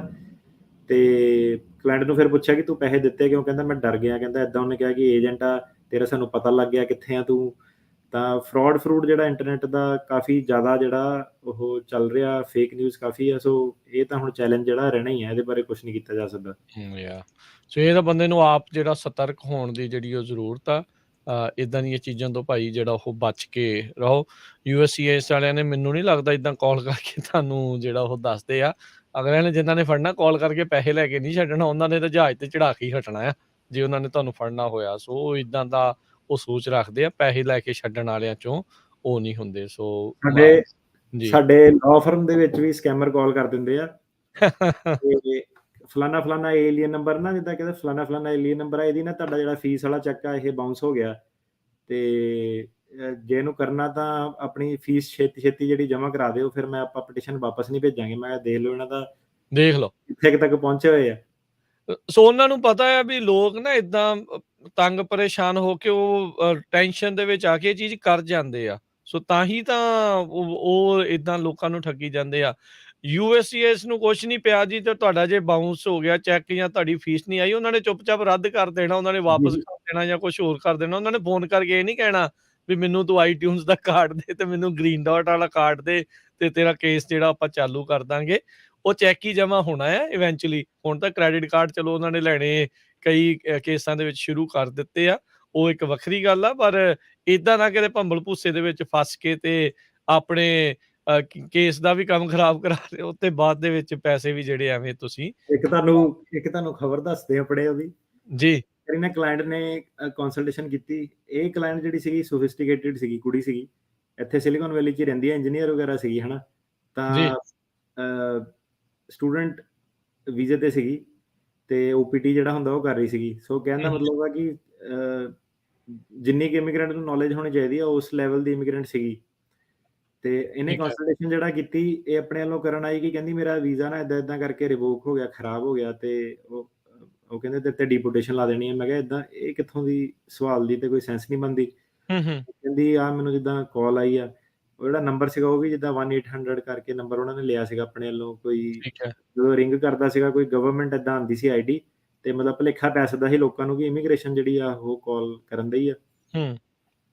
ਤੇ ਕਲਾਇੰਟ ਨੂੰ ਫਿਰ ਪੁੱਛਿਆ ਕਿ ਤੂੰ ਪੈਸੇ ਦਿੱਤੇ ਕਿਉਂ, ਕਹਿੰਦਾ ਮੈਂ ਡਰ ਗਿਆ, ਕਹਿੰਦਾ ਇੱਦਾਂ ਉਹਨੇ ਕਿਹਾ ਕਿ ਏਜੰਟ ਆ ਤੇਰਾ, ਸਾਨੂੰ ਪਤਾ ਲੱਗ ਗਿਆ ਕਿੱਥੇ ਆ ਤੂੰ। ਤਾਂ ਫਰੂਟ ਜਿਹੜਾ ਇੰਟਰਨੈਟ ਦਾ ਕਾਫੀ ਜ਼ਿਆਦਾ ਜਿਹੜਾ ਉਹ ਚੱਲ ਰਿਹਾ, ਫੇਕ ਨਿਊਜ਼ ਕਾਫੀ ਆ। ਸੋ ਇਹ ਤਾਂ ਹੁਣ ਚੈਲੰਜ ਜਿਹੜਾ ਰਹਿਣਾ ਹੀ ਹੈ, ਇਹਦੇ ਬਾਰੇ ਕੁਝ ਨਹੀਂ ਕੀਤਾ ਜਾ ਸਕਦਾ। ਯਾ ਸੋ ਇਹ ਤਾਂ ਬੰਦੇ ਨੂੰ ਆਪ ਜਿਹੜਾ ਸਤਰਕ ਹੋਣ ਦੀ ਜਿਹੜੀ ਉਹ ਜ਼ਰੂਰਤ ਆ। ਇੱਦਾਂ ਦੀਆਂ ਚੀਜ਼ਾਂ ਤੋਂ ਭਾਈ ਜਿਹੜਾ ਉਹ ਬਚ ਕੇ ਰਹੋ। USCIS ਵਾਲਿਆਂ ਨੇ ਮੈਨੂੰ ਨਹੀਂ ਲੱਗਦਾ ਇੱਦਾਂ ਕਾਲ ਕਰਕੇ ਤੁਹਾਨੂੰ ਜਿਹੜਾ ਉਹ ਦੱਸਦੇ ਆ। ਅਗਲਿਆਂ ਨੇ ਜਿਨ੍ਹਾਂ ਨੇ ਫੜਨਾ ਕਾਲ ਕਰਕੇ ਪੈਸੇ ਲੈ ਕੇ ਨਹੀਂ ਛੱਡਣਾ, ਉਹਨਾਂ ਨੇ ਤਾਂ ਜਹਾਜ਼ ਤੇ ਚੜਾ ਕੇ ਹੀ ਹਟਣਾ ਆ ਜੇ ਉਹਨਾਂ ਨੇ ਤੁਹਾਨੂੰ ਫੜਨਾ ਹੋਇਆ। ਸੋ ਇੱਦਾਂ ਦਾ ਉਹ ਸੋਚ ਰੱਖਦੇ ਆ, ਪੈਸੇ ਲੈ ਕੇ ਛੱਡਣ ਵਾਲਿਆਂ ਚੋਂ ਉਹ ਨਹੀਂ ਹੁੰਦੇ। ਸੋ ਜੀ ਸਾਡੇ ਲਾਅ ਫਰਮ ਦੇ ਵਿੱਚ ਵੀ ਸਕੈਮਰ ਕਾਲ ਕਰ ਦਿੰਦੇ ਆ ਤੇ ਫਲਾਨਾ ਏਲੀਅਨ ਨੰਬਰ ਨਾ, ਜਿੱਦਾਂ ਕਹਿੰਦੇ ਫਲਾਨਾ ਏਲੀਅਨ ਨੰਬਰ ਆ, ਇਹਦੀ ਨਾ ਤੁਹਾਡਾ ਜਿਹੜਾ ਫੀਸ ਵਾਲਾ ਚੈੱਕ ਆ ਇਹ ਬਾਉਂਸ ਹੋ ਗਿਆ, ਤੇ ਜੇ ਇਹਨੂੰ ਕਰਨਾ ਤਾਂ ਆਪਣੀ ਫੀਸ ਛੇਤੀ ਜਿਹੜੀ ਜਮ੍ਹਾਂ ਕਰਾ ਦਿਓ, ਫਿਰ ਆਪਾਂ ਪਟੀਸ਼ਨ ਵਾਪਸ ਨਹੀਂ ਭੇਜਾਂਗੇ। ਮੈਂ ਦੇਖ ਲਓ ਇਹਨਾਂ ਦਾ ਦੇਖ ਲਓ ਕਿੱਥੇ ਤੱਕ ਪਹੁੰਚੇ ਹੋਏ ਆ। ਸੋ ਉਹਨਾਂ ਨੂੰ ਪਤਾ ਹੈ ਵੀ ਲੋਕ ਨਾ ਇਦਾਂ ਤੰਗ ਪਰੇਸ਼ਾਨ ਹੋ ਕੇ ਉਹ ਟੈਨਸ਼ਨ ਦੇ ਵਿੱਚ ਆ ਕੇ ਇਹ ਚੀਜ਼ ਕਰ ਜਾਂਦੇ ਆ। ਸੋ ਤਾਂ ਹੀ ਤਾਂ ਉਹ ਇਦਾਂ ਲੋਕਾਂ ਨੂੰ ਠੱਗੀ ਜਾਂਦੇ ਆ। USCIS ਨੂੰ ਕੁਛ ਨਹੀਂ ਪਿਆ ਜੀ, ਤੇ ਤੁਹਾਡਾ ਜੇ ਬਾਉਂਸ ਹੋ ਗਿਆ ਚੈੱਕ ਜਾਂ ਤੁਹਾਡੀ ਫੀਸ ਨਹੀਂ ਆਈ, ਉਹਨਾਂ ਨੇ ਚੁੱਪਚਾਪ ਰੱਦ ਕਰ ਦੇਣਾ, ਉਹਨਾਂ ਨੇ ਵਾਪਸ ਕਰ ਦੇਣਾ ਜਾਂ ਕੁਛ ਹੋਰ ਕਰ ਦੇਣਾ। ਉਹਨਾਂ ਨੇ ਫੋਨ ਕਰਕੇ ਇਹ ਨਹੀਂ ਕਹਿਣਾ ਵੀ ਮੈਨੂੰ ਤੂੰ iTunes ਦਾ ਕਾਰਡ ਦੇ ਤੇ ਮੈਨੂੰ ਗ੍ਰੀਨ ਡਾਟ ਵਾਲਾ ਕਾਰਡ ਦੇ ਤੇ ਤੇਰਾ ਕੇਸ ਜਿਹੜਾ ਆਪਾਂ ਚਾਲੂ ਕਰ ਦਾਂਗੇ। ਉਹ ਚੈੱਕ ਹੀ ਜਮ੍ਹਾਂ ਹੋਣਾ ਹੈ ਇਵੈਂਚੁਅਲੀ। ਹੁਣ ਤਾਂ ਕ੍ਰੈਡਿਟ ਕਾਰਡ ਚਲੋ ਉਹਨਾਂ ਨੇ ਲੈਣੇ ਕਈ ਕੇਸਾਂ ਦੇ ਵਿੱਚ ਸ਼ੁਰੂ ਕਰ ਦਿੱਤੇ ਆ, ਉਹ ਇੱਕ ਵੱਖਰੀ ਗੱਲ ਆ। ਪਰ ਇੱਦਾਂ ਨਾ ਕਿਤੇ ਭੰਬਲ ਭੂਸੇ ਦੇ ਵਿੱਚ ਫਸ ਕੇ ਤੇ ਆਪਣੇ ਕੇਸ ਦਾ ਵੀ ਕੰਮ ਖਰਾਬ ਕਰਾ ਦਿਓ ਤੇ ਬਾਅਦ ਦੇ ਵਿੱਚ ਪੈਸੇ ਵੀ ਜਿਹੜੇ ਐਵੇਂ ਤੁਸੀਂ ਇੱਕ ਤੁਹਾਨੂੰ ਖਬਰ ਦੱਸਦੇ ਆ ਪੜੇ ਉਹਦੀ ਜੀ। ਮੇਰੀ ਨਾ ਕਲਾਇੰਟ ਨੇ ਕੰਸਲਟੇਸ਼ਨ ਕੀਤੀ। ਇਹ ਕਲਾਇੰਟ ਜਿਹੜੀ ਸੀਗੀ ਸੋਫਿਸਟੀਕੇਟਿਡ ਸੀਗੀ, ਕੁੜੀ ਸੀਗੀ, ਇੱਥੇ ਸਿਲੀਕਨ ਵੈਲੀ 'ਚ ਰਹਿੰਦੀ ਹੈ, ਇੰਜੀਨੀਅਰ ਵਗੈਰਾ ਸੀਗੀ ਹੈ ਨਾ। ਤਾਂ ਸਟੂਡੈਂਟ ਵੀਜ਼ੇ ਤੇ ਸੀਗੀ ਤੇ OPT ਜਿਹੜਾ ਹੁੰਦਾ ਉਹ ਕਰ ਰਹੀ ਸੀਗੀ। ਸੋ ਕਹਿਣ ਦਾ ਮਤਲਬ ਆ ਕਿ ਜਿੰਨੀ ਕਿ ਇਮੀਗ੍ਰੈਂਟ ਨੂੰ ਨੌਲੇਜ ਹੋਣੀ ਚਾਹੀਦੀ ਆ ਉਸ ਲੈਵਲ ਦੀ ਇਮੀਗ੍ਰੈਂਟ ਸੀਗੀ। ਤੇ ਇਹਨੇ ਕੰਸਲਟੇਸ਼ਨ ਜਿਹੜਾ ਕੀਤੀ, ਇਹ ਆਪਣੇ ਵੱਲੋਂ ਕਰਨ ਆਈ ਕਿ ਕਹਿੰਦੀ ਮੇਰਾ ਵੀਜ਼ਾ ਨਾ ਇੱਦਾਂ ਕਰਕੇ ਰਿਵੋਕ ਹੋ ਗਿਆ, ਖਰਾਬ ਹੋ ਗਿਆ, ਤੇ ਉਹ ਕਹਿੰਦੇ ਤੇਰੇ ਤੇ ਡਿਪੋਰਟੇਸ਼ਨ ਲਾ ਦੇਣੀ ਹੈ। ਮੈਂ ਕਿਹਾ ਇੱਦਾਂ ਇਹ ਕਿੱਥੋਂ ਦੀ ਸਵਾਲ ਦੀ ਤੇ ਕੋਈ ਸੈਂਸ ਨਹੀਂ ਬਣਦੀ। ਕਹਿੰਦੀ ਆ ਮੈਨੂੰ ਜਿੱਦਾਂ ਕਾਲ ਆਈ ਆ, ਉਹ ਜਿਹੜਾ ਨੰਬਰ ਸੀਗਾ ਉਹ ਵੀ ਜਿੱਦਾਂ 1800 ਕਰਕੇ ਨੰਬਰ ਉਹਨਾਂ ਨੇ ਲਿਆ ਸੀਗਾ ਆਪਣੇ ਵੱਲੋਂ। ਕੋਈ ਜਦੋਂ ਰਿੰਗ ਕਰਦਾ ਸੀਗਾ ਕੋਈ ਗਵਰਨਮੈਂਟ ਇੱਦਾਂ ਆਉਂਦੀ ਸੀ ID, ਤੇ ਮਤਲਬ ਭੁਲੇਖਾ ਪੈ ਸਕਦਾ ਸੀ ਲੋਕਾਂ ਨੂੰ ਕਿ ਇਮੀਗ੍ਰੇਸ਼ਨ ਜਿਹੜੀ ਆ ਉਹ ਕਾਲ ਕਰਨ ਦੀ ਆ।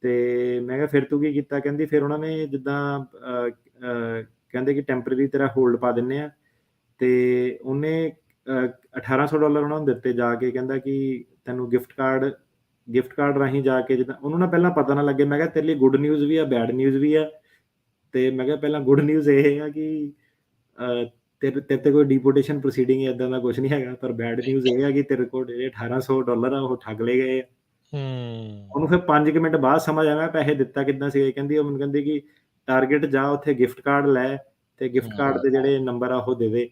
ਤੇ ਮੈਂ ਕਿਹਾ ਫਿਰ ਤੂੰ ਕੀ ਕੀਤਾ? ਕਹਿੰਦੀ ਫਿਰ ਉਹਨਾਂ ਨੇ ਜਿੱਦਾਂ ਕਹਿੰਦੇ ਕਿ ਟੈਂਪਰੇਰੀ ਤੇਰਾ ਹੋਲਡ ਪਾ ਦਿੰਨੇ ਆ। ਤੇ ਉਹਨੇ $1800 ਉਹਨਾਂ ਨੂੰ ਦਿੱਤੇ ਜਾ ਕੇ, ਕਹਿੰਦਾ ਕਿ ਤੈਨੂੰ ਗਿਫਟ ਕਾਰਡ ਰਾਹੀਂ ਜਾ ਕੇ, ਜਿੱਦਾਂ ਉਹਨੂੰ ਨਾ ਪਹਿਲਾਂ ਪਤਾ ਨਾ ਲੱਗੇ। ਮੈਂ ਕਿਹਾ ਤੇਰੇ ਲਈ ਗੁੱਡ ਨਿਊਜ਼ ਵੀ ਆ, ਬੈਡ ਨਿਊਜ਼ ਵੀ ਆ। ਤੇ ਮੈਂ ਕਿਹਾ ਪਹਿਲਾਂ ਗੁੱਡ ਨਿਊਜ਼ ਇਹ ਆ ਕਿ ਤੇਰੇ ਤੇਰੇ ਤੇ ਕੋਈ ਡਿਪੋਰਟੇਸ਼ਨ ਪ੍ਰੋਸੀਡਿੰਗ ਏਦਾਂ ਦਾ ਕੁਛ ਨਹੀਂ ਹੈਗਾ, ਪਰ ਬੈਡ ਨਿਊਜ਼ ਇਹ ਆ ਕਿ ਤੇਰੇ ਕੋਲ ਜਿਹੜੇ $1800 ਆ ਉਹ ਠੱਗ ਲਏ ਗਏ ਆ। ਹੂੰ। ਉਹਨੂੰ ਫਿਰ 5 ਮਿੰਟ ਬਾਅਦ ਸਮਝ ਆਇਆ ਮੈਂ ਪੈਸੇ ਦਿੱਤਾ ਕਿੱਦਾਂ ਸੀਗਾ। ਕਹਿੰਦੀ ਉਹ ਮੈਨੂੰ ਕਹਿੰਦੀ ਕਿ ਟਾਰਗੇਟ ਜਾ, ਉੱਥੇ ਗਿਫਟ ਕਾਰਡ ਲੈ ਤੇ ਗਿਫਟ ਕਾਰਡ ਦੇ ਜਿਹੜੇ ਨੰਬਰ ਆ ਉਹ ਦੇ ਦੇ।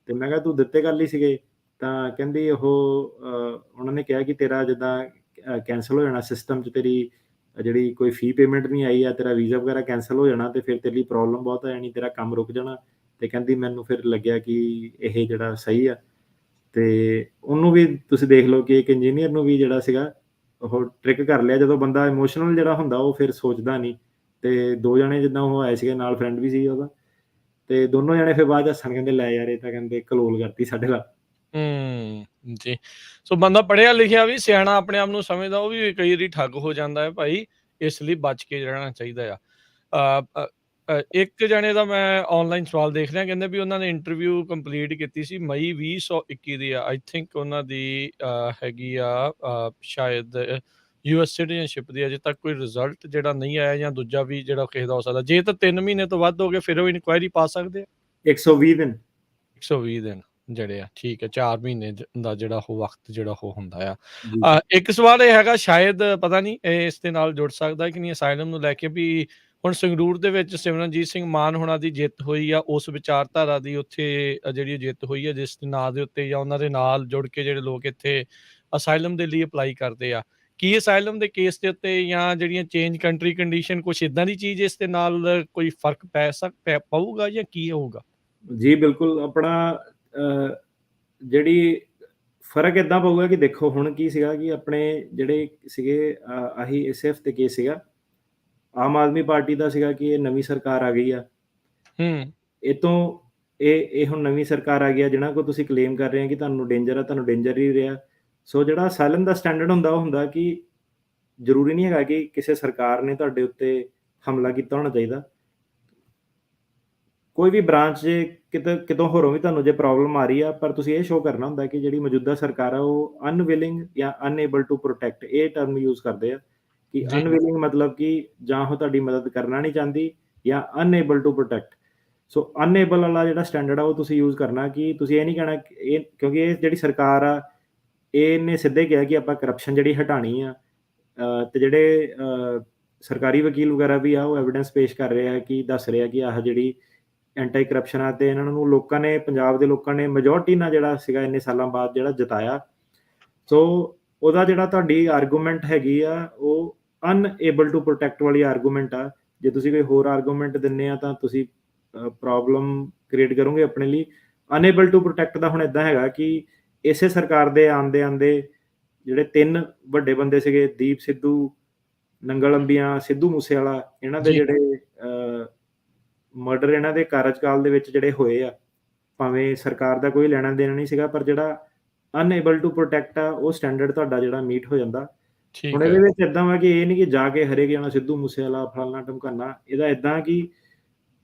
ਤੇ ਮੈਂ ਕਿਹਾ ਤੂੰ ਦਿੱਤੇ ਕੱਲ੍ਹ ਹੀ ਸੀਗੇ। ਤਾਂ ਕਹਿੰਦੀ ਉਹ ਉਹਨਾਂ ਨੇ ਕਿਹਾ ਕਿ ਤੇਰਾ ਜਿੱਦਾਂ ਕੈਂਸਲ ਹੋ ਜਾਣਾ ਸਿਸਟਮ 'ਚ, ਤੇਰੀ ਜਿਹੜੀ ਕੋਈ ਫੀ ਪੇਮੈਂਟ ਨਹੀਂ ਆਈ ਆ, ਤੇਰਾ ਵੀਜ਼ਾ ਵਗੈਰਾ ਕੈਂਸਲ ਹੋ ਜਾਣਾ ਤੇ ਫਿਰ ਤੇਰੇ ਲਈ ਪ੍ਰੋਬਲਮ ਬਹੁਤ ਆ ਜਾਣੀ, ਤੇਰਾ ਕੰਮ ਰੁਕ ਜਾਣਾ। ਤੇ ਕਹਿੰਦੀ ਮੈਨੂੰ ਫਿਰ ਲੱਗਿਆ ਕਿ ਇਹ ਜਿਹੜਾ ਸਹੀ ਆ। ਤੇ ਉਹਨੂੰ ਵੀ ਤੁਸੀਂ ਦੇਖ ਲਓ ਕਿ ਇੱਕ ਇੰਜੀਨੀਅਰ ਨੂੰ ਵੀ ਜਿਹੜਾ ਸੀਗਾ ਉਹ ਟ੍ਰਿਕ ਕਰ ਲਿਆ। ਜਦੋਂ ਬੰਦਾ ਇਮੋਸ਼ਨਲ ਜਿਹੜਾ ਹੁੰਦਾ ਉਹ ਫਿਰ ਸੋਚਦਾ ਨਹੀਂ। ਤੇ 2 ਜਣੇ ਜਿੱਦਾਂ ਉਹ ਆਏ ਸੀਗੇ ਨਾਲ, ਫਰੈਂਡ ਵੀ ਸੀ ਉਹਦਾ। ਤੇ ਦੋਨੋਂ ਜਣੇ ਫਿਰ ਬਾਅਦ 'ਚ ਹੱਸਣ, ਕਹਿੰਦੇ ਲੈ ਯਾਰ ਇਹ ਤਾਂ ਕਹਿੰਦੇ ਕਲੋਲ ਕਰਤੀ ਸਾਡੇ ਨਾਲ। ਜੀ। ਸੋ ਬੰਦਾ ਪੜ੍ਹਿਆ ਲਿਖਿਆ ਵੀ ਸਿਆਣਾ ਆਪਣੇ ਆਪ ਨੂੰ ਸਮਝਦਾ, ਉਹ ਵੀ ਕਈ ਵਾਰੀ ਠੱਗ ਹੋ ਜਾਂਦਾ ਹੈ ਭਾਈ, ਇਸ ਲਈ ਬਚ ਕੇ ਰਹਿਣਾ ਚਾਹੀਦਾ ਆ। ਇੱਕ ਜਣੇ ਦਾ ਮੈਂ ਆਨਲਾਈਨ ਸਵਾਲ ਦੇਖ ਰਿਹਾ, ਕਹਿੰਦੇ ਵੀ ਉਹਨਾਂ ਨੇ ਇੰਟਰਵਿਊ ਕੰਪਲੀਟ ਕੀਤੀ ਸੀ ਮਈ 2021 ਦੀ ਆ। ਆਈ ਥਿੰਕ ਉਹਨਾਂ ਦੀ ਹੈਗੀ ਆ ਸ਼ਾਇਦ ਯੂਐਸ ਸਿਟੀਜ਼ਨਸ਼ਿਪ ਦੀ। ਅਜੇ ਤੱਕ ਕੋਈ ਰਿਜ਼ਲਟ ਜਿਹੜਾ ਨਹੀਂ ਆਇਆ, ਜਾਂ ਦੂਜਾ ਵੀ ਜਿਹੜਾ ਕਿਸੇ ਦਾ ਹੋ ਸਕਦਾ। ਜੇ ਤਾਂ 3 ਮਹੀਨੇ ਤੋਂ ਵੱਧ ਹੋ ਗਏ ਫਿਰ ਉਹ ਇਨਕੁਆਇਰੀ ਪਾ ਸਕਦੇ ਆ। 120 ਦਿਨ 120 ਦਿਨ ਜਿਹੜੇ ਆ, ਠੀਕ ਹੈ, 4 ਮਹੀਨੇ ਦਾ ਜਿਹੜਾ ਉਹ ਵਕਤ ਜਿਹੜਾ ਉਹ ਹੁੰਦਾ ਜੀ। ਆ। ਇੱਕ ਸਵਾਲ ਇਹ ਹੈਗਾ, ਸ਼ਾਇਦ ਪਤਾ ਨਹੀਂ ਇਹ ਇਸ ਦੇ ਨਾਲ ਜੁੜ ਸਕਦਾ ਕਿ ਨਹੀਂ, ਅਸਾਈਲਮ ਨੂੰ ਲੈ ਕੇ ਵੀ ਹੁਣ ਸੰਗਰੂਰ ਦੇ ਵਿੱਚ ਸਿਮਰਨਜੀਤ ਸਿੰਘ ਮਾਨ ਹੋਣਾ ਦੀ ਜਿੱਤ ਹੋਈ ਆ, ਉਸ ਵਿਚਾਰਧਾਰਾ ਦੀ ਉੱਥੇ ਜਿਹੜੀ ਜਿੱਤ ਹੋਈ ਆ, ਜਿਸ ਦੇ ਨਾਂ ਦੇ ਉੱਤੇ ਜਾਂ ਉਹਨਾਂ ਦੇ ਨਾਲ ਜੁੜ ਕੇ ਜਿਹੜੇ ਲੋਕ ਇੱਥੇ ਅਸਾਈਲਮ ਦੇ ਲਈ ਅਪਲਾਈ ਕਰਦੇ ਆ, ਕੀ ਅਸਾਈਲਮ ਦੇ ਕੇਸ ਦੇ ਉੱਤੇ ਜਾਂ ਜਿਹੜੀਆਂ ਚੇਂਜ ਕੰਟਰੀ ਕੰਡੀਸ਼ਨ ਕੁਛ ਇਦਾਂ ਦੀ ਚੀਜ਼ ਇਸ ਦੇ ਨਾਲ ਕੋਈ ਫਰਕ ਪਊਗਾ ਜਾਂ ਕੀ ਹੋਊਗਾ? ਜੀ ਬਿਲਕੁਲ। ਆਪਣਾ ਜਿਹੜੀ ਫਰਕ ਇਦਾਂ ਪਊਗਾ ਕਿ ਦੇਖੋ ਹੁਣ ਕੀ ਸੀਗਾ ਕਿ ਆਪਣੇ ਜਿਹੜੇ ਸੀਗੇ ਆਹੀ ਇਸੇ ਹਫ਼ਤੇ ਕੇਸ ਸੀਗਾ, ਆਮ ਆਦਮੀ ਪਾਰਟੀ ਦਾ ਸੀਗਾ ਕਿ ਇਹ ਨਵੀਂ ਸਰਕਾਰ ਆ ਗਈ ਆ। ਇਹ ਤੋਂ ਇਹ ਹੁਣ ਨਵੀਂ ਸਰਕਾਰ ਆ ਗਈ ਆ, ਜਿਹਨਾਂ ਕੋਲ ਤੁਸੀਂ ਕਲੇਮ ਕਰ ਰਹੇ ਆ ਕਿ ਤੁਹਾਨੂੰ ਡੇਂਜਰ ਆ, ਤੁਹਾਨੂੰ ਡੇਂਜਰ ਹੀ ਰਿਹਾ। ਸੋ ਜਿਹੜਾ ਅਸਾਈਲਮ ਦਾ ਸਟੈਂਡਰਡ ਹੁੰਦਾ ਉਹ ਹੁੰਦਾ ਕਿ ਜ਼ਰੂਰੀ ਨਹੀਂ ਹੈਗਾ ਕਿ ਕਿਸੇ ਸਰਕਾਰ ਨੇ ਤੁਹਾਡੇ ਉੱਤੇ ਹਮਲਾ ਕੀਤਾ ਹੋਣਾ ਚਾਹੀਦਾ। ਕੋਈ ਵੀ ਬ੍ਰਾਂਚ ਜੇ ਕਿਤੋਂ ਹੋਰੋਂ ਵੀ ਤੁਹਾਨੂੰ ਜੇ ਪ੍ਰੋਬਲਮ ਆ ਰਹੀ ਆ, ਪਰ ਤੁਸੀਂ ਇਹ ਸ਼ੋਅ ਕਰਨਾ ਹੁੰਦਾ ਕਿ ਜਿਹੜੀ ਮੌਜੂਦਾ ਸਰਕਾਰ ਆ ਉਹ ਅਨਵਿਲਿੰਗ ਜਾਂ ਅਨਏਬਲ ਟੂ ਪ੍ਰੋਟੈਕਟ, ਇਹ ਟਰਮ ਯੂਜ਼ ਕਰਦੇ ਆ ਕਿ ਜੀ। ਅਨਵਿਲਿੰਗ ਮਤਲਬ ਕਿ ਜਾਂ ਉਹ ਤੁਹਾਡੀ ਮਦਦ ਕਰਨਾ ਨਹੀਂ ਚਾਹੁੰਦੀ, ਜਾਂ ਅਨਏਬਲ ਟੂ ਪ੍ਰੋਟੈਕਟ। ਸੋ ਅਨਏਬਲ ਵਾਲਾ ਜਿਹੜਾ ਸਟੈਂਡਰਡ ਆ ਉਹ ਤੁਸੀਂ ਯੂਜ਼ ਕਰਨਾ ਕਿ ਤੁਸੀਂ ਇਹ ਨਹੀਂ ਕਹਿਣਾ ਇਹ, ਕਿਉਂਕਿ ਇਹ ਜਿਹੜੀ ਸਰਕਾਰ ਆ ਇਹਨੇ ਸਿੱਧੇ ਕਿਹਾ ਕਿ ਆਪਾਂ ਕਰਪਸ਼ਨ ਜਿਹੜੀ ਹਟਾਉਣੀ ਆ। ਤੇ ਜਿਹੜੇ ਸਰਕਾਰੀ ਵਕੀਲ ਵਗੈਰਾ ਵੀ ਆ ਉਹ ਐਵੀਡੈਂਸ ਪੇਸ਼ ਕਰ ਰਹੇ ਆ ਕਿ ਦੱਸ ਰਹੇ ਆ ਕਿ ਆਹ ਜਿਹੜੀ ਐਂਟੀ ਕਰਪਸ਼ਨ ਆ, ਤੇ ਇਹਨਾਂ ਨੂੰ ਲੋਕਾਂ ਨੇ, ਪੰਜਾਬ ਦੇ ਲੋਕਾਂ ਨੇ ਮੈਜੋਰਟੀ ਨਾਲ ਜਿਹੜਾ ਸੀਗਾ ਇੰਨੇ ਸਾਲਾਂ ਬਾਅਦ ਜਿਹੜਾ ਜਿਤਾਇਆ। ਸੋ ਉਹਦਾ ਜਿਹੜਾ ਤੁਹਾਡੀ ਆਰਗੂਮੈਂਟ ਹੈਗੀ ਆ ਉਹ ਅਨਏਬਲ ਟੂ ਪ੍ਰੋਟੈਕਟ ਵਾਲੀ ਆਰਗੂਮੈਂਟ ਆ। ਜੇ ਤੁਸੀਂ ਕੋਈ ਹੋਰ ਆਰਗੂਮੈਂਟ ਦਿੰਦੇ ਆ ਤਾਂ ਤੁਸੀਂ ਪ੍ਰੋਬਲਮ ਕ੍ਰੀਏਟ ਕਰੋਗੇ ਆਪਣੇ ਲਈ। ਅਨਏਬਲ ਟੂ ਪ੍ਰੋਟੈਕਟ ਦਾ ਹੁਣ ਇਦਾਂ ਹੈਗਾ ਕਿ ਇਸੇ ਸਰਕਾਰ ਦੇ ਆਉਂਦੇ ਜਿਹੜੇ 3 ਵੱਡੇ ਬੰਦੇ ਸੀਗੇ, ਦੀਪ ਸਿੱਧੂ, ਨੰਗਲ ਅੰਬੀਆਂ, ਸਿੱਧੂ ਮੂਸੇਵਾਲਾ, ਇਹਨਾਂ ਦੇ ਜਿਹੜੇ ਮਰਡਰ ਇਹਨਾਂ ਦੇ ਕਾਰਜਕਾਲ ਦੇ ਵਿੱਚ ਜਿਹੜੇ ਹੋਏ ਆ, ਭਾਵੇਂ ਸਰਕਾਰ ਦਾ ਕੋਈ ਲੈਣਾ ਦੇਣਾ ਨਹੀਂ ਸੀਗਾ, ਪਰ ਜਿਹੜਾ ਅਨਏਬਲ ਟੂ ਪ੍ਰੋਟੈਕਟ ਆ ਉਹ ਸਟੈਂਡਰਡ ਤੁਹਾਡਾ ਜਿਹੜਾ ਮੀਟ ਹੋ ਜਾਂਦਾ। ਹੁਣ ਇਹਦੇ ਵਿੱਚ ਇਦਾਂ ਵਾ ਕਿ ਇਹ ਨਹੀਂ ਕਿ ਜਾ ਕੇ ਹਰੇਕ ਜਣਾ ਸਿੱਧੂ ਮੂਸੇਵਾਲਾ ਫਲਾਣਾ ਢਮਕਾਨਾ। ਇਹਦਾ ਇਦਾਂ ਕਿ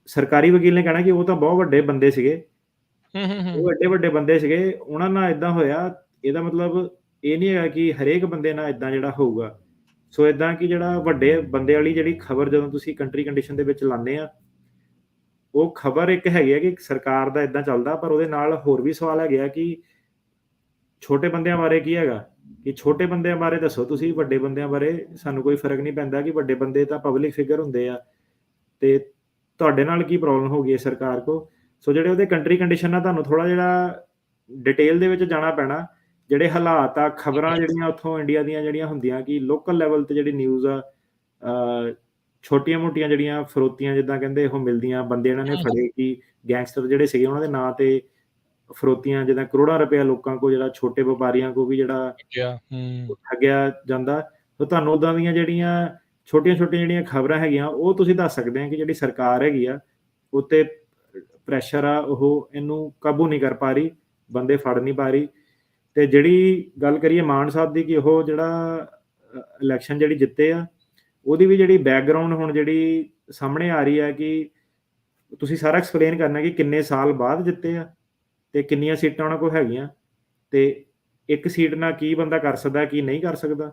ਸਰਕਾਰੀ ਵਕੀਲ ਨੇ ਕਹਿਣਾ ਕਿ ਉਹ ਤਾਂ ਬਹੁਤ ਵੱਡੇ ਬੰਦੇ ਸੀਗੇ, ਉਹ ਐਡੇ ਵੱਡੇ ਬੰਦੇ ਸੀਗੇ, ਉਹਨਾਂ ਨਾਲ ਇਦਾਂ ਹੋਇਆ। ਇਹਦਾ ਮਤਲਬ ਇਹ ਨਹੀਂ ਹੈਗਾ ਕਿ ਹਰੇਕ ਬੰਦੇ ਨਾਲ ਇਦਾਂ ਜਿਹੜਾ ਹੋਊਗਾ। ਸੋ ਇਦਾਂ ਕਿ ਜਿਹੜਾ ਵੱਡੇ ਬੰਦੇ ਵਾਲੀ ਜਿਹੜੀ ਖਬਰ ਜਦੋਂ ਤੁਸੀਂ ਕੰਟਰੀ ਕੰਡੀਸ਼ਨ ਦੇ ਵਿੱਚ ਲਾਉਂਦੇ ਆ, ਉਹ ਖਬਰ ਇੱਕ ਹੈਗੀ ਆ ਕਿ ਸਰਕਾਰ ਦਾ ਇਦਾਂ ਚੱਲਦਾ, ਪਰ ਉਹਦੇ ਨਾਲ ਹੋਰ ਵੀ ਸਵਾਲ ਹੈਗੇ ਆ ਕਿ ਛੋਟੇ ਬੰਦਿਆਂ ਬਾਰੇ ਕੀ ਹੈਗਾ, ਕਿ ਛੋਟੇ ਬੰਦਿਆਂ ਬਾਰੇ ਦੱਸੋ ਤੁਸੀਂ। ਵੱਡੇ ਬੰਦਿਆਂ ਬਾਰੇ ਸਾਨੂੰ ਕੋਈ ਫਰਕ ਨਹੀਂ ਪੈਂਦਾ ਕਿ ਵੱਡੇ ਬੰਦੇ ਤਾਂ ਪਬਲਿਕ ਫਿਗਰ ਹੁੰਦੇ ਆ, ਤੇ ਤੁਹਾਡੇ ਨਾਲ ਕੀ ਪ੍ਰੋਬਲਮ ਹੋ ਗਈ ਹੈ ਸਰਕਾਰ ਕੋ। ਸੋ ਜਿਹੜੇ ਉਹਦੇ ਕੰਟਰੀ ਕੰਡੀਸ਼ਨ ਆ, ਤੁਹਾਨੂੰ ਥੋੜਾ ਜਿਹੜਾ ਡਿਟੇਲ ਦੇ ਵਿੱਚ ਜਾਣਾ ਪੈਣਾ। ਜਿਹੜੇ ਹਾਲਾਤ ਆ, ਖਬਰਾਂ ਜਿਹੜੀਆਂ ਉੱਥੋਂ ਇੰਡੀਆ ਦੀਆਂ ਜਿਹੜੀਆਂ ਹੁੰਦੀਆਂ ਕਿ ਲੋਕਲ ਲੈਵਲ ਤੇ ਜਿਹੜੀ ਨਿਊਜ਼ ਆ, ਛੋਟੀਆਂ ਮੋਟੀਆਂ ਜਿਹੜੀਆਂ ਫਰੋਤੀਆਂ ਜਿੱਦਾਂ ਕਹਿੰਦੇ ਉਹ ਮਿਲਦੀਆਂ, ਬੰਦੇ ਇਹਨਾਂ ਨੇ ਫੜੇ ਕਿ ਗੈਂਗਸਟਰ ਜਿਹੜੇ ਸੀਗੇ ਉਹਨਾਂ ਦੇ ਨਾਂ ਤੇ ਫਰੋਤੀਆਂ, ਜਿੱਦਾਂ ਕਰੋੜਾਂ ਰੁਪਇਆ ਲੋਕਾਂ ਕੋਲ, ਜਿਹੜਾ ਛੋਟੇ ਵਪਾਰੀਆਂ ਕੋਲ ਵੀ ਜਿਹੜਾ ਠੱਗਿਆ ਜਾਂਦਾ। ਸੋ ਤੁਹਾਨੂੰ ਉੱਦਾਂ ਦੀਆਂ ਜਿਹੜੀਆਂ ਛੋਟੀਆਂ-ਛੋਟੀਆਂ ਜਿਹੜੀਆਂ ਖਬਰਾਂ ਹੈਗੀਆਂ ਉਹ ਤੁਸੀਂ ਦੱਸ ਸਕਦੇ ਆ ਕਿ ਜਿਹੜੀ ਸਰਕਾਰ ਹੈਗੀ ਆ ਉੱਤੇ ਪ੍ਰੈਸ਼ਰ ਆ, ਉਹ ਇਹਨੂੰ ਕਾਬੂ ਨਹੀਂ ਕਰ ਪਾ ਰਹੀ, ਬੰਦੇ ਫੜ ਨਹੀਂ ਪਾ ਰਹੀ। ਤੇ ਜਿਹੜੀ ਗੱਲ ਕਰੀਏ ਮਾਨ ਸਾਹਿਬ ਦੀ ਕਿ ਉਹ ਜਿਹੜਾ ਇਲੈਕਸ਼ਨ ਜਿਹੜੀ ਜਿੱਤੇ ਆ, ਉਹਦੀ ਵੀ ਜਿਹੜੀ ਬੈਕਗਰਾਉਂਡ ਹੁਣ ਜਿਹੜੀ ਸਾਹਮਣੇ ਆ ਰਹੀ ਹੈ ਕਿ ਤੁਸੀਂ ਸਾਰਾ ਐਕਸਪਲੇਨ ਕਰਨਾ ਕਿ ਕਿੰਨੇ ਸਾਲ ਬਾਅਦ ਜਿੱਤੇ ਆ, ਤੇ ਕਿੰਨੀਆਂ ਸੀਟਾਂ ਉਹਨਾਂ ਕੋਲ ਹੈਗੀਆਂ, ਤੇ ਇੱਕ ਸੀਟ ਨਾਲ ਕੀ ਬੰਦਾ ਕਰ ਸਕਦਾ, ਕੀ ਨਹੀਂ ਕਰ ਸਕਦਾ।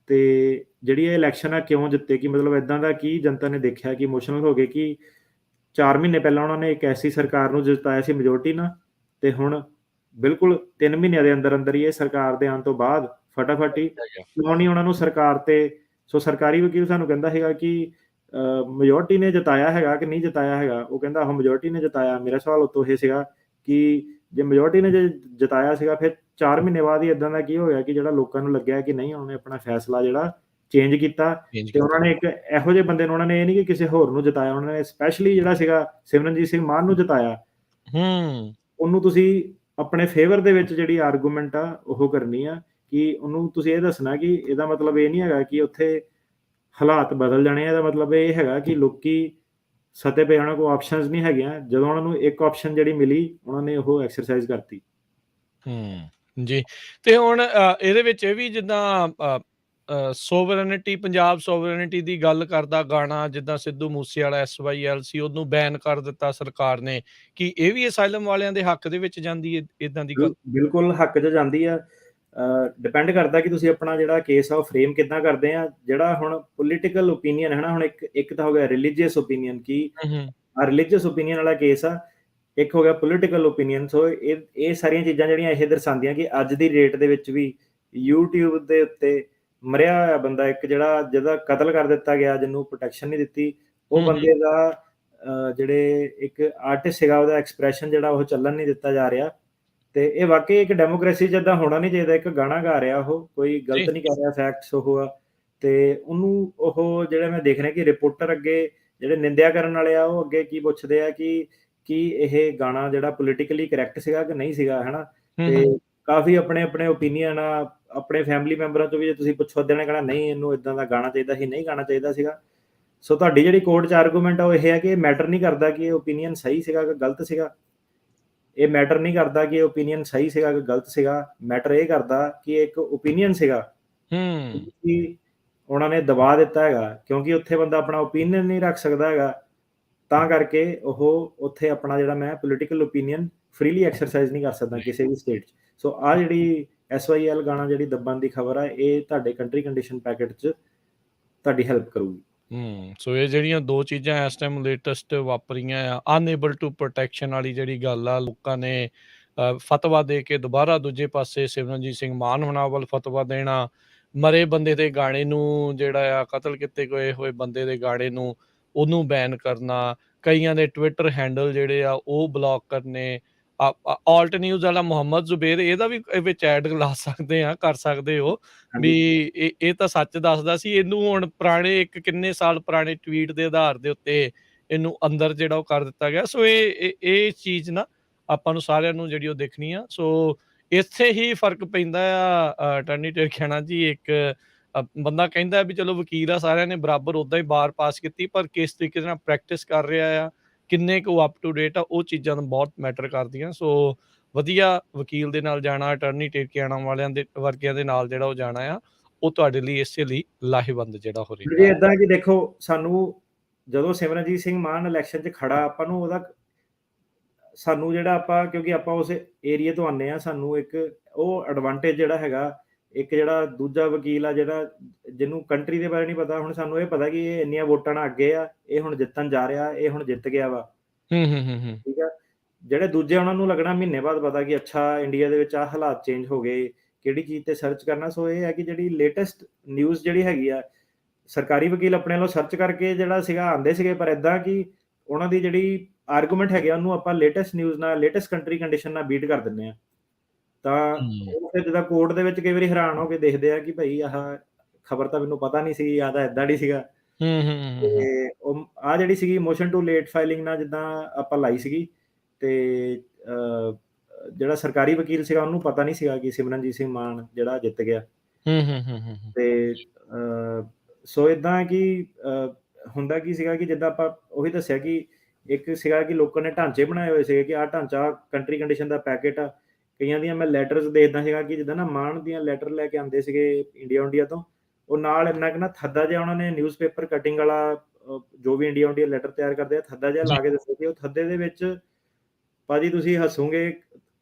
ਤੇ ਜਿਹੜੀ ਇਹ ਇਲੈਕਸ਼ਨ ਆ ਕਿਉਂ ਜਿੱਤੇ, ਕਿ ਮਤਲਬ ਏਦਾਂ ਦਾ ਕੀ ਜਨਤਾ ਨੇ ਦੇਖਿਆ ਕਿ ਇਮੋਸ਼ਨਲ ਹੋ ਗਏ ਕਿ 4 ਮਹੀਨੇ ਪਹਿਲਾਂ ਉਹਨਾਂ ਨੇ ਇੱਕ ਐਸੀ ਸਰਕਾਰ ਨੂੰ ਜਿਤਾਇਆ ਸੀ ਮੈਜੋਰਟੀ ਨਾਲ, ਤੇ ਹੁਣ ਬਿਲਕੁਲ 3 ਮਹੀਨਿਆਂ ਦੇ ਅੰਦਰ-ਅੰਦਰ ਹੀ ਇਹ ਸਰਕਾਰ ਦੇ ਆਉਣ ਤੋਂ ਬਾਅਦ ਫਟਾਫਟ ਹੀ ਹੈਗਾ। ਕਿਉਂ ਨਹੀਂ ਉਹਨਾਂ ਨੂੰ ਸਰਕਾਰ ਤੇ ਸੋ ਸਰਕਾਰੀ ਵਕੀਲ ਸਾਨੂੰ ਕਹਿੰਦਾ ਹੈਗਾ ਕਿ ਮੈਜੋਰਟੀ ਨੇ ਜਿਤਾਇਆ ਹੈਗਾ ਕਿ ਨਹੀਂ ਜਿਤਾਇਆ ਹੈਗਾ। ਉਹ ਕਹਿੰਦਾ ਆਹੋ ਮੈਜੋਰਟੀ ਨੇ ਜਿਤਾਇਆ। ਮੇਰਾ ਸਵਾਲ ਉੱਤੋਂ ਇਹ ਸੀਗਾ ਕਿ ਜੇ ਮੈਜੋਰਟੀ ਨੇ ਜੇ ਜਿਤਾਇਆ ਸੀਗਾ, ਫਿਰ 4 ਮਹੀਨੇ ਬਾਅਦ ਹੀ ਏਦਾਂ ਦਾ ਕੀ ਹੋ ਗਿਆ ਕਿ ਜਿਹੜਾ ਲੋਕਾਂ ਨੂੰ ਲੱਗਿਆ ਕਿ ਨਹੀਂ, ਉਹਨੇ ਆਪਣਾ ਫੈਸਲਾ ਜਿਹੜਾ ਚੇਂਜ ਕੀਤਾ, ਚੇਂਜ ਤੇ ਕੀਤਾ। ਉਹਨਾਂ ਨੇ ਇੱਕ ਇਹੋ ਜਿਹੇ ਬੰਦੇ ਨੂੰ, ਉਹਨਾਂ ਨੇ ਇਹ ਨਹੀਂ ਕਿ ਕਿਸੇ ਹੋਰ ਨੂੰ ਜਿਤਾਇਆ, ਉਹਨਾਂ ਨੇ ਸਪੈਸ਼ਲੀ ਜਿਹੜਾ ਸੀਗਾ ਸਿਮਰਨਜੀਤ ਸਿੰਘ ਮਾਨ ਨੂੰ ਜਿਤਾਇਆ। ਹੂੰ। ਉਹਨੂੰ ਤੁਸੀਂ ਆਪਣੇ ਫੇਵਰ ਦੇ ਵਿੱਚ ਜਿਹੜੀ ਆਰਗੂਮੈਂਟ ਆ ਉਹ ਕਰਨੀ ਆ, ਕਿ ਉਹਨੂੰ ਤੁਸੀਂ ਇਹ ਦੱਸਣਾ ਕਿ ਇਹਦਾ ਮਤਲਬ ਇਹ ਨਹੀਂ ਹੈਗਾ ਕਿ ਉੱਥੇ ਹਾਲਾਤ ਬਦਲ ਜਾਣੇ ਆ। ਇਹਦਾ ਮਤਲਬ ਇਹ ਹੈਗਾ ਕਿ ਲੋਕੀ ਸਤੇ ਪਏ, ਉਹਨਾਂ ਕੋਲ ਆਪਸ਼ਨਸ ਨਹੀਂ ਹੈਗੀਆਂ। ਜਦੋਂ ਉਹਨਾਂ ਨੂੰ ਇੱਕ ਆਪਸ਼ਨ ਜਿਹੜੀ ਮਿਲੀ, ਉਹਨਾਂ ਨੇ ਉਹ ਐਕਸਰਸਾਈਜ਼ ਕਰਤੀ। ਜੀ। ਤੇ ਹੁਣ ਇਹਦੇ ਵਿੱਚ ਇਹ ਵੀ ਜਿੱਦਾਂ ਸੋਵਰਨਿਟੀ, ਪੰਜਾਬ ਸੋਵਰਨਿਟੀ ਦੀ ਗੱਲ ਕਰਦਾ ਗਾਣਾ, ਜਿੱਦਾਂ ਸਿੱਧੂ ਮੂਸੇਵਾਲਾ SYL ਸੀ, ਉਹਨੂੰ ਬੈਨ ਕਰ ਦਿੱਤਾ ਸਰਕਾਰ ਨੇ। ਕੀ ਇਹ ਵੀ ਅਸਾਈਲਮ ਵਾਲਿਆਂ ਦੇ ਹੱਕ ਦੇ ਵਿੱਚ ਜਾਂਦੀ ਹੈ ਏਦਾਂ ਦੀ ਗੱਲ? ਬਿਲਕੁਲ ਹੱਕ 'ਚ ਜਾਂਦੀ ਆ। ਡਿਪੈਂਡ ਕਰਦਾ ਕਿ ਤੁਸੀਂ ਆਪਣਾ ਜਿਹੜਾ ਕੇਸ ਆ ਉਹ ਫਰੇਮ ਕਿੱਦਾਂ ਕਰਦੇ ਆ। ਜਿਹੜਾ ਹੁਣ ਪੋਲੀਟੀਕਲ ਓਪੀਨੀਅਨ ਹੈ ਨਾ, ਹੁਣ ਇੱਕ ਤਾਂ ਹੋ ਗਿਆ ਰਿਲੀਜੀਅਸ ਓਪੀਨੀਅਨ, ਕਿ ਹੂੰ। ਰਿਲੀਜੀਅਸ ਓਪੀਨੀਅਨ ਵਾਲਾ ਕੇਸ ਆ। ਇੱਕ ਹੋ ਗਿਆ ਪੋਲੀਟੀਕਲ ਓਪੀਨੀਅਨ। ਸੋ ਇਹ ਸਾਰੀਆਂ ਚੀਜ਼ਾਂ ਜਿਹੜੀਆਂ ਇਹ ਦਰਸਾਉਂਦੀਆਂ ਕਿ ਅੱਜ ਦੀ ਡੇਟ ਦੇ ਵਿੱਚ ਵੀ YouTube ਦੇ ਉੱਤੇ ਮਰਿਆ ਹੋਇਆ ਬੰਦਾ, ਇੱਕ ਜਿਹਦਾ ਕਤਲ ਕਰ ਦਿੱਤਾ ਗਿਆ, ਜਿਹਨੂੰ ਪ੍ਰੋਟੈਕਸ਼ਨ ਨਹੀਂ ਦਿੱਤੀ, ਉਹ ਬੰਦੇ ਦਾ ਜਿਹੜੇ ਇੱਕ ਆਰਟਿਸਟ ਸੀਗਾ, ਉਹਦਾ ਐਕਸਪ੍ਰੈਸ਼ਨ ਜਿਹੜਾ ਉਹ ਚੱਲਣ ਨਹੀਂ ਦਿੱਤਾ ਜਾ ਰਿਹਾ। ਤੇ ਇਹ ਵਾਕਈ ਇੱਕ ਡੈਮੋਕ੍ਰੇਸੀ 'ਚ ਏਦਾਂ ਹੋਣਾ ਨਹੀਂ ਚਾਹੀਦਾ। ਇੱਕ ਗਾਣਾ ਗਾ ਰਿਹਾ, ਉਹ ਕੋਈ ਗਲਤ ਨਹੀਂ ਕਰ ਰਿਹਾ, ਫੈਕਟਸ ਉਹ ਆ। ਤੇ ਉਹਨੂੰ ਉਹ ਜਿਹੜੇ ਮੈਂ ਦੇਖ ਰਿਹਾ ਕਿ ਰਿਪੋਰਟਰ ਅੱਗੇ ਜਿਹੜੇ ਨਿੰਦਿਆ ਕਰਨ ਵਾਲੇ ਆ, ਉਹ ਅੱਗੇ ਕੀ ਪੁੱਛਦੇ ਆ ਕਿ ਇਹ ਗਾਣਾ ਜਿਹੜਾ ਪੋਲੀਟੀਕਲੀ ਕਰੈਕਟ ਸੀਗਾ ਕਿ ਨਹੀਂ ਸੀਗਾ, ਹਨਾ। ਤੇ ਕਾਫੀ ਆਪਣੇ ਓਪੀਨੀਅਨ ਆ। ਆਪਣੇ ਫੈਮਿਲੀ ਮੈਂਬਰਾਂ ਤੋਂ ਵੀ ਜੇ ਤੁਸੀਂ ਪੁੱਛੋ, ਅੱਧਿਆਂ ਨੇ ਕਹਿਣਾ ਨਹੀਂ, ਇਹਨੂੰ ਇਦਾਂ ਦਾ ਗਾਣਾ ਚਾਹੀਦਾ ਸੀ, ਨਹੀਂ ਗਾਣਾ ਚਾਹੀਦਾ ਸੀਗਾ। ਸੋ ਤੁਹਾਡੀ ਜਿਹੜੀ ਕੋਰਟ 'ਚ ਆਰਗੂਮੈਂਟ ਆ ਉਹ ਇਹ ਹੈ ਕਿ ਇਹ ਮੈਟਰ ਨਹੀਂ ਕਰਦਾ ਕਿ ਇਹ ਓਪੀਨੀਅਨ ਸਹੀ ਸੀਗਾ ਕਿ ਗਲਤ ਸੀਗਾ। ਇਹ ਮੈਟਰ ਨਹੀਂ ਕਰਦਾ ਕਿ ਓਪੀਨੀਅਨ ਸਹੀ ਸੀਗਾ ਕਿ ਗਲਤ ਸੀਗਾ। ਮੈਟਰ ਇਹ ਕਰਦਾ ਕਿ ਇੱਕ ਓਪੀਨੀਅਨ ਸੀਗਾ ਕਿ ਉਹਨਾਂ ਨੇ ਦਬਾ ਦਿੱਤਾ ਹੈਗਾ, ਕਿਉਂਕਿ ਉੱਥੇ ਬੰਦਾ ਆਪਣਾ ਓਪੀਨੀਅਨ ਨਹੀਂ ਰੱਖ ਸਕਦਾ ਹੈਗਾ। ਤਾਂ ਕਰਕੇ ਉਹ ਉੱਥੇ ਆਪਣਾ ਜਿਹੜਾ ਮੈਂ ਪੋਲੀਟੀਕਲ ਓਪੀਨੀਅਨ ਫ੍ਰੀਲੀ ਐਕਸਰਸਾਈਜ਼ ਨਹੀਂ ਕਰ ਸਕਦਾ ਕਿਸੇ ਵੀ ਸਟੇਟ 'ਚ। ਸੋ ਆਹ ਜਿਹੜੀ SYL ਗਾਣਾ ਜਿਹੜੀ ਦੱਬਣ ਦੀ ਖਬਰ ਆ, ਇਹ ਤੁਹਾਡੇ ਕੰਟਰੀ ਕੰਡੀਸ਼ਨ ਪੈਕੇਟ 'ਚ ਤੁਹਾਡੀ ਹੈਲਪ ਕਰੂਗੀ। ਸੋ ਇਹ ਜਿਹੜੀਆਂ 2 ਚੀਜ਼ਾਂ ਇਸ ਟਾਈਮ ਲੇਟੈਸਟ ਵਾਪਰੀਆਂ ਆ, ਅਨਏਬਲ ਟੂ ਪ੍ਰੋਟੈਕਸ਼ਨ ਵਾਲੀ ਜਿਹੜੀ ਗੱਲ ਆ, ਲੋਕਾਂ ਨੇ ਫਤਵਾ ਦੇ ਕੇ ਦੁਬਾਰਾ ਦੂਜੇ ਪਾਸੇ ਸਿਮਰਨਜੀਤ ਸਿੰਘ ਮਾਨ ਹੋਣਾ ਵੱਲ ਫਤਵਾ ਦੇਣਾ, ਮਰੇ ਬੰਦੇ ਦੇ ਗਾਣੇ ਨੂੰ ਜਿਹੜਾ ਆ, ਕਤਲ ਕੀਤੇ ਗਏ ਹੋਏ ਬੰਦੇ ਦੇ ਗਾਣੇ ਨੂੰ, ਉਹਨੂੰ ਬੈਨ ਕਰਨਾ, ਕਈਆਂ ਦੇ ਟਵਿੱਟਰ ਹੈਂਡਲ ਜਿਹੜੇ ਆ ਉਹ ਬਲੌਕ ਕਰਨੇ। ਆਲਟ ਨਿਊਜ਼ ਵਾਲਾ ਮੁਹੰਮਦ ਜ਼ੁਬੇਰ, ਇਹਦਾ ਵੀ ਇਹ ਵਿੱਚ ਐਡ ਲਾ ਸਕਦੇ ਆ, ਕਰ ਸਕਦੇ ਹੋ ਵੀ ਇਹ ਤਾਂ ਸੱਚ ਦੱਸਦਾ ਸੀ। ਇਹਨੂੰ ਹੁਣ ਪੁਰਾਣੇ ਇੱਕ ਕਿੰਨੇ ਸਾਲ ਪੁਰਾਣੇ ਟਵੀਟ ਦੇ ਆਧਾਰ ਦੇ ਉੱਤੇ ਇਹਨੂੰ ਅੰਦਰ ਜਿਹੜਾ ਉਹ ਕਰ ਦਿੱਤਾ ਗਿਆ। ਸੋ ਇਹ ਚੀਜ਼ ਨਾ ਆਪਾਂ ਨੂੰ ਸਾਰਿਆਂ ਨੂੰ ਜਿਹੜੀ ਉਹ ਦੇਖਣੀ ਆ। ਸੋ ਇੱਥੇ ਹੀ ਫ਼ਰਕ ਪੈਂਦਾ ਆ ਅਟਾਰਨੀ ਟਿਰਖਿਆਣਾ ਜੀ। ਇੱਕ ਬੰਦਾ ਕਹਿੰਦਾ ਵੀ ਚਲੋ ਵਕੀਲ ਆ, ਸਾਰਿਆਂ ਨੇ ਬਰਾਬਰ ਓਦਾਂ ਹੀ ਬਾਰ ਪਾਸ ਕੀਤੀ, ਪਰ ਕਿਸ ਤਰੀਕੇ ਨਾਲ ਪ੍ਰੈਕਟਿਸ ਕਰ ਰਿਹਾ ਆ, ਕਿੰਨੇ ਕੁ ਅਪ ਟੂ ਡੇਟ ਆ, ਉਹ ਚੀਜ਼ਾਂ ਨੂੰ ਬਹੁਤ ਮੈਟਰ ਕਰਦੀਆਂ। ਸੋ ਵਧੀਆ ਵਕੀਲ ਦੇ ਨਾਲ ਜਾਣਾ, ਅਟਾਰਨੀ ਟਿਰਖਿਆਣਾ ਵਾਲਿਆਂ ਦੇ ਵਰਗਿਆਂ ਦੇ ਨਾਲ ਜਿਹੜਾ ਉਹ ਜਾਣਾ ਆ, ਉਹ ਤੁਹਾਡੇ ਲਈ ਇਸੇ ਲਈ ਲਾਹੇਵੰਦ ਜਿਹੜਾ ਹੋ ਜੀ ਰਿਹਾ। ਏਦਾਂ ਕਿ ਦੇਖੋ, ਸਾਨੂੰ ਜਦੋਂ ਸਿਮਰਨਜੀਤ ਸਿੰਘ ਮਾਨ ਇਲੈਕਸ਼ਨ 'ਚ ਖੜਾ, ਆਪਾਂ ਨੂੰ ਉਹਦਾ ਸਾਨੂੰ ਜਿਹੜਾ ਆਪਾਂ, ਕਿਉਂਕਿ ਆਪਾਂ ਉਸ ਏਰੀਏ ਤੋਂ ਆਉਂਦੇ ਆ, ਸਾਨੂੰ ਇੱਕ ਉਹ ਐਡਵਾਂਟੇਜ ਜਿਹੜਾ ਹੈਗਾ, ਇੱਕ ਜਿਹੜਾ ਦੂਜਾ ਵਕੀਲ ਆ ਜਿਹੜਾ ਜਿਹਨੂੰ ਕੰਟਰੀ ਦੇ ਬਾਰੇ ਨਹੀਂ ਪਤਾ, ਹੁਣ ਸਾਨੂੰ ਇਹ ਪਤਾ ਕਿ ਇਹ ਇੰਨੀਆਂ ਵੋਟਾਂ ਨਾਲ ਅੱਗੇ ਆ, ਇਹ ਹੁਣ ਜਿੱਤਣ ਜਾ ਰਿਹਾ, ਇਹ ਹੁਣ ਜਿੱਤ ਗਿਆ ਵਾ। ਠੀਕ ਆ। ਜਿਹੜੇ ਦੂਜੇ ਉਹਨਾਂ ਨੂੰ ਲੱਗਣਾ ਮਹੀਨੇ ਬਾਅਦ ਪਤਾ ਕਿ ਅੱਛਾ ਇੰਡੀਆ ਦੇ ਵਿੱਚ ਆਹ ਹਾਲਾਤ ਚੇਂਜ ਹੋ ਗਏ, ਕਿਹੜੀ ਚੀਜ਼ ਤੇ ਸਰਚ ਕਰਨਾ। ਸੋ ਇਹ ਹੈ ਕਿ ਜਿਹੜੀ ਲੇਟੈਸਟ ਨਿਊਜ਼ ਜਿਹੜੀ ਹੈਗੀ ਆ, ਸਰਕਾਰੀ ਵਕੀਲ ਆਪਣੇ ਵੱਲੋਂ ਸਰਚ ਕਰਕੇ ਜਿਹੜਾ ਸੀਗਾ ਆਉਂਦੇ ਸੀਗੇ, ਪਰ ਏਦਾਂ ਕਿ ਉਹਨਾਂ ਦੀ ਜਿਹੜੀ ਆਰਗੂਮੈਂਟ ਹੈਗੇ, ਉਹਨੂੰ ਆਪਾਂ ਲੇਟੈਸਟ ਨਿਊਜ਼ ਨਾਲ, ਲੇਟੈਸਟ ਕੰਟਰੀ ਕੰਡੀਸ਼ਨ ਨਾਲ ਬੀਟ ਕਰ ਦਿੰਦੇ ਆ। ਤਾਂ ਉਹ ਫਿਰ ਜਿੱਦਾਂ ਕੋਰਟ ਦੇ ਵਿੱਚ ਕਈ ਵਾਰੀ ਹੈਰਾਨ ਹੋ ਕੇ ਦੇਖਦੇ ਆ ਕਿ ਭਾਈ ਆਹ ਖਬਰ ਤਾਂ ਮੈਨੂੰ ਪਤਾ ਨਹੀਂ ਸੀ, ਜਾਂ ਤਾਂ ਏਦਾਂ ਦੀ ਸੀਗਾ। ਤੇ ਉਹ ਆਹ ਜਿਹੜੀ ਸੀਗੀ ਮੋਸ਼ਨ ਟੂ ਲੇਟ ਫਾਈਲਿੰਗ ਨਾਲ ਜਿੱਦਾਂ ਆਪਾਂ ਲਾਈ ਸੀਗੀ, ਤੇ ਜਿਹੜਾ ਸਰਕਾਰੀ ਵਕੀਲ ਸੀਗਾ ਉਹਨੂੰ ਪਤਾ ਨਹੀਂ ਸੀਗਾ ਕਿ ਸਿਮਰਨਜੀਤ ਸਿੰਘ ਮਾਨ ਜਿਹੜਾ ਜਿੱਤ ਗਿਆ। ਤੇ ਸੋ ਏਦਾਂ ਕਿ ਹੁੰਦਾ ਕੀ ਸੀਗਾ ਕਿ ਜਿੱਦਾਂ ਆਪਾਂ ਉਹੀ ਦੱਸਿਆ ਕਿ ਇੱਕ ਸੀਗਾ ਕਿ ਲੋਕਾਂ ਨੇ ਢਾਂਚੇ ਬਣਾਏ ਹੋਏ ਸੀਗੇ ਕਿ ਆਹ ਢਾਂਚਾ ਕੰਟਰੀ ਕੰਡੀਸ਼ਨ ਦਾ ਪੈਕੇਟ ਆ। ਕਈਆਂ ਦੀਆਂ ਮੈਂ ਲੈਟਰਸ ਦੇਖਦਾ ਸੀਗਾ ਕਿ ਜਿੱਦਾਂ ਨਾ ਮਾਨ ਦੀਆਂ ਲੈਟਰ ਲੈ ਕੇ ਆਉਂਦੇ ਸੀਗੇ ਇੰਡੀਆ ਤੋਂ, ਉਹ ਨਾਲ ਇੰਨਾ ਕੁ ਨਾ ਥੱਦਾ ਜਿਹਾ ਉਹਨਾਂ ਨੇ ਨਿਊਜ਼ਪੇਪਰ ਕਟਿੰਗ ਵਾਲਾ ਜੋ ਵੀ ਇੰਡੀਆ ਲੈਟਰ ਤਿਆਰ ਕਰਦੇ ਆ, ਥੱਦਾ ਜਿਹਾ ਲਾ ਕੇ ਦੱਸਿਆ ਕਿ ਉਹ ਥੱਦੇ ਦੇ ਵਿੱਚ ਭਾਜੀ ਤੁਸੀਂ ਹੱਸੋਗੇ,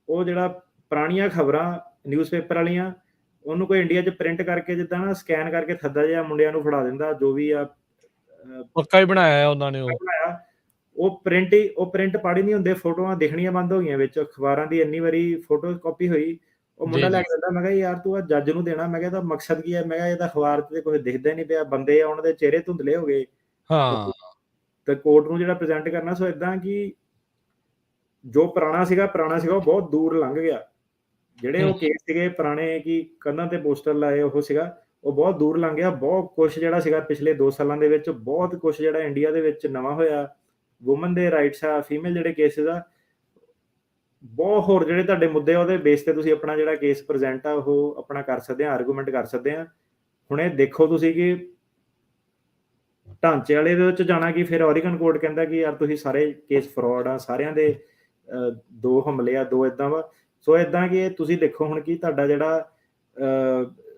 ਉਹ ਜਿਹੜਾ ਪੁਰਾਣੀਆਂ ਖਬਰਾਂ ਨਿਊਜ਼ਪੇਪਰ ਵਾਲੀਆਂ, ਉਹਨੂੰ ਕੋਈ ਇੰਡੀਆ 'ਚ ਪ੍ਰਿੰਟ ਕਰਕੇ ਜਿੱਦਾਂ ਨਾ ਸਕੈਨ ਕਰਕੇ ਥੱਦਾ ਜਿਹਾ ਮੁੰਡਿਆਂ ਨੂੰ ਫੜਾ ਦਿੰਦਾ, ਜੋ ਵੀ ਆ ਪੱਕਾ ਹੀ ਬਣਾਇਆ ਹੈ ਉਹਨਾਂ ਨੇ ਉਹ। ਬਣਾਇਆ, ਉਹ ਪ੍ਰਿੰਟ ਪੜ੍ਹ ਹੀ ਨਹੀਂ ਹੁੰਦੇ, ਫੋਟੋਆਂ ਦਿਖਣੀਆਂ ਬੰਦ ਹੋ ਗਈਆਂ ਵਿੱਚ, ਅਖਬਾਰਾਂ ਦੀ ਇੰਨੀ ਵਾਰੀ ਫੋਟੋ ਕਾਪੀ ਹੋਈ। ਉਹ ਜੀ ਮੁੰਡਾ ਲੈ ਜੀ ਕੇ ਦਿੰਦਾ, ਮੈਂ ਕਿਹਾ ਯਾਰ ਤੂੰ ਆ ਜੱਜ ਨੂੰ ਦੇਣਾ, ਮੈਂ ਕਿਹਾ ਇਹਦਾ ਮਕਸਦ ਕੀ ਹੈ, ਮੈਂ ਕਿਹਾ ਇਹ ਤਾਂ ਅਖਬਾਰ 'ਚ ਕੁਝ ਦਿਖਦਾ ਹੀ ਨਹੀਂ ਪਿਆ, ਬੰਦੇ ਆ ਉਹਨਾਂ ਦੇ ਚਿਹਰੇ ਧੁੰਦਲੇ ਹੋ ਗਏ ਹਾਂ ਤੇ ਕੋਰਟ ਨੂੰ ਜਿਹੜਾ ਪ੍ਰੈਜ਼ੈਂਟ ਕਰਨਾ। ਸੋ ਇਦਾਂ ਕਿ ਜੋ ਪੁਰਾਣਾ ਸੀਗਾ ਉਹ ਬਹੁਤ ਦੂਰ ਲੰਘ ਗਿਆ। ਜਿਹੜੇ ਹੂੰ ਉਹ ਕੇਸ ਸੀਗੇ ਪੁਰਾਣੇ ਕਿ ਕੰਧਾਂ ਤੇ ਪੋਸਟਰ ਲਾਏ, ਉਹ ਸੀਗਾ, ਉਹ ਬਹੁਤ ਦੂਰ ਲੰਘ ਗਿਆ। ਬਹੁਤ ਕੁਛ ਜਿਹੜਾ ਸੀਗਾ ਪਿਛਲੇ 2 ਸਾਲਾਂ ਦੇ ਵਿੱਚ, ਬਹੁਤ ਕੁਛ ਜਿਹੜਾ ਇੰਡੀਆ ਦੇ ਵਿੱਚ ਨਵਾਂ ਹੋਇਆ, ਵੂਮਨ ਦੇ ਰਾਈਟਸ ਆ, ਫੀਮੇਲ ਜਿਹੜੇ ਕੇਸਿਸ ਆ, ਬਹੁਤ ਹੋਰ ਜਿਹੜੇ ਤੁਹਾਡੇ ਮੁੱਦੇ ਆ, ਉਹਦੇ ਬੇਸ ਤੇ ਤੁਸੀਂ ਆਪਣਾ ਜਿਹੜਾ ਕੇਸ ਪ੍ਰੈਜ਼ੈਂਟ ਆ ਉਹ ਆਪਣਾ ਕਰ ਸਕਦੇ ਆ, ਆਰਗੂਮੈਂਟ ਕਰ ਸਕਦੇ ਆ। ਹੁਣ ਇਹ ਦੇਖੋ ਤੁਸੀਂ ਕਿ ਢਾਂਚੇ ਵਾਲੇ ਦੇ ਵਿੱਚ ਜਾਣਾ ਕਿ ਫਿਰ ਓਰੀਗਨ ਕੋਰਟ ਕਹਿੰਦਾ ਕਿ ਯਾਰ ਤੁਸੀਂ ਸਾਰੇ ਕੇਸ ਫਰਾਡ ਆ, ਸਾਰਿਆਂ ਦੇ 2 ਹਮਲੇ ਆ, 2 ਇਦਾਂ ਵਾ। ਸੋ ਇਦਾਂ ਕਿ ਤੁਸੀਂ ਦੇਖੋ ਹੁਣ ਕਿ ਤੁਹਾਡਾ ਜਿਹੜਾ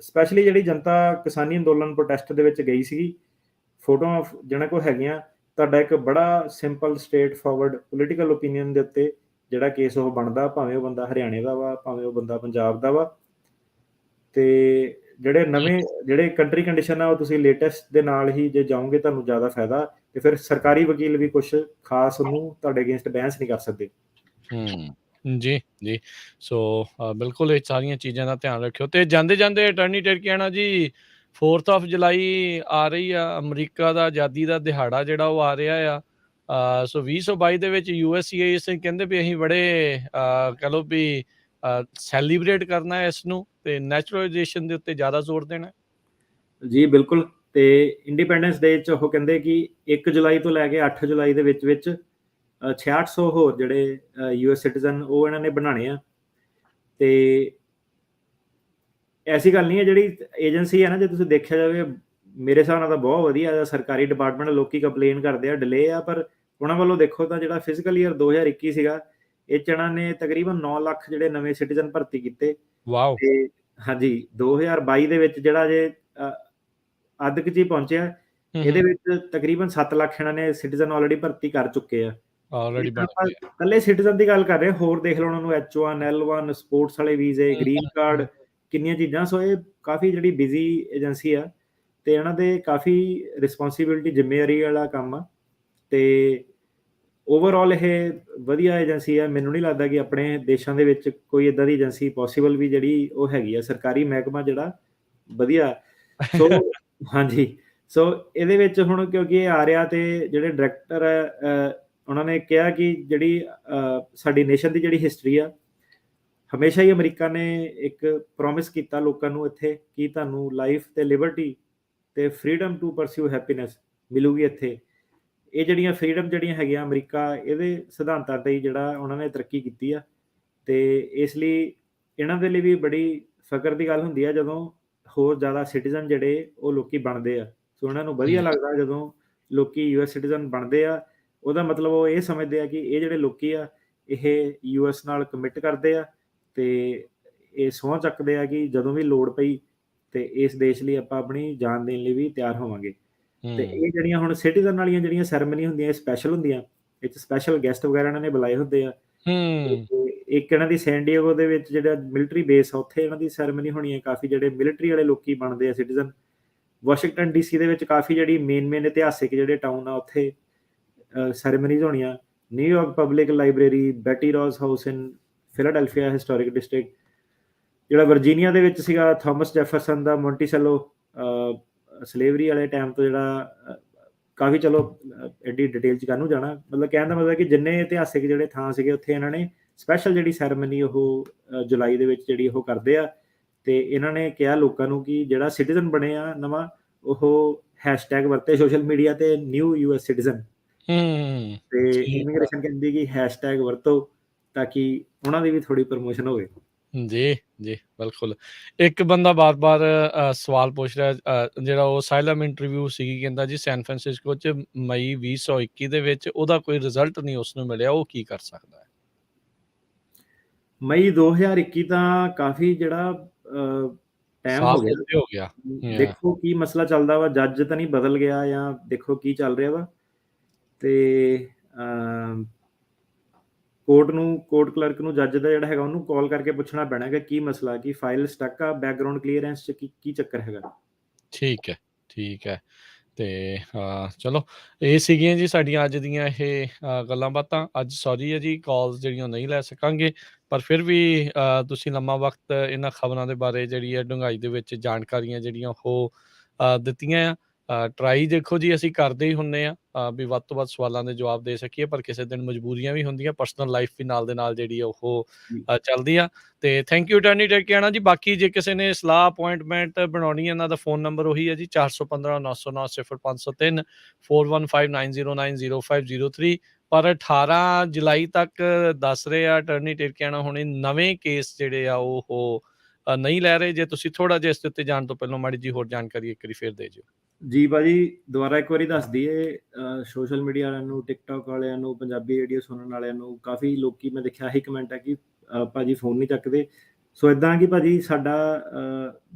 ਸਪੈਸ਼ਲੀ ਜਿਹੜੀ ਜਨਤਾ ਕਿਸਾਨੀ ਅੰਦੋਲਨ ਪ੍ਰੋਟੈਸਟ ਦੇ ਵਿੱਚ ਗਈ ਸੀਗੀ, ਫੋਟੋਆਂ ਜਿਹਨਾਂ ਕੋਲ ਹੈਗੀਆਂ, ਤੁਹਾਡਾ ਇੱਕ ਬੜਾ simple straight forward political opinion ਦੇ ਉੱਤੇ ਜਿਹੜਾ ਕੇਸ ਉਹ ਬਣਦਾ, ਭਾਵੇਂ ਉਹ ਬੰਦਾ ਹਰਿਆਣੇ ਦਾ ਵਾ, ਭਾਵੇਂ ਉਹ ਬੰਦਾ ਪੰਜਾਬ ਦਾ ਵਾ। ਤੇ ਜਿਹੜੇ ਨਵੇਂ ਜਿਹੜੇ ਕੰਟਰੀ ਕੰਡੀਸ਼ਨ ਆ, ਉਹ ਤੁਸੀਂ ਲੇਟੈਸਟ ਦੇ ਨਾਲ ਹੀ ਜੇ ਜਾਓਗੇ ਤੁਹਾਨੂੰ ਜ਼ਿਆਦਾ ਫਾਇਦਾ। ਤੇ ਫਿਰ ਸਰਕਾਰੀ ਵਕੀਲ ਵੀ ਕੁਛ ਖਾਸ ਉਹਨੂੰ ਤੁਹਾਡੇ ਅਗੇਂਸਟ ਬਹਿਸ ਨਹੀਂ ਕਰ ਸਕਦੇ। ਜੀ ਜੀ ਸੋ ਬਿਲਕੁਲ ਇਹ ਸਾਰੀਆਂ ਚੀਜ਼ਾਂ ਦਾ ਧਿਆਨ ਰੱਖਿਓ। ਤੇ ਜਾਂਦੇ ਜਾਂਦੇ ਅਟਾਰਨੀ ਟਰਕੀਆਣਾ ਜੀ 4th ਆਫ ਜੁਲਾਈ ਆ ਰਹੀ ਆ, ਅਮਰੀਕਾ ਦਾ ਆਜ਼ਾਦੀ ਦਾ ਦਿਹਾੜਾ ਜਿਹੜਾ ਉਹ ਆ ਰਿਹਾ ਆ। ਸੋ 2022 ਦੇ ਵਿੱਚ USCIS ਕਹਿੰਦੇ ਵੀ ਅਸੀਂ ਬੜੇ ਕਹ ਲਓ ਵੀ ਸੈਲੀਬ੍ਰੇਟ ਕਰਨਾ ਹੈ ਇਸ ਨੂੰ, ਤੇ ਨੈਚੁਰਲਾਈਜੇਸ਼ਨ ਦੇ ਉੱਤੇ ਜ਼ਿਆਦਾ ਜ਼ੋਰ ਦੇਣਾ। ਜੀ ਬਿਲਕੁਲ। ਤੇ ਇੰਡੀਪੈਂਡੈਂਸ ਡੇ 'ਚ ਉਹ ਕਹਿੰਦੇ ਕਿ 1 ਜੁਲਾਈ ਤੋਂ ਲੈ ਕੇ 8 ਜੁਲਾਈ ਦੇ ਵਿੱਚ 6600 ਹੋਰ ਜਿਹੜੇ US ਸਿਟੀਜ਼ਨ ਉਹ ਇਹਨਾਂ ਨੇ ਬਣਾਉਣੇ ਆ। ਤੇ ਐਸੀ ਗੱਲ ਨਹੀਂ ਹੈ, ਜਿਹੜੀ ਏਜੰਸੀ ਹੈ ਨਾ, ਜੇ ਤੁਸੀਂ ਦੇਖਿਆ ਜਾਵੇ, ਮੇਰੇ ਹਿਸਾਬ ਨਾਲ ਤਾਂ ਬਹੁਤ ਵਧੀਆ ਸਰਕਾਰੀ ਡਿਪਾਰਟਮੈਂਟ। ਲੋਕੀ ਕੰਪਲੇਨ ਕਰਦੇ ਆ ਡਿਲੇ ਆ, ਪਰ ਉਹਨਾਂ ਵੱਲੋਂ ਦੇਖੋ ਤਾਂ ਜਿਹੜਾ ਫਿਜ਼ੀਕਲ ਈਅਰ 2021 ਸੀਗਾ, ਇਹ 'ਚ ਇਹਨਾਂ ਨੇ ਤਕਰੀਬਨ 9 ਲੱਖ ਜਿਹੜੇ ਨਵੇਂ ਸਿਟੀਜ਼ਨ ਭਰਤੀ ਕੀਤੇ। ਵਾਓ। ਤੇ ਹਾਂਜੀ 2022 ਦੇ ਵਿੱਚ ਜਿਹੜਾ ਜੇ ਅੱਧ ਕੁ 'ਚ ਹੀ ਪਹੁੰਚਿਆ, ਇਹਦੇ ਵਿੱਚ ਤਕਰੀਬਨ 7 ਲੱਖ ਇਹਨਾਂ ਨੇ ਸਿਟੀਜ਼ਨ ਆਲਰੇਡੀ ਭਰਤੀ ਕਰ ਚੁੱਕੇ ਆ। ਆਲਰੇਡੀ ਬਣ ਆਪਾਂ ਗਿਆ। ਇਕੱਲੇ ਸਿਟੀਜ਼ਨ ਦੀ ਗੱਲ ਕਰ ਰਹੇ, ਹੋਰ ਦੇਖ ਲਓ ਉਹਨਾਂ ਨੂੰ H1 L1 ਸਪੋਰਟਸ ਵਾਲੇ ਵੀਜ਼ੇ, ਗ੍ਰੀਨ ਕਾਰਡ, ਕਿੰਨੀਆਂ ਚੀਜ਼ਾਂ। ਸੋ ਇਹ ਕਾਫੀ ਜਿਹੜੀ ਬਿਜ਼ੀ ਏਜੰਸੀ ਆ, ਤੇ ਇਹਨਾਂ ਦੇ ਕਾਫੀ ਰਿਸਪੌਂਸਿਬਿਲਿਟੀ, ਜ਼ਿੰਮੇਵਾਰੀ ਵਾਲਾ ਕੰਮ ਆ। ਤੇ ਓਵਰਆਲ ਇਹ ਵਧੀਆ ਏਜੰਸੀ ਆ। ਮੈਨੂੰ ਨਹੀਂ ਲੱਗਦਾ ਕਿ ਆਪਣੇ ਦੇਸ਼ਾਂ ਦੇ ਵਿੱਚ ਕੋਈ ਇਦਾਂ ਦੀ ਏਜੰਸੀ ਪੋਸੀਬਲ ਵੀ ਜਿਹੜੀ ਉਹ ਹੈਗੀ ਆ, ਸਰਕਾਰੀ ਮਹਿਕਮਾ ਜਿਹੜਾ ਵਧੀਆ। ਸੋ ਹਾਂਜੀ, ਸੋ ਇਹਦੇ ਵਿੱਚ ਹੁਣ ਕਿਉਂਕਿ ਇਹ ਆ ਰਿਹਾ, ਤੇ ਜਿਹੜੇ ਡਾਇਰੈਕਟਰ ਉਹਨਾਂ ਨੇ ਕਿਹਾ ਕਿ ਜਿਹੜੀ ਸਾਡੀ ਨੇਸ਼ਨ ਦੀ ਜਿਹੜੀ ਹਿਸਟਰੀ ਆ, ਹਮੇਸ਼ਾ ਹੀ ਅਮਰੀਕਾ ਨੇ ਇੱਕ ਪ੍ਰੋਮਿਸ ਕੀਤਾ ਲੋਕਾਂ ਨੂੰ ਇੱਥੇ ਕਿ ਤੁਹਾਨੂੰ ਲਾਈਫ ਤੇ ਲਿਬਰਟੀ ਤੇ ਫਰੀडम ਟੂ ਪਰਸਿਊ ਹੈਪੀਨੈਸ ਮਿਲੂਗੀ ਇੱਥੇ। ਇਹ ਜਿਹੜੀਆਂ ਫਰੀडम ਜਿਹੜੀਆਂ ਹੈਗੀਆਂ, ਅਮਰੀਕਾ ਇਹਦੇ ਸਿਧਾਂਤਾਂ ਤੇ ਹੀ ਜਿਹੜਾ ਉਹਨਾਂ ਨੇ ਤਰੱਕੀ ਕੀਤੀ ਆ। ਤੇ ਇਸ ਲਈ ਇਹਨਾਂ ਦੇ ਲਈ ਵੀ ਬੜੀ ਫਕਰ ਦੀ ਗੱਲ ਹੁੰਦੀ ਆ ਜਦੋਂ ਹੋਰ ਜ਼ਿਆਦਾ ਸਿਟੀਜ਼ਨ ਜਿਹੜੇ ਉਹ ਲੋਕੀ ਬਣਦੇ ਆ। ਸੋ ਉਹਨਾਂ ਨੂੰ ਵਧੀਆ ਲੱਗਦਾ ਜਦੋਂ ਲੋਕੀ US ਸਿਟੀਜ਼ਨ ਬਣਦੇ ਆ। ਉਹਦਾ ਮਤਲਬ ਉਹ ਇਹ ਸਮਝਦੇ ਆ ਕਿ ਇਹ ਜਿਹੜੇ ਲੋਕੀ ਆ, ਇਹ US ਨਾਲ ਕਮਿਟ ਕਰਦੇ ਆ, ਤੇ ਇਹ ਸਹੁੰ ਚੱਕਦੇ ਆ ਕਿ ਜਦੋਂ ਵੀ ਲੋੜ ਪਈ ਤੇ ਇਸ ਦੇਸ਼ ਲਈ ਆਪਾਂ ਆਪਣੀ ਜਾਨ ਦੇਣ ਲਈ ਵੀ ਤਿਆਰ ਹੋਵਾਂਗੇ। ਤੇ ਇਹ ਜਿਹੜੀਆਂ ਹੁਣ ਸਿਟੀਜ਼ਨ ਵਾਲੀਆਂ ਜਿਹੜੀਆਂ ਸੈਰੇਮਨੀ ਹੁੰਦੀਆਂ, ਇਹ ਸਪੈਸ਼ਲ ਹੁੰਦੀਆਂ, ਇਹ 'ਚ ਸਪੈਸ਼ਲ ਗੈਸਟ ਵਗੈਰਾ ਇਹਨਾਂ ਨੇ ਬੁਲਾਏ ਹੁੰਦੇ ਆ। ਇੱਕ ਇਹਨਾਂ ਦੀ ਸੈਨ ਡਿਏਗੋ ਦੇ ਵਿੱਚ ਜਿਹੜਾ ਮਿਲਟਰੀ ਬੇਸ ਆ, ਉੱਥੇ ਇਹਨਾਂ ਦੀ ਸੈਰੇਮਨੀ ਹੋਣੀ ਹੈ। ਕਾਫੀ ਜਿਹੜੇ ਮਿਲਟਰੀ ਵਾਲੇ ਲੋਕੀ ਬਣਦੇ ਆ ਸਿਟੀਜ਼ਨ। ਵਾਸ਼ਿੰਗਟਨ DC ਦੇ ਵਿੱਚ ਕਾਫੀ ਜਿਹੜੀ ਮੇਨ ਇਤਿਹਾਸਿਕ ਜਿਹੜੇ ਟਾਊਨ ਆ, ਉੱਥੇ ਸੈਰੇਮਨੀਜ਼ ਹੋਣੀਆਂ। New York public library, Betsy Ross house in Philadelphia historic district, ਜਿਹੜਾ ਵਰਜੀਨੀਆ ਦੇ ਵਿੱਚ ਸੀਗਾ, ਥਾਮਸ ਜੈਫਰਸਨ ਦਾ ਮੌਂਟੀਸੈਲੋ, ਸਲੇਵਰੀ ਵਾਲੇ ਟਾਈਮ ਤੋਂ ਜਿਹੜਾ ਕਾਫੀ, ਚਲੋ ਐਡੀ ਡਿਟੇਲ 'ਚ ਕਾਹਨੂੰ ਜਾਣਾ। ਮਤਲਬ ਕਹਿਣ ਦਾ ਮਤਲਬ ਕਿ ਜਿੰਨੇ ਇਤਿਹਾਸਿਕ ਜਿਹੜੇ ਥਾਂ ਸੀਗੇ, ਉੱਥੇ ਇਹਨਾਂ ਨੇ ਸਪੈਸ਼ਲ ਜਿਹੜੀ ਸੈਰੇਮਨੀ ਉਹ ਜੁਲਾਈ ਦੇ ਵਿੱਚ ਜਿਹੜੀ ਉਹ ਕਰਦੇ ਆ। ਤੇ ਇਹਨਾਂ ਨੇ ਕਿਹਾ ਲੋਕਾਂ ਨੂੰ ਕਿ ਜਿਹੜਾ ਸਿਟੀਜ਼ਨ ਬਣੇ ਆ ਨਵਾਂ, ਉਹ ਹੈਸ਼ਟੈਗ ਵਰਤੇ ਸੋਸ਼ਲ ਮੀਡੀਆ ਤੇ, ਨਿਊ US ਸਿਟੀਜ਼ਨ। ਤੇ ਇਮੀਗ੍ਰੇਸ਼ਨ ਕਹਿੰਦੀ ਕਿ ਹੈਸ਼ਟੈਗ ਵਰਤੋ ਤਾਂ ਕਿ ਉਹਨਾਂ ਦੀ ਵੀ ਥੋੜੀ ਪ੍ਰਮੋਸ਼ਨ ਹੋਵੇ। ਜੀ ਜੀ ਬਿਲਕੁਲ। ਇੱਕ ਬੰਦਾ ਬਾਰ-ਬਾਰ ਸਵਾਲ ਪੁੱਛ ਰਿਹਾ, ਜਿਹੜਾ ਉਹ ਅਸਾਈਲਮ ਇੰਟਰਵਿਊ ਸੀਗੀ, ਕਹਿੰਦਾ ਜੀ ਸੈਨ ਫਰਾਂਸਿਸਕੋ 'ਚ ਮਈ 2021 ਦੇ ਵਿੱਚ ਉਹਦਾ ਕੋਈ ਰਿਜ਼ਲਟ ਨਹੀਂ ਉਸ ਨੂੰ ਮਿਲਿਆ, ਉਹ ਕੀ ਕਰ ਸਕਦਾ ਹੈ? ਮਈ 2021 ਤਾਂ ਕਾਫੀ ਜਿਹੜਾ ਟਾਈਮ ਹੋ ਗਿਆ। ਦੇਖੋ ਕੀ ਮਸਲਾ ਚੱਲਦਾ ਵਾ, ਜੱਜ ਤਾਂ ਨਹੀਂ ਬਦਲ ਗਿਆ, ਜਾਂ ਦੇਖੋ ਕੀ ਚੱਲ ਰਿਹਾ ਵਾ। ਤੇ ਕੋਰਟ ਕਲਰਕ ਨੂੰ ਜੱਜ ਦਾ ਜਿਹੜਾ ਹੈਗਾ ਉਹਨੂੰ ਕਾਲ ਕਰਕੇ ਪੁੱਛਣਾ ਪੈਣਾ ਹੈਗਾ ਕੀ ਮਸਲਾ, ਕੀ ਫਾਈਲ ਸਟਕ ਆ, ਬੈਕਗਰਾਉਂਡ ਕਲੀਅਰੈਂਸ 'ਚ ਕੀ ਚੱਕਰ ਹੈਗਾ। ਠੀਕ ਹੈ ਤੇ ਚਲੋ ਇਹ ਸੀਗੀਆਂ ਜੀ ਸਾਡੀਆਂ ਅੱਜ ਦੀਆਂ ਇਹ ਗੱਲਾਂ ਬਾਤਾਂ। ਅੱਜ ਸੌਰੀ ਹੈ ਜੀ ਕਾਲਸ ਜਿਹੜੀਆਂ ਨਹੀਂ ਲੈ ਸਕਾਂਗੇ, ਪਰ ਫਿਰ ਵੀ ਤੁਸੀਂ ਲੰਮਾ ਵਕਤ ਇਹਨਾਂ ਖਬਰਾਂ ਦੇ ਬਾਰੇ ਜਿਹੜੀ ਹੈ ਡੂੰਘਾਈ ਦੇ ਵਿੱਚ ਜਾਣਕਾਰੀਆਂ ਜਿਹੜੀਆਂ ਉਹ ਦਿੱਤੀਆਂ ਆ। ਟਰਾਈ ਦੇਖੋ ਜੀ ਅਸੀਂ ਕਰਦੇ ਹੀ ਹੁੰਦੇ ਆ ਵੀ ਵੱਧ ਤੋਂ ਵੱਧ ਸਵਾਲਾਂ ਦੇ ਜਵਾਬ ਦੇ ਸਕੀਏ, ਪਰ ਕਿਸੇ ਦਿਨ ਮਜਬੂਰੀਆਂ ਵੀ ਹੁੰਦੀਆਂ, ਪਰਸਨਲ ਲਾਈਫ ਵੀ ਨਾਲ ਦੇ ਨਾਲ ਜਿਹੜੀ ਆ ਉਹ ਚੱਲਦੀ ਆ। ਤੇ ਥੈਂਕ ਯੂ ਅਟਾਰਨੀ ਟਰਕੀਆਣਾ ਜੀ। ਬਾਕੀ ਜੇ ਕਿਸੇ ਨੇ ਸਲਾਹ ਅਪੁਆਇੰਟਮੈਂਟ ਬਣਾਉਣੀ ਹੈ, ਇਹਨਾਂ ਦਾ ਫੋਨ ਨੰਬਰ ਉਹੀ ਹੈ ਜੀ 415 909 0503 4159090503। ਪਰ 18 ਜੁਲਾਈ ਤੱਕ ਦੱਸ ਰਹੇ ਆ ਅਟਾਰਨੀ ਟਰਕੀਆਣਾ ਹੁਣੇ ਨਵੇਂ ਕੇਸ ਜਿਹੜੇ ਆ ਉਹ ਨਹੀਂ ਲੈ ਰਹੇ। ਜੇ ਤੁਸੀਂ ਥੋੜਾ ਜਿਹਾ ਇਸ ਦੇ ਉੱਤੇ ਜਾਣ ਤੋਂ ਪਹਿਲਾਂ ਮਾੜੀ ਜੀ ਹੋਰ ਜਾਣਕਾਰੀ ਇੱਕ ਵਾਰੀ ਫੇਰ ਦੇ ਜਿਓ ਜੀ। ਭਾਜੀ ਦੁਬਾਰਾ ਇੱਕ ਵਾਰੀ ਦੱਸ ਦਈਏ, ਸੋਸ਼ਲ ਮੀਡੀਆ ਵਾਲਿਆਂ ਨੂੰ, ਟਿਕਟੌਕ ਵਾਲਿਆਂ ਨੂੰ, ਪੰਜਾਬੀ ਰੇਡੀਓ ਸੁਣਨ ਵਾਲਿਆਂ ਨੂੰ, ਕਾਫੀ ਲੋਕੀ ਮੈਂ ਦੇਖਿਆ ਇਹੀ ਕਮੈਂਟ ਹੈ ਕਿ ਭਾਜੀ ਫੋਨ ਨਹੀਂ ਚੱਕਦੇ। ਸੋ ਇਦਾਂ ਕਿ ਭਾਜੀ ਸਾਡਾ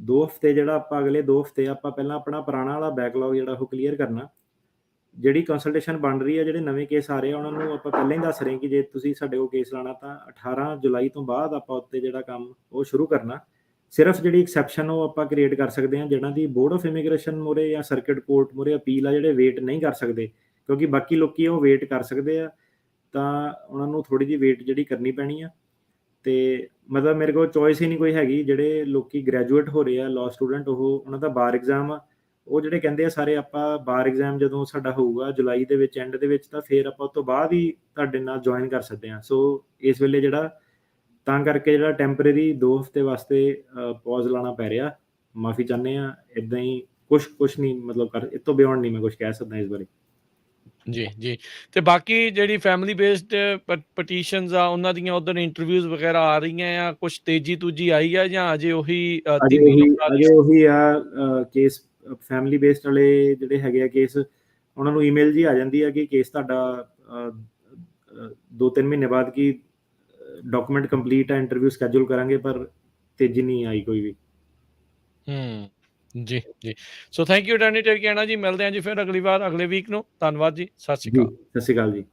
2 ਹਫ਼ਤੇ ਜਿਹੜਾ ਆਪਾਂ ਅਗਲੇ 2 ਹਫ਼ਤੇ ਆਪਾਂ ਪਹਿਲਾਂ ਆਪਣਾ ਪੁਰਾਣਾ ਵਾਲਾ ਬੈਕਲੌਗ ਜਿਹੜਾ ਉਹ ਕਲੀਅਰ ਕਰਨਾ। ਜਿਹੜੀ ਕੰਸਲਟੇਸ਼ਨ ਬਣ ਰਹੀ ਹੈ, ਜਿਹੜੇ ਨਵੇਂ ਕੇਸ ਆ ਰਹੇ ਆ ਉਹਨਾਂ ਨੂੰ ਆਪਾਂ ਪਹਿਲਾਂ ਹੀ ਦੱਸ ਰਹੇ ਕਿ ਜੇ ਤੁਸੀਂ ਸਾਡੇ ਕੋਲ ਕੇਸ ਲਾਣਾ ਤਾਂ 18 ਜੁਲਾਈ ਤੋਂ ਬਾਅਦ ਆਪਾਂ ਉੱਤੇ ਜਿਹੜਾ ਕੰਮ ਉਹ ਸ਼ੁਰੂ ਕਰਨਾ। ਸਿਰਫ ਜਿਹੜੀ ਐਕਸੈਪਸ਼ਨ ਉਹ ਆਪਾਂ ਕ੍ਰੀਏਟ ਕਰ ਸਕਦੇ ਹਾਂ ਜਿਹਨਾਂ ਦੀ ਬੋਰਡ ਆਫ ਇਮੀਗ੍ਰੇਸ਼ਨ ਮੂਹਰੇ ਜਾਂ ਸਰਕਿਟ ਕੋਰਟ ਮੂਹਰੇ ਅਪੀਲ ਆ, ਜਿਹੜੇ ਵੇਟ ਨਹੀਂ ਕਰ ਸਕਦੇ, ਕਿਉਂਕਿ ਬਾਕੀ ਲੋਕੀ ਉਹ ਵੇਟ ਕਰ ਸਕਦੇ ਆ, ਤਾਂ ਉਹਨਾਂ ਨੂੰ ਥੋੜੀ ਜਿਹੀ ਵੇਟ ਜਿਹੜੀ ਕਰਨੀ ਪੈਣੀ ਆ। ਤੇ ਮਤਲਬ ਮੇਰੇ ਕੋਲ ਚੋਇਸ ਹੀ ਨਹੀਂ ਕੋਈ ਹੈਗੀ। ਜਿਹੜੇ ਲੋਕੀ ਗ੍ਰੈਜੂਏਟ ਹੋ ਰਹੇ ਆ, ਲਾਅ ਸਟੂਡੈਂਟ, ਉਹਨਾਂ ਦਾ ਬਾਰ ਐਗਜ਼ਾਮ ਆ, ਉਹ ਜਿਹੜੇ ਕਹਿੰਦੇ ਆ ਸਾਰੇ ਆਪਾਂ ਬਾਰ ਐਗਜ਼ਾਮ ਜਦੋਂ ਸਾਡਾ ਹੋਊਗਾ ਜੁਲਾਈ ਦੇ ਵਿੱਚ, ਐਂਡ ਦੇ ਵਿੱਚ, ਤਾਂ ਫਿਰ ਆਪਾਂ ਉਸ ਤੋਂ ਬਾਅਦ ਹੀ ਤੁਹਾਡੇ ਨਾਲ ਜੁਆਇਨ ਕਰ ਸਕਦੇ ਹਾਂ। ਸੋ ਇਸ ਵੇਲੇ ਜਿਹੜਾ ਤਾਂ ਕਰਕੇ ਜਿਹੜਾ ਟੈਂਪਰੇਰੀ 2 ਹਫ਼ਤੇ ਵਾਸਤੇ ਪੌਜ਼ ਲਾਉਣਾ ਪੈ ਰਿਹਾ, ਮਾਫੀ ਚਾਹੁੰਦੇ ਹਾਂ। ਇੱਦਾਂ ਹੀ ਕੁਛ ਨਹੀਂ ਮਤਲਬ ਕਰ, ਇਸ ਤੋਂ ਬਿਯੋਂਡ ਨਹੀਂ ਮੈਂ ਕੁਛ ਕਹਿ ਸਕਦਾ ਇਸ ਬਾਰੇ। ਜੀ ਤੇ ਬਾਕੀ ਜਿਹੜੀ ਫੈਮਿਲੀ ਬੇਸਡ ਪਟੀਸ਼ਨਸ ਆ ਉਹਨਾਂ ਦੀਆਂ ਉਧਰ ਇੰਟਰਵਿਊਜ਼ ਵਗੈਰਾ ਆ ਰਹੀਆਂ ਆ, ਕੁਛ ਤੇਜ਼ੀ ਤੂਜੀ ਆਈ ਆ ਜਾਂ ਅਜੇ ਉਹੀ ਅਜੇ ਉਹੀ ਆ ਕੇਸ। ਫੈਮਿਲੀ ਬੇਸਡ ਵਾਲੇ ਜਿਹੜੇ ਹੈਗੇ ਆ ਕੇਸ, ਉਹਨਾਂ ਨੂੰ ਈਮੇਲ ਜੀ ਆ ਜਾਂਦੀ ਆ ਕਿ ਕੇਸ ਤੁਹਾਡਾ 2-3 ਮਹੀਨੇ ਬਾਅਦ ਕੀ ਡਾਕੂਮੈਂਟ ਕੰਪਲੀਟ ਹੈ, ਇੰਟਰਵਿਊ ਸ਼ੈਡਿਊਲ ਕਰਾਂਗੇ, ਪਰ ਤੇਜ਼ੀ ਨਹੀਂ ਆਈ ਕੋਈ ਵੀ। ਜੀ ਸੋ ਥੈਂਕ ਯੂ ਅਟਾਰਨੀ ਟਰਕੀਆਣਾ ਜੀ। ਮਿਲਦੇ ਹਾਂ ਜੀ ਫਿਰ ਅਗਲੀ ਵਾਰ, ਅਗਲੇ ਵੀਕ ਨੂੰ। ਧੰਨਵਾਦ ਜੀ, ਸਤਿ ਸ਼੍ਰੀ ਅਕਾਲ। ਸਤਿ ਸ਼੍ਰੀ ਅਕਾਲ ਜੀ।